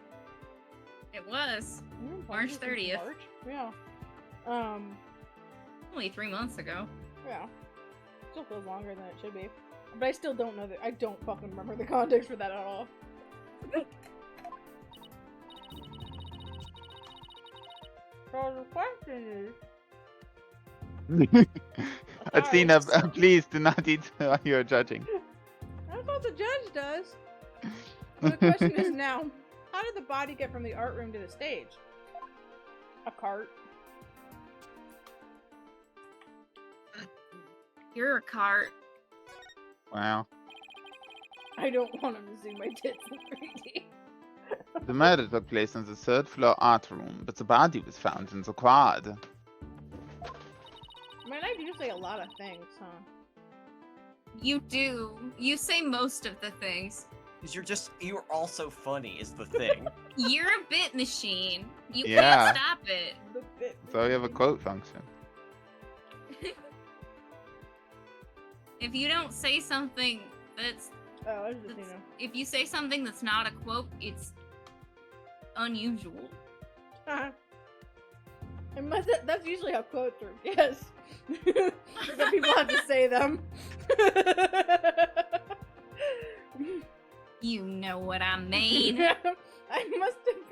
It was. March 30th. March? Yeah. Only 3 months ago. Yeah. Still feels longer than it should be. But I still don't know that. I don't fucking remember the context for that at all. So the question is... Athena, please do not eat while you're judging. That's what the judge does. So the question is now, how did the body get from the art room to the stage? A cart. You're a cart. Wow. I don't want him to see my tits in 3D. The murder took place in the 3rd floor art room, but the body was found in the quad. Man, I do say a lot of things, huh? You do. You say most of the things. Because you're also funny is the thing. You're a bit machine. You Yeah. can't stop it. So we have a quote function. If you don't say something that's... Oh, I just, if you say something that's not a quote, it's unusual. That's usually how quotes work, yes. That people have to say them. You know what I mean. It must have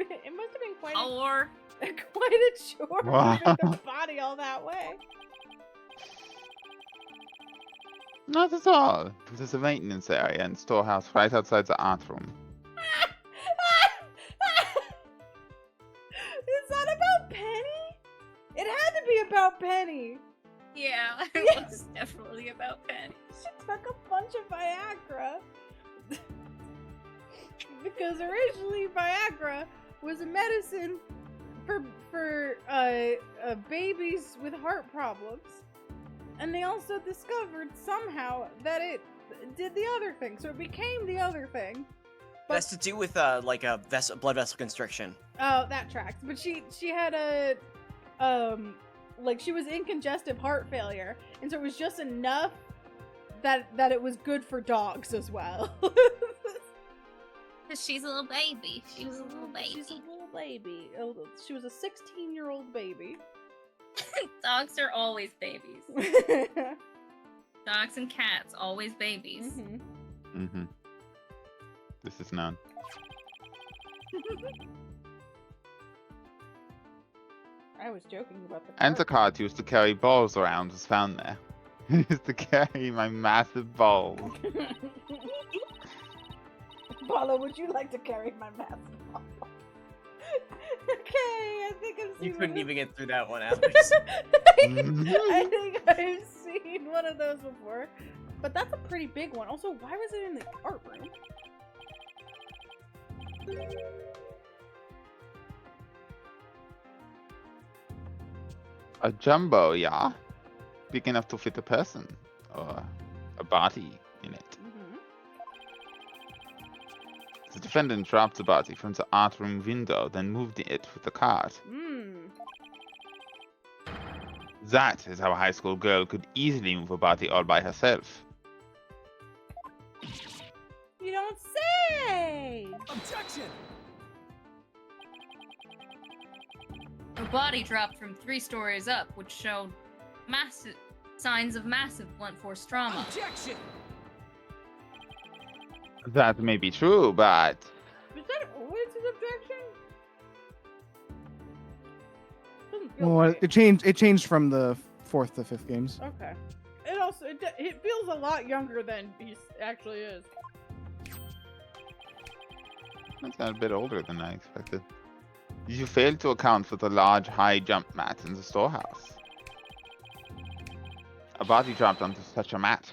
been quite Or quite a chore Wow. to get the body all that way. Not at all. There's a maintenance area and storehouse right outside the art room. Is that about Penny? It had to be about Penny. Yeah, it was definitely about Penny. She took a bunch of Viagra. Because originally Viagra was a medicine for babies with heart problems. And they also discovered somehow that it did the other thing. So it became the other thing. That's to do with like a blood vessel constriction. Oh, that tracks. But she had a like she was in congestive heart failure, and so it was just enough that it was good for dogs as well. Cause she's a little baby. She was a little baby. She's a little baby. She was a 16-year-old baby. Dogs are always babies. Dogs and cats, always babies. Mm-hmm. This is known. I was joking about the And the cart used to carry balls around was found there. It used to carry my massive balls. Paula, would you like to carry my massive ball? Okay, I think I've seen. You couldn't even get through that one, Alex. I think I've seen one of those before, but that's a pretty big one. Also, why was it in the art room? A jumbo, yeah. Big enough to fit a person. Or a body in it. The defendant dropped the body from the art room window, then moved it with the cart. That is how a high school girl could easily move a body all by herself. You don't say! Objection! Her body dropped from 3 stories up, which showed massive signs of massive blunt force trauma. Objection! That may be true, but... Was that always his objection? Well, it changed from the 4th to 5th games. Okay. It also it feels a lot younger than he actually is. That's not a bit older than I expected. You failed to account for the large high jump mat in the storehouse. A body dropped onto such a mat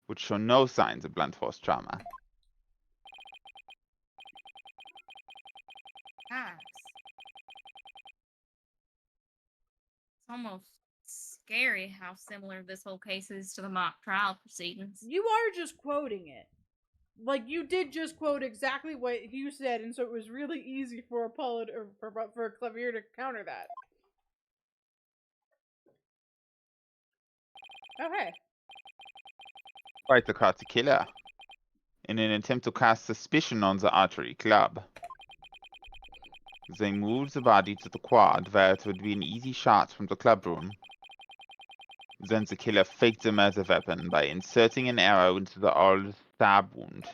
would show no signs of blunt force trauma. It's almost scary how similar this whole case is to the mock trial proceedings. You are just quoting it. Like, you did just quote exactly what you said, and so it was really easy for Apollo for Clavier to counter that. Okay. Quite the caught the killer. In an attempt to cast suspicion on the archery club. They moved the body to the quad where it would be an easy shot from the club room. Then the killer faked the murder weapon by inserting an arrow into the old stab wound.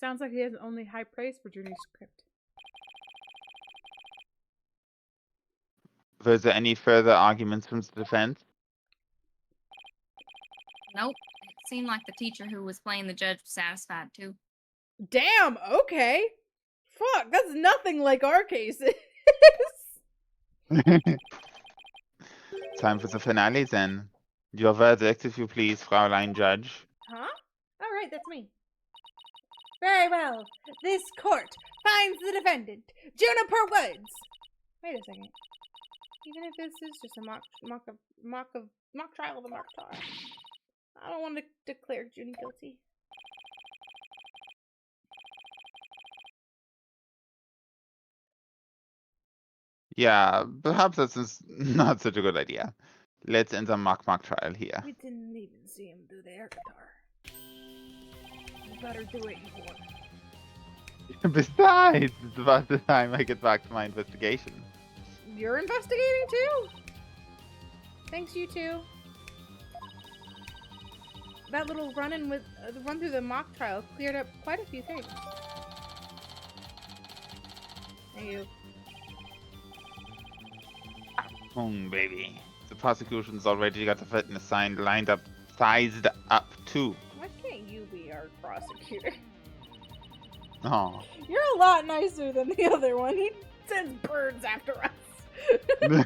Sounds like he has only high praise for Junie's script. Were there any further arguments from the defense? Nope. It seemed like the teacher who was playing the judge was satisfied too. Damn, okay. Fuck, that's nothing like our cases. Time for the finale then. Your verdict, if you please, Fraulein Judge. Huh? Alright, that's me. Very well. This court finds the defendant, Juniper Woods. Wait a second. Even if this is just a mock trial of a mock trial, I don't want to declare Junie guilty. Yeah, perhaps that's not such a good idea. Let's end the mock trial here. We didn't even see him do the air guitar. You better do it, Igor. Besides, it's about the time I get back to my investigation. You're investigating too? Thanks, you two. That little run through the mock trial cleared up quite a few things. Thank you. Baby. The prosecution's already got the fitness sign lined up, sized up too. Why can't you be our prosecutor? Oh. You're a lot nicer than the other one. He sends birds after us.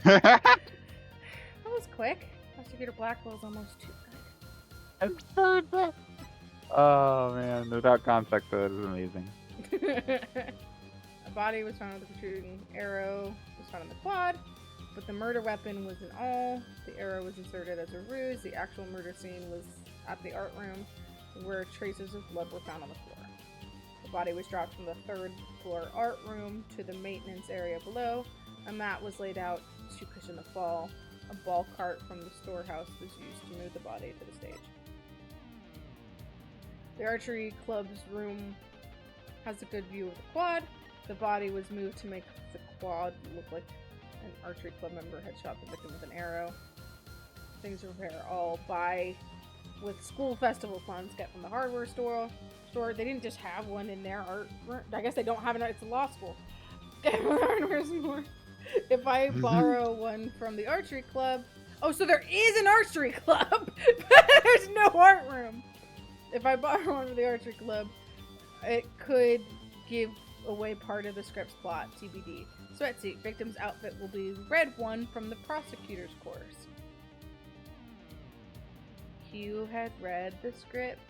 That was quick. Prosecutor Blackwell's almost too good. Oh man, without context, that is amazing. A body was found with a protruding arrow. Was found in the quad, but the murder weapon was in all. The arrow was inserted as a ruse. The actual murder scene was at the art room, where traces of blood were found on the floor. The body was dropped from the 3rd floor art room to the maintenance area below. A mat was laid out to cushion the fall. A ball cart from the storehouse was used to move the body to the stage. The archery club's room has a good view of the quad. The body was moved to make the quad look like an archery club member had shot the victim with an arrow. Things to repair all buy with school festival funds get from the hardware store. They didn't just have one in their art. I guess they don't have it. It's a law school. Hardware store. If I borrow one from the archery club, oh, so there is an archery club. There's no art room. If I borrow one from the archery club, it could give away part of the script's plot, TBD. Sweatsuit. Victim's outfit will be red one from the prosecutor's course. Hugh had read the script.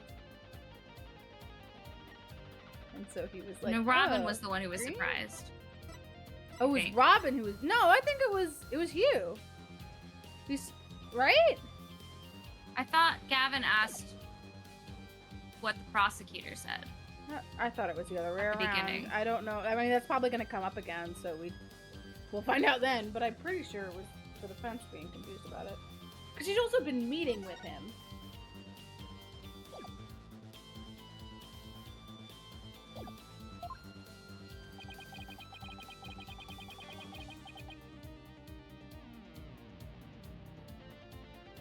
And so he was like, no, Robin oh, was the one who was green? surprised. Oh, it was Robin who was... No, I think it was Hugh. He's... Right? I thought Gavin asked what the prosecutor said. I thought it was the other way At the around. beginning. I don't know. I mean, that's probably going to come up again, so we'll find out then. But I'm pretty sure it was the defense being confused about it. Because she's also been meeting with him.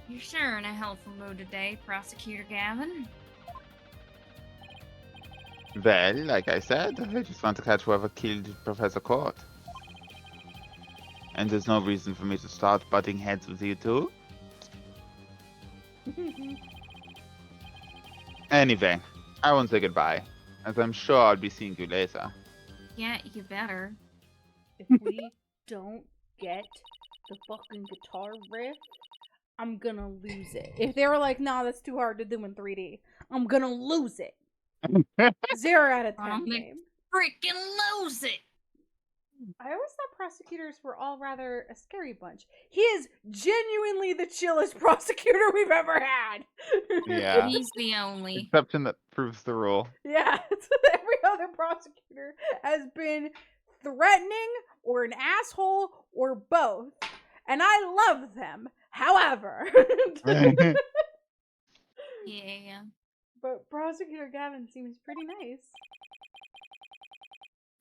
You're sure in a helpful mood today, Prosecutor Gavin. Well, like I said, I just want to catch whoever killed Professor Court. And there's no reason for me to start butting heads with you two. Anyway, I won't say goodbye, as I'm sure I'll be seeing you later. Yeah, you better. If we don't get the fucking guitar riff, I'm gonna lose it. If they were like, nah, that's too hard to do in 3D, I'm gonna lose it. 0 out of 10 game. Freaking lose it! I always thought prosecutors were all rather a scary bunch. He is genuinely the chillest prosecutor we've ever had. Yeah. He's the only. Exception that proves the rule. Yeah, every other prosecutor has been threatening or an asshole or both. And I love them. However. Yeah. But Prosecutor Gavin seems pretty nice.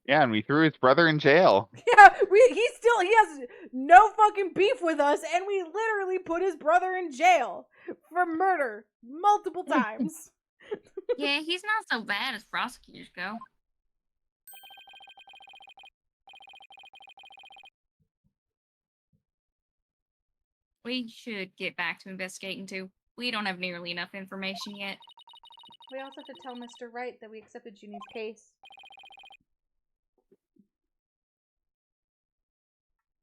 Yeah, and we threw his brother in jail. Yeah, he has no fucking beef with us, and we literally put his brother in jail for murder multiple times. Yeah, he's not so bad as prosecutors go. We should get back to investigating too. We don't have nearly enough information yet. We also have to tell Mr. Wright that we accepted Junie's case.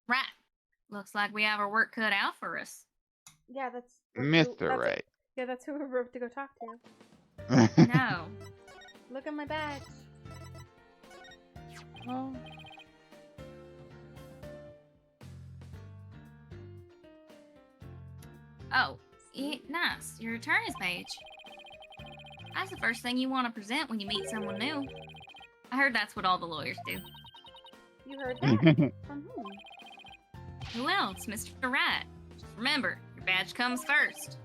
Right. Looks like we have our work cut out for us. Yeah, that's Mr. Wright. Yeah, that's who we're about to go talk to. No. Look at my badge. Oh. Oh, yeah, nice. Your attorney's page. That's the first thing you want to present when you meet someone new. I heard that's what all the lawyers do. You heard that? From whom? Who else? Mr. Wright. Just remember, your badge comes first.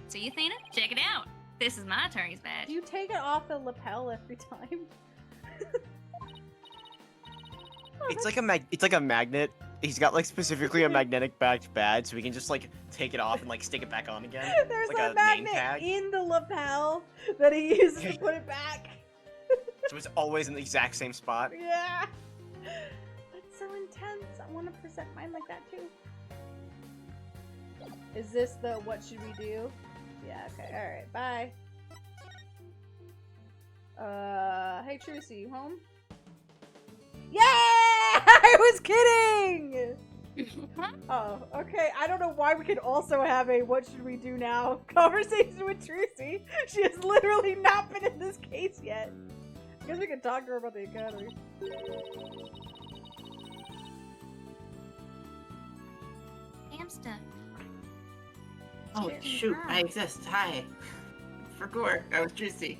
See, Athena? Check it out. This is my attorney's badge. Do you take it off the lapel every time? It's like a magnet. He's got like specifically a magnetic badge, so we can just like take it off and like stick it back on again. There's like a name magnet tag. in the lapel that he uses to put it back. So it's always in the exact same spot. Yeah. That's so intense. I want to present mine like that too. Is this the what should we do? Yeah, okay, alright, bye. Hey Trucy, you home? Yeah! I was kidding! Oh, okay. I don't know why we could also have a what should we do now conversation with Trucy. She has literally not been in this case yet. I guess we can talk to her about the academy. I'm stuck. Oh, shoot, I exist. Hi. Forgot, I was Trucy.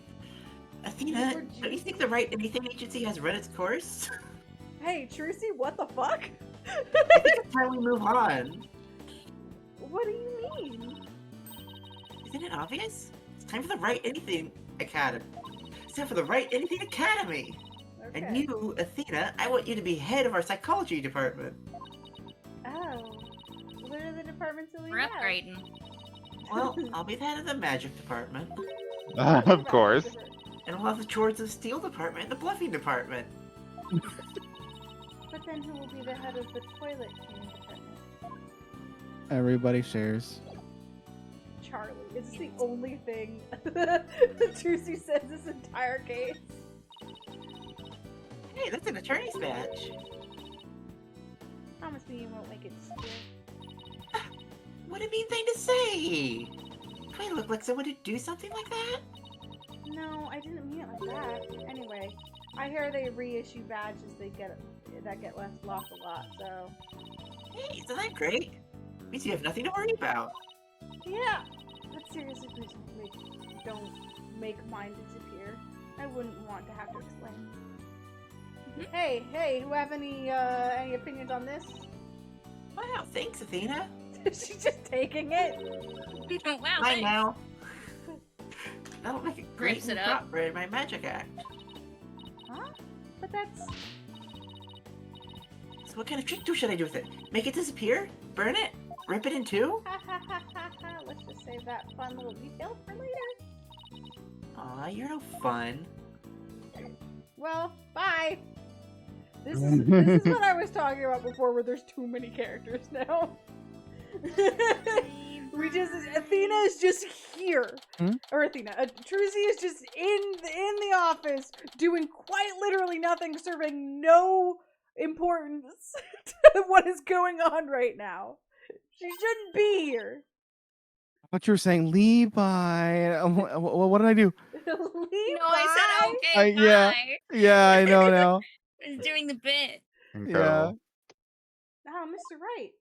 Athena, don't you think the Write Anything Agency has run its course? Hey, Trucy, what the fuck? I think it's time we move on. What do you mean? Isn't it obvious? It's time for the Write Anything Academy. It's time for the Write Anything Academy. Okay. And you, Athena, I want you to be head of our psychology department. Oh. What are the departments that we We're have? upgrading. Well, I'll be the head of the magic department. Of course. And we'll have the chores of steel department and the bluffing department. But then who will be the head of the toilet cleaning department? Everybody shares. Charlie. Is this the only thing Trucy says this entire case? Hey, that's an attorney's badge. Promise me you won't make it steal. What a mean thing to say! Do I look like someone who'd do something like that? No, I didn't mean it like that. Anyway, I hear they reissue badges that get lost a lot, so... Hey, isn't that great? Means you have nothing to worry about. Yeah! But seriously, please don't make mine disappear. I wouldn't want to have to explain. Hey, who have any opinions on this? Wow, thanks, Athena. She's just taking it. Wow, Bye thanks. now. That'll make a great Rips it new up. prop for my magic act. Huh? But that's... So what kind of trick should I do with it? Make it disappear? Burn it? Rip it in two? Let's just save that fun little detail for later. Aw, you're no fun. Well, bye. This is what I was talking about before, where there's too many characters now. Athena is just here. Or Athena. Trucy is just in the office doing quite literally nothing, serving no importance to what is going on right now. She shouldn't be here. What you were saying, Levi? What did I do? No, I said okay, Yeah, bye. yeah, I know now. I was doing the bit. Incredible. Oh, Mr. Wright.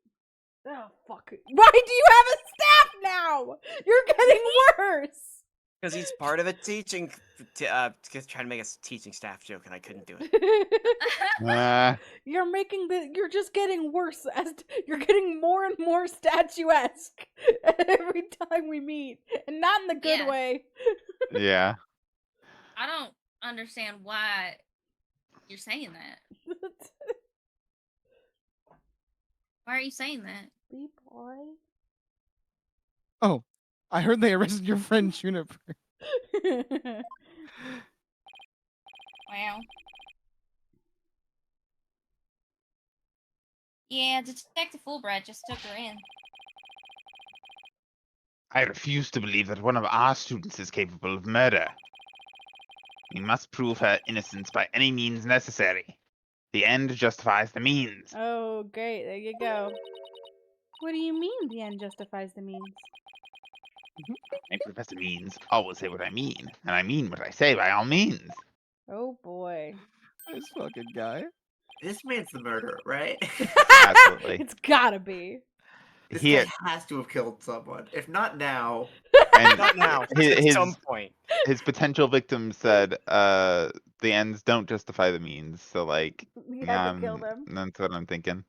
Oh, fuck. Why do you have a staff now? You're getting worse. Because he's part of a teaching, trying to make a teaching staff joke, and I couldn't do it. You're just getting worse. You're getting more and more statuesque every time we meet, and not in the good way. Yeah. I don't understand why you're saying that. Why are you saying that? Bee boy. Oh, I heard they arrested your friend Juniper. Wow. Yeah, Detective Fulbright just took her in. I refuse to believe that one of our students is capable of murder. We must prove her innocence by any means necessary. The end justifies the means. Oh, great. There you go. What do you mean the end justifies the means? I, Professor Means, always say what I mean, and I mean what I say by all means. Oh, boy. This fucking guy. This man's the murderer, right? Absolutely. It's gotta be. This He- guy has to have killed someone. If not now, And Not now. At his, some point. his potential victim said, the ends don't justify the means. So, like, We had to kill them. that's what I'm thinking.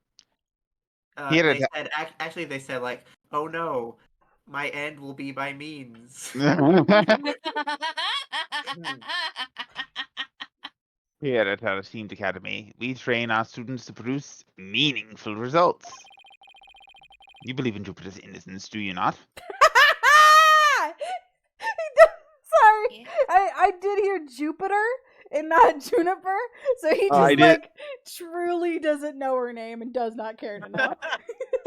He had they a- said actually they said like, oh no, my end will be by means. Here at our esteemed academy, we train our students to produce meaningful results. You believe in Jupiter's innocence, do you not? Sorry, I did hear Jupiter and not Juniper, so he I just did. truly doesn't know her name and does not care to know.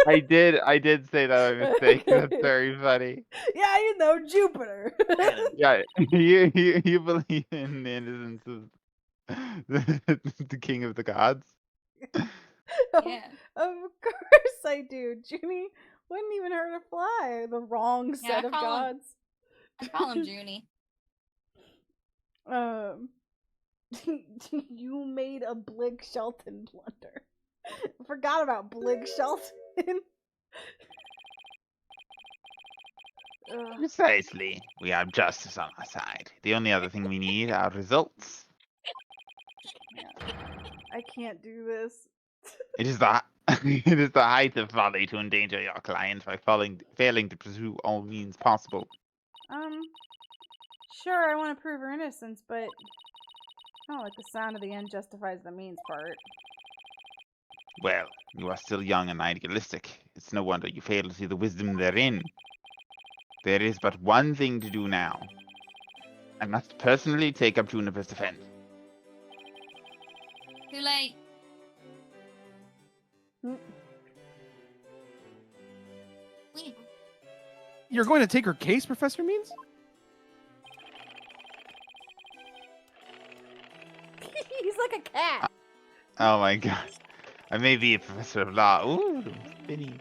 I did say that by mistake. That's very funny. Yeah, you know, Jupiter. Yeah, you believe in the innocence of the king of the gods? Yeah. Of course I do. Junie wouldn't even hurt a fly. The wrong set of gods. I call him Junie. You made a Blig Shelton blunder. Forgot about Blig Shelton. Precisely. We have justice on our side. The only other thing we need are results. I can't do this. It is the it is the height of folly to endanger your client by failing to pursue all means possible. Sure, I want to prove her innocence, but I don't like the sound of the end justifies the means part. Well, you are still young and idealistic. It's no wonder you fail to see the wisdom therein. There is but one thing to do now. I must personally take up Juniper's defense. Too late. You're going to take her case, Professor Means? He's like a cat. Oh my god. I may be a professor of law. Ooh, spinny.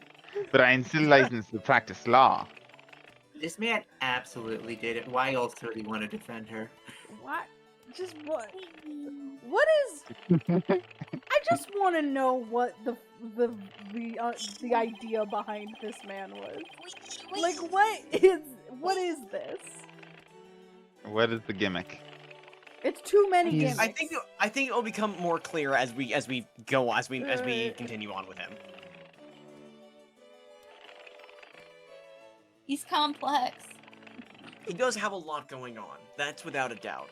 But I am still licensed to practice law. This man absolutely did it. Why else would he want to defend her? What? Just what? What is? I just want to know what the idea behind this man was. Like, what is this? What is the gimmick? It's too many gimmicks. I think it will become more clear as we continue on with him. He's complex. He does have a lot going on. That's without a doubt.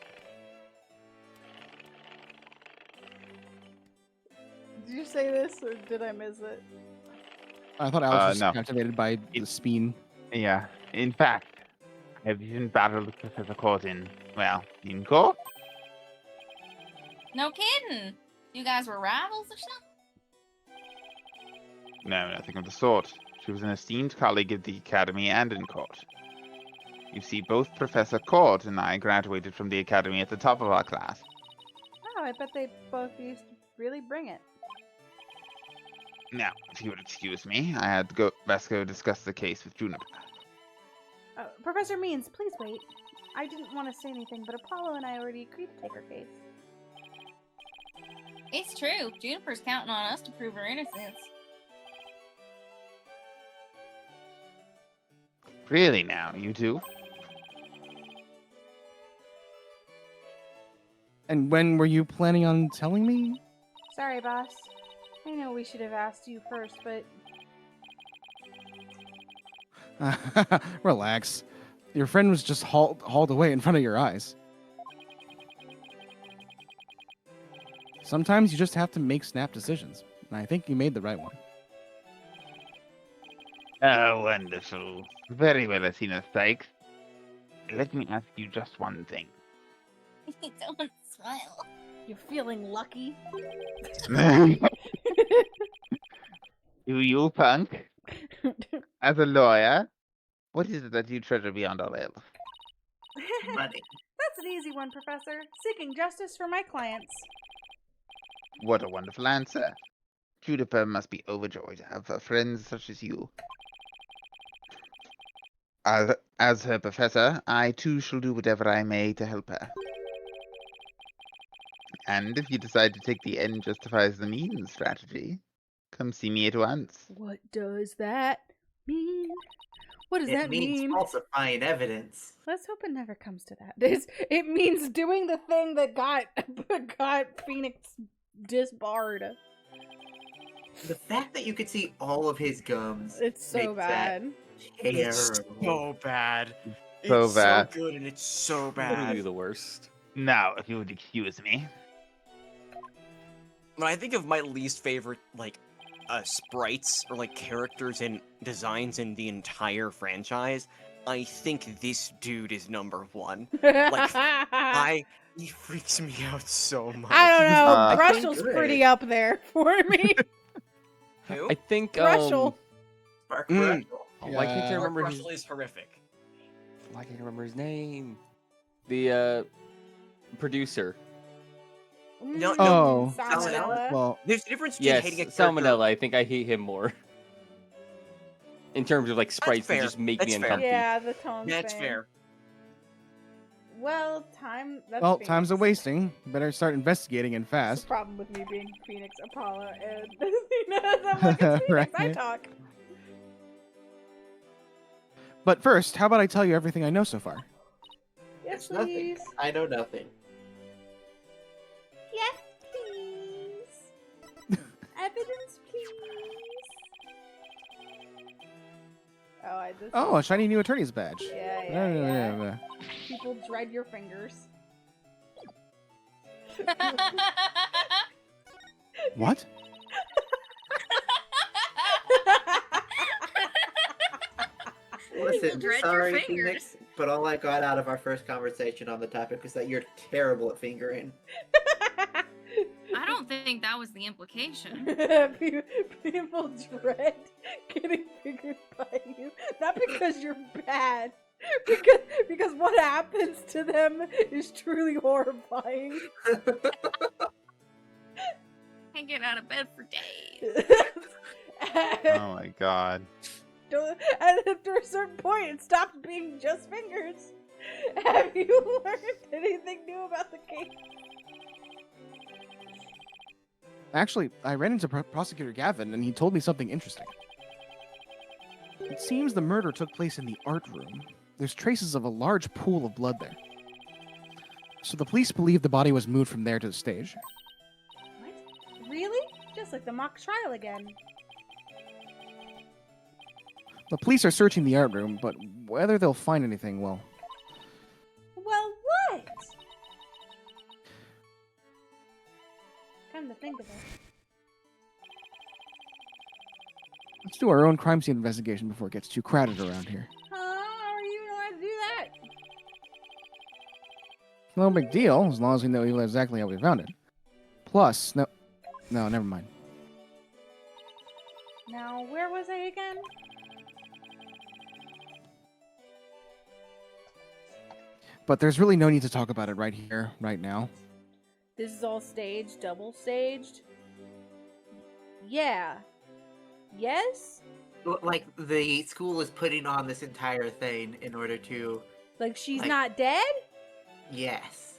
Did you say this or did I miss it? I thought I was no. captivated by the spin. Yeah. In fact, have you been battled with Professor Court in court? No kidding. You guys were rivals or something? No, nothing of the sort. She was an esteemed colleague at the Academy and in court. You see, both Professor Court and I graduated from the Academy at the top of our class. Oh, I bet they both used to really bring it. Now, if you would excuse me, I had to best go discuss the case with Juniper. Professor Means, please wait. I didn't want to say anything, but Apollo and I already agreed to take her case. It's true. Juniper's counting on us to prove her innocence. Really now, you two? And when were you planning on telling me? Sorry, boss. I know we should have asked you first, but... Relax. Your friend was just hauled away in front of your eyes. Sometimes you just have to make snap decisions, and I think you made the right one. Oh, wonderful. Very well, Athena Sykes. Let me ask you just one thing. Don't smile. You're feeling lucky? Do you, punk? As a lawyer, what is it that you treasure beyond all else? Money. That's an easy one, Professor. Seeking justice for my clients. What a wonderful answer. Juniper must be overjoyed to have friends such as you. As her professor, I too shall do whatever I may to help her. And if you decide to take the end justifies the means strategy, come see me at once. What does that mean? What does that mean? It means falsifying evidence. Let's hope it never comes to that. It means doing the thing that got Phoenix disbarred. The fact that you could see all of his gums. It's so bad. It's so bad. So It's bad. so good and it's so bad. Literally the worst. Now, if you would excuse me. When I think of my least favorite, sprites or characters and designs in the entire franchise, I think this dude is number one. He freaks me out so much. I don't know. Brushel's pretty up there for me. Who? I think Brushel. Park Mm. Correctional. Oh, why can't I Yeah. remember his? Correctional is horrific. Why can't I remember his name? The producer. No, Oh. Salmonella. Well, There's a difference between Yes, hating a character. Salmonella. I think I hate him more. In terms of like sprites that fair. just make That's me fair. uncomfy. Yeah, the tone That's thing. fair. Well, time. That's well, Phoenix. time's a wasting. Better start investigating and That's fast. the problem with me being Phoenix, Apollo, and Athena. I'm like, it's Phoenix. I Right. talk. But first, how about I tell you everything I know so far? Yes, It's nothing. please. I know nothing. Yes, please. Evidence, please. Oh, I just. Oh, a shiny new attorney's badge. Yeah. People dread your fingers. What? Listen, dread your sorry, fingers. Phoenix, but all I got out of our first conversation on the topic was that you're terrible at fingering. I don't think that was the implication. People dread getting fingered by you, not because you're bad, because what happens to them is truly horrifying. Can't get out of bed for days. Oh my god. And after a certain point, it stops being just fingers. Have you learned anything new about the case? Actually, I ran into Prosecutor Gavin, and he told me something interesting. It seems the murder took place in the art room. There's traces of a large pool of blood there. So the police believe the body was moved from there to the stage. What? Really? Just like the mock trial again. The police are searching the art room, but whether they'll find anything, well... Well, what? Come to think of it. Let's do our own crime scene investigation before it gets too crowded around here. How are you allowed to do that? No big deal, as long as we know exactly how we found it. Plus, no, never mind. Now, where was I again? But there's really no need to talk about it right here, right now. This is all staged, double staged? Yeah. Yes? Like, the school is putting on this entire thing in order to... Like she's Like- not dead? Yes.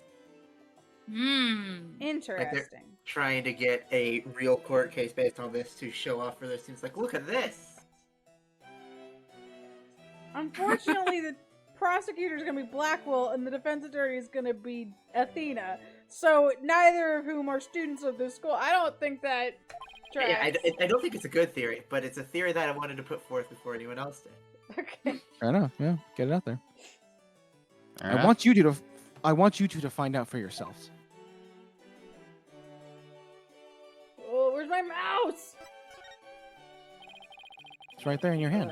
Interesting. Trying to get a real court case based on this to show off for their students. Like, look at this! Unfortunately, the prosecutor is going to be Blackwell and the defense attorney is going to be Athena. So neither of whom are students of this school. I don't think that tracks. Yeah, I don't think it's a good theory, but it's a theory that I wanted to put forth before anyone else did. Okay. Fair enough, yeah. Get it out there. Alright. I want you two to find out for yourselves. Oh, where's my mouse? It's right there in your hand.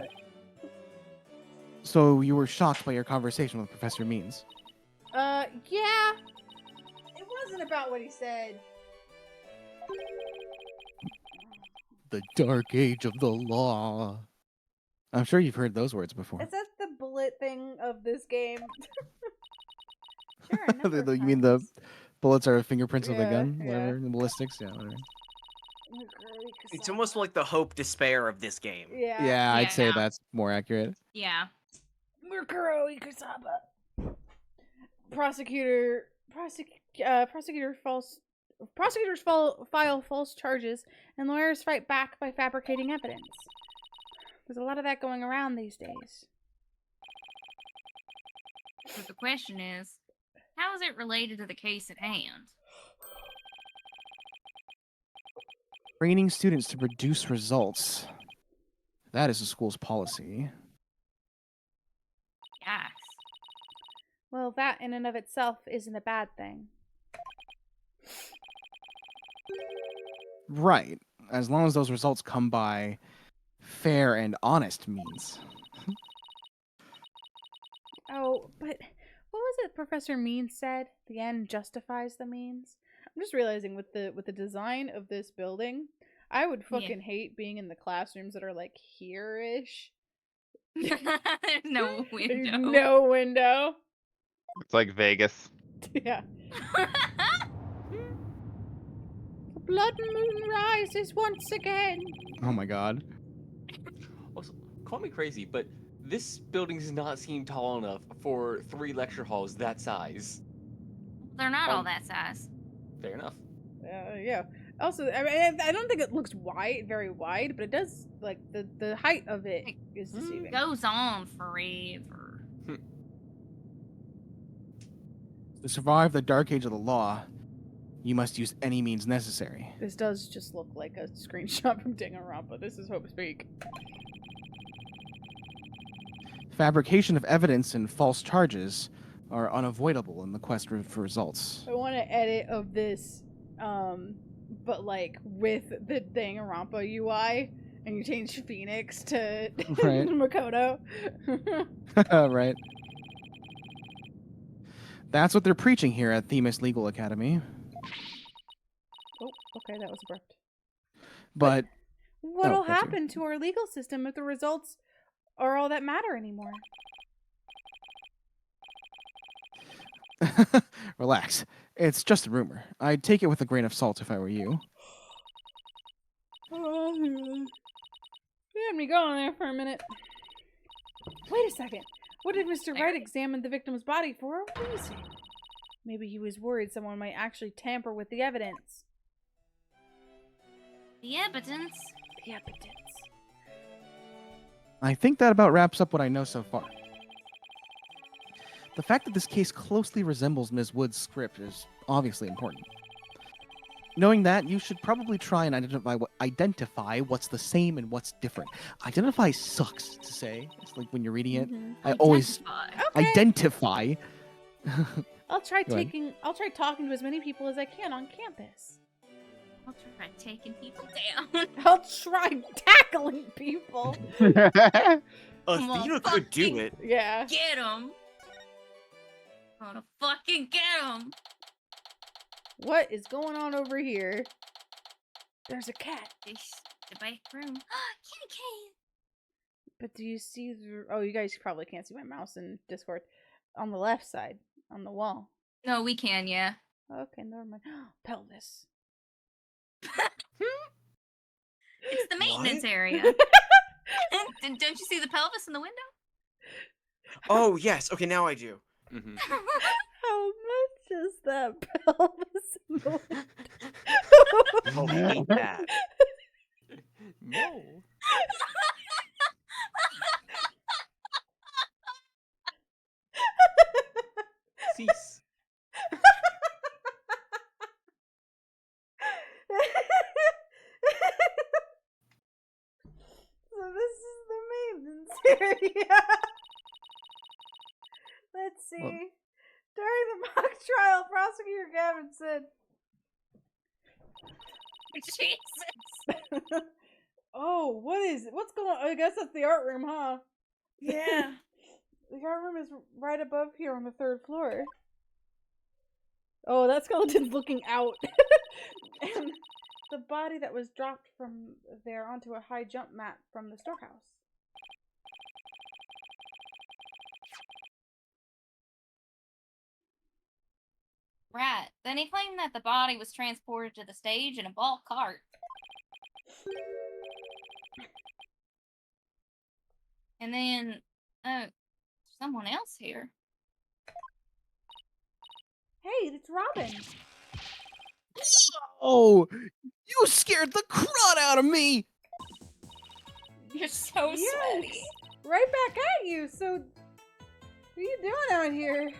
So you were shocked by your conversation with Professor Means. Yeah. It wasn't about what he said. The dark age of the law. I'm sure you've heard those words before. Is that the bullet thing of this game? Sure, a number of You mean the times. bullets are fingerprints of the Yeah, gun? yeah. Whatever, the ballistics? Yeah, whatever. It's almost like the hope despair of this game. Yeah. Yeah, I'd say Yeah. that's more accurate. Yeah. Murkuro Ikusaba. Prosecutors file false charges, and lawyers fight back by fabricating evidence. There's a lot of that going around these days. But the question is, how is it related to the case at hand? Training students to produce results. That is the school's policy. Yes. Well, that in and of itself isn't a bad thing. Right. As long as those results come by fair and honest means. Oh, but what was it Professor Means said? The end justifies the means. I'm just realizing with the design of this building, I would fucking hate being in the classrooms that are like here-ish. No window. No window. It's like Vegas. Yeah. The blood moon rises once again. Oh my god. Also, call me crazy, but this building does not seem tall enough for 3 lecture halls that size. They're not all that size. Fair enough. Yeah. Also, I mean, I don't think it looks very wide, but it does, like, the height of it is deceiving. It goes on forever. To survive the dark age of the law, you must use any means necessary. This does just look like a screenshot from Danganronpa. This is Hope Speak. Fabrication of evidence and false charges are unavoidable in the quest for results. I want an edit of this, but like with the Danganronpa UI, and you change Phoenix to Right. Makoto. Right. That's what they're preaching here at Themis Legal Academy. Oh, okay, that was abrupt. But What'll that's it. happen to our legal system if the results are all that matter anymore? Relax. It's just a rumor. I'd take it with a grain of salt if I were you. You had me going there for a minute. Wait a second. What did Mr. Wright examine the victim's body for a reason? Maybe he was worried someone might actually tamper with the evidence. The evidence? The evidence. I think that about wraps up what I know so far. The fact that this case closely resembles Ms. Wood's script is obviously important. Knowing that, you should probably try and identify what's the same and what's different. Identify sucks to say. It's like when you're reading it. I always identify. I'll try Go ahead. talking to as many people as I can on campus. I'll try taking people down. I'll try tackling people. Athena could do it. Yeah. Get him. I'm gonna fucking get him. What is going on over here? There's a cat. The back room. Kitty cat. But do you see the... Oh, you guys probably can't see my mouse in Discord. On the left side. On the wall. No, we can, yeah. Okay, never mind. Pelvis. It's the maintenance area. Don't you see the pelvis in the window? Oh, yes. Okay, now I do. How much is that pelvis in the window? Oh, I hate that. No. Cease. So this is the maintenance area. Let's see. Well- During the mock trial, prosecutor Gavin said, Jesus. "Oh, what's going on? I guess that's the art room, huh?" Yeah. The art room is right above here on the 3rd floor. Oh, that skeleton's looking out. And the body that was dropped from there onto a high jump mat from the storehouse. Right. Then he claimed that the body was transported to the stage in a bulk cart. And then, someone else here. Hey, it's Robin. Oh, you scared the crud out of me! You're so sweaty. Right back at you. So, what are you doing out here?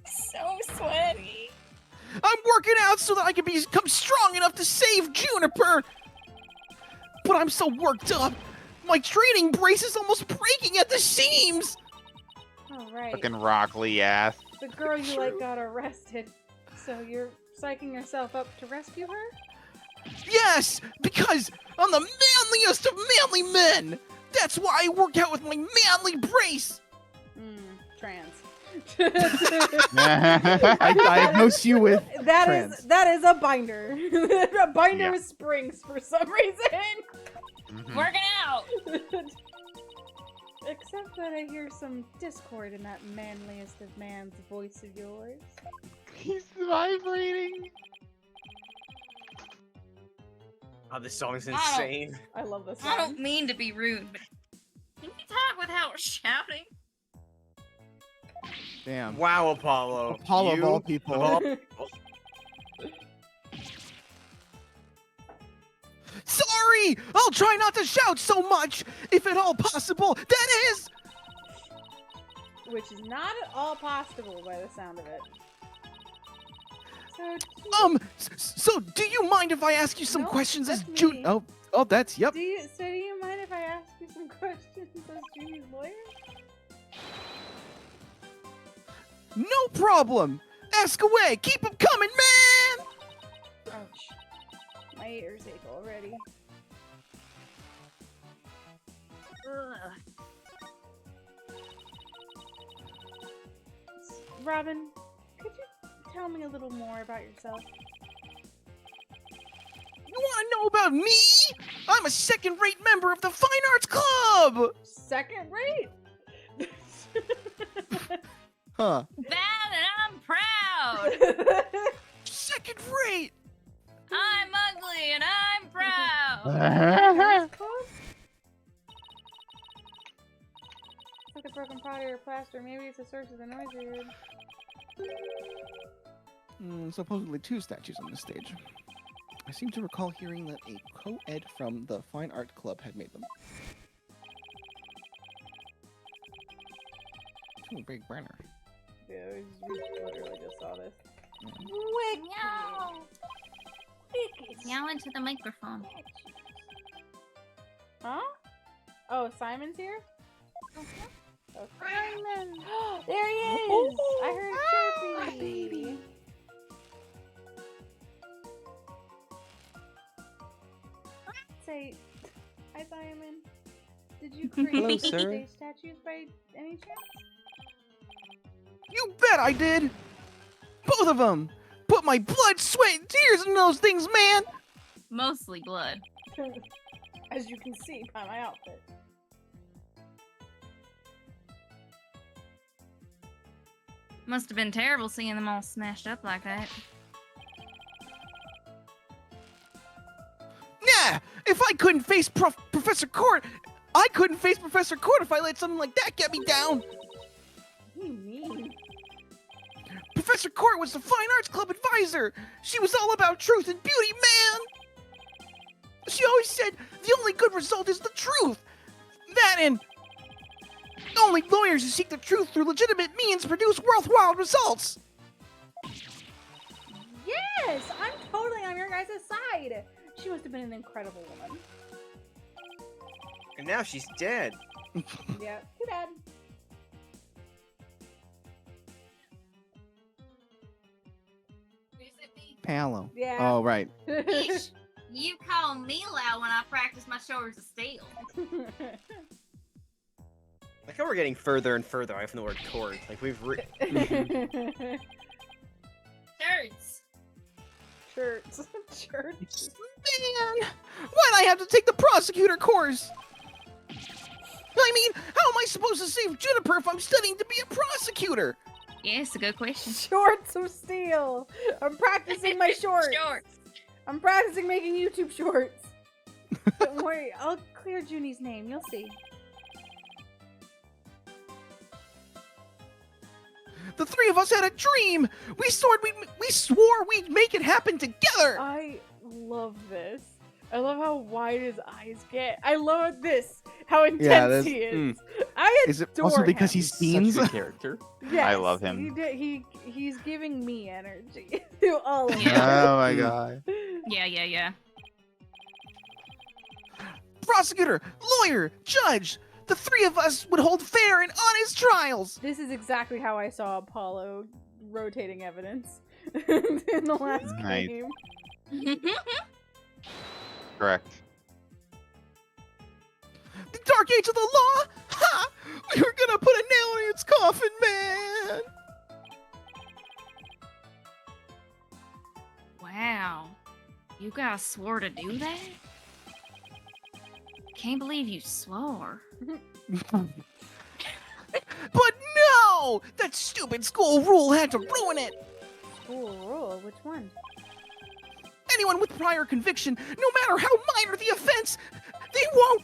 So sweaty. I'm working out so that I can become strong enough to save Juniper! But I'm so worked up! My training brace is almost breaking at the seams! All right. Fucking Rock Lee ass. The girl you like got arrested. So you're psyching yourself up to rescue her? Yes! Because I'm the manliest of manly men! That's why I work out with my manly brace! Trans. I diagnose you with trans. that is a binder. A binder Yeah. with springs for some reason. Mhm. Working out. Except that I hear some discord in that manliest of man's voice of yours. He's vibrating. Oh, this song is Wow. insane. I love this I song. don't mean to be rude, but can you talk without shouting? Damn. Wow, Apollo. Apollo of You, all people. of all people. Sorry! I'll try not to shout so much, if at all possible. That is. Which is not at all possible by the sound of it. So do you mind if I ask you some No, questions as that's June? me. Oh, that's yep. Do you mind if I ask you some questions as Junie's lawyer? No problem. Ask away. Keep 'em coming, man. Ouch. My ears ache already. Ugh. Robin, could you tell me a little more about yourself? You want to know about me? I'm a second-rate member of the Fine Arts Club. Second rate? Huh. Bad and I'm proud. Second rate. I'm ugly and I'm proud. It's like a broken pottery or plaster. Maybe it's the source of the noise we heard. Supposedly 2 statues on this stage. I seem to recall hearing that a co-ed from the Fine Art Club had made them. Ooh, big burner. Yeah, we literally just saw this. Meow. Meow into the microphone. Huh? Oh, Simon's here? Uh-huh. Oh, Simon! There he is! I heard chirping! Baby! Say, hi Simon. Did you create Hello, these sir. face statues by any chance? You bet I did! Both of them! Put my blood, sweat, and tears in those things, man! Mostly blood. As you can see by my outfit. Must have been terrible seeing them all smashed up like that. Yeah! If I couldn't face Professor Court, I couldn't face Professor Court if I let something like that get me down! What do you mean? Professor Court was the Fine Arts Club advisor! She was all about truth and beauty, man! She always said the only good result is the truth! That and only lawyers who seek the truth through legitimate means produce worthwhile results! Yes! I'm totally on your guys' side! She must have been an incredible woman. And now she's dead. Yeah, too bad. Palo. Yeah. Oh, right. Ish, you call me loud when I practice my shoulders of steel. Like how we're getting further and further away from the word court. Like we've Shirts. Shirts. Shirts. Man! Why'd I have to take the prosecutor course? I mean, how am I supposed to save Juniper if I'm studying to be a prosecutor? Yeah, it's a good question. Shorts of steel. I'm practicing my shorts. Shorts. I'm practicing making YouTube shorts. Don't worry, I'll clear Junie's name. You'll see. The three of us had a dream. We swore we'd make it happen together. I love this. I love how wide his eyes get. I love this. How intense he is. I adore Is it also because him. he's Steens? Such a character. Yes, I love him. He's giving me energy to all of Yeah. Oh my god. Yeah. Prosecutor, lawyer, judge. The three of us would hold fair and honest trials. This is exactly how I saw Apollo rotating evidence in the last Nice. game. Correct. The dark age of the law? Ha! We were gonna put a nail in its coffin, man! Wow. You guys swore to do that? Can't believe you swore. But no! That stupid school rule had to ruin it! School rule? Which one? Anyone with prior conviction, no matter how minor the offense, they won't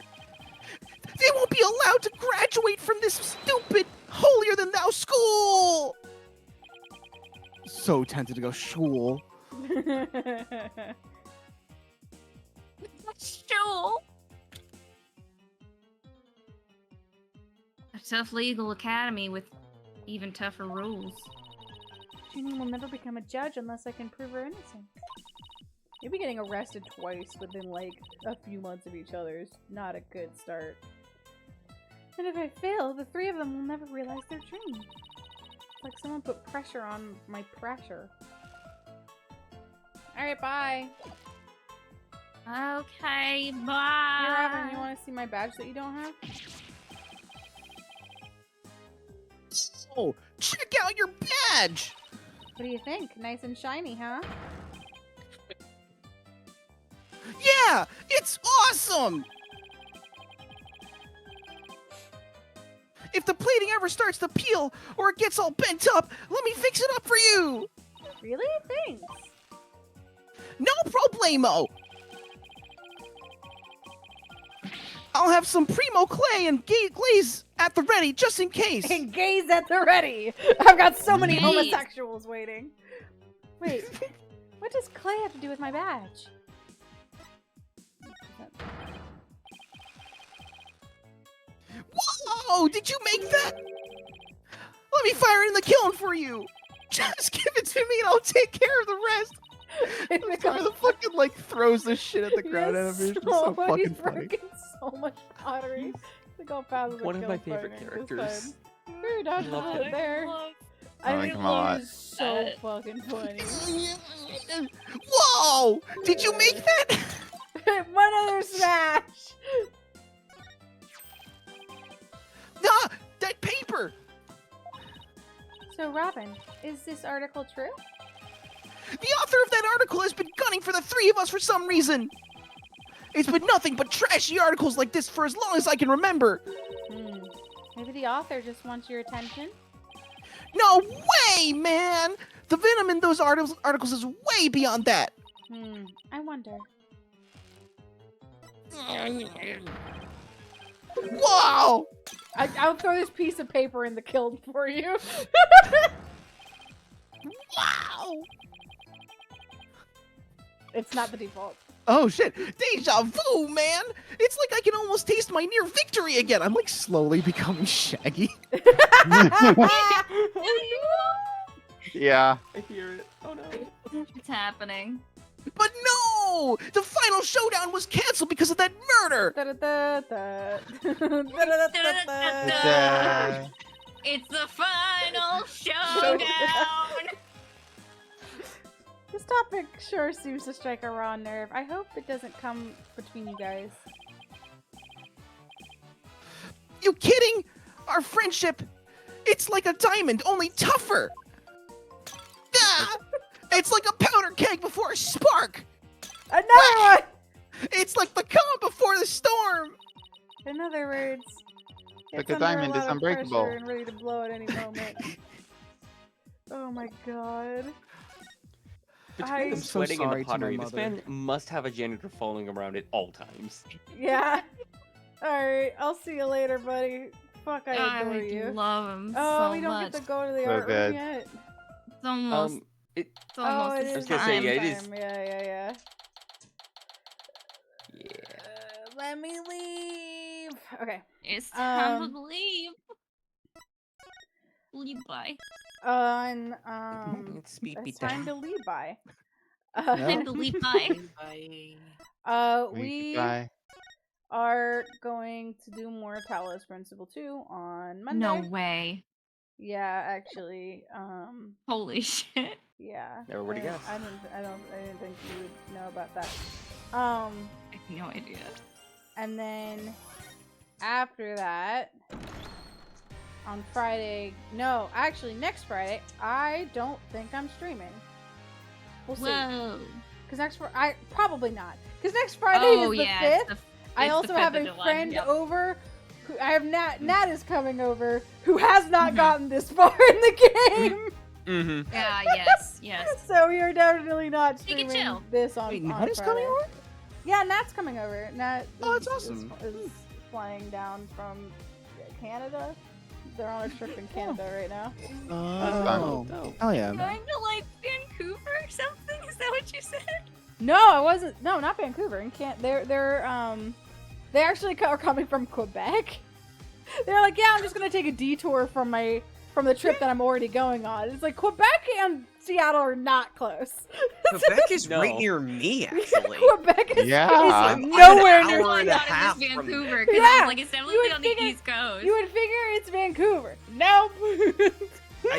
be allowed to graduate from this stupid, holier-than-thou school! So tempted to go school. Sure. A tough legal academy with even tougher rules. Junie will never become a judge unless I can prove her innocence. You'll be getting arrested twice within like a few months of each other is not a good start. And if I fail, the three of them will never realize their dream. It's like someone put pressure on my pressure. Alright, bye. Okay, Here, bye. Robin, you want to see my badge that you don't have? Oh, check out your badge! What do you think? Nice and shiny, huh? Yeah, it's awesome! If the plating ever starts to peel or it gets all bent up, let me fix it up for you! Really? Thanks. No problemo! I'll have some primo clay and glaze at the ready just in case. And gaze at the ready. I've got so many Gaze. homosexuals waiting. Wait, what does clay have to do with my badge? Whoa! Did you make that? Let me fire it in the kiln for you. Just give it to me and I'll take care of the rest. This guy fucking like throws this shit at the ground at him. It's just so fucking funny. So much pottery. Look how fast One of my favorite characters. Dude, I love it there. I think him a lot. it is so fucking funny. Whoa! Did you make that? One other smash. Nah, that paper. So, Robin, is this article true? The author of that article has been gunning for the three of us for some reason. It's been nothing but trashy articles like this for as long as I can remember. Maybe the author just wants your attention? No way, man! The venom in those articles is way beyond that. I wonder. Wow! I'll throw this piece of paper in the kiln for you. Wow! It's not the default. Oh shit! Deja vu, man! It's like I can almost taste my near victory again. I'm like slowly becoming Shaggy. Yeah. I hear it. Oh no. It's happening. But no! The final showdown was canceled because of that murder! It's the final showdown. This topic sure seems to strike a raw nerve. I hope it doesn't come between you guys. You kidding? Our friendship, it's like a diamond, only tougher! Ah! It's like a powder keg before a spark! Another one! It's like the calm before the storm! In other words, Like it's a under diamond lot is of unbreakable. pressure and ready to blow at any moment. Oh my god. Between the I'm so sweating and sorry the to my pottery, this mother. man must have a janitor following around at all times. Yeah. Alright, I'll see you later, buddy. Fuck, I adore you. love him Oh, so we don't much. get to go to the So art room good. yet. It's almost. It, It's almost Oh, it his is was gonna say, time. yeah, it is. time. Yeah. yeah. Let me leave. Okay. It's time Um, to leave. Leave by. It's beep It's beep time down. to leave by. Time to leave by. We Bye. are going to do more Talos Principle 2 on Monday. No way. Yeah, actually. Holy shit. Yeah. Never would've guessed. I didn't think you would know about that. I have no idea. And then after that, on Friday. No, actually, next Friday. I don't think I'm streaming. We'll see. Whoa. Because probably not. Because next Friday is the 5th. I it's also the 5th have of a July, friend yep. over. I have Nat. Nat is coming over, who has not gotten this far in the game. Mm-hmm. Yeah, yes. So we are definitely not You can streaming chill. this on. Wait, on Nat is Friday. coming over? Yeah, Nat's coming over. Nat. Oh, that's awesome. Is flying down from Canada. They're on a trip in Canada right now. Oh yeah. Going to like Vancouver or something? Is that what you said? No, I wasn't. No, not Vancouver. And they actually are coming from Quebec. They're like, yeah, I'm just gonna take a detour from the trip that I'm already going on. It's like Quebec and Seattle are not close. Quebec is right near me, actually. Quebec is, Yeah. is nowhere I'm an near hour and a me. half It's from Vancouver, because I Yeah, was like, it's definitely on the East Coast. You would figure it's Vancouver. Nope.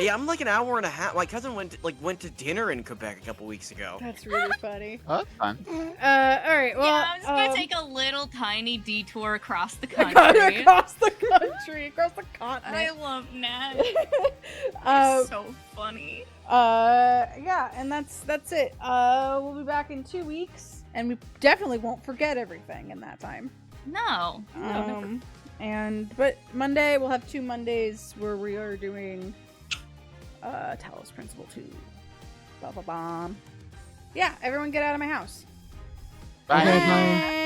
Yeah, I'm like an hour and a half. My cousin went to dinner in Quebec a couple weeks ago. That's really funny. Oh, that's fun. All right. Well, yeah, I'm just gonna take a little tiny detour across the country. across the country, across the continent. I love Nat. Uh, It's so funny. Yeah, and that's it. We'll be back in 2 weeks, and we definitely won't forget everything in that time. No. But Monday we'll have 2 Mondays where we are doing Talos Principle 2. Ba ba bam. Yeah, everyone get out of my house. Bye. Okay, bye.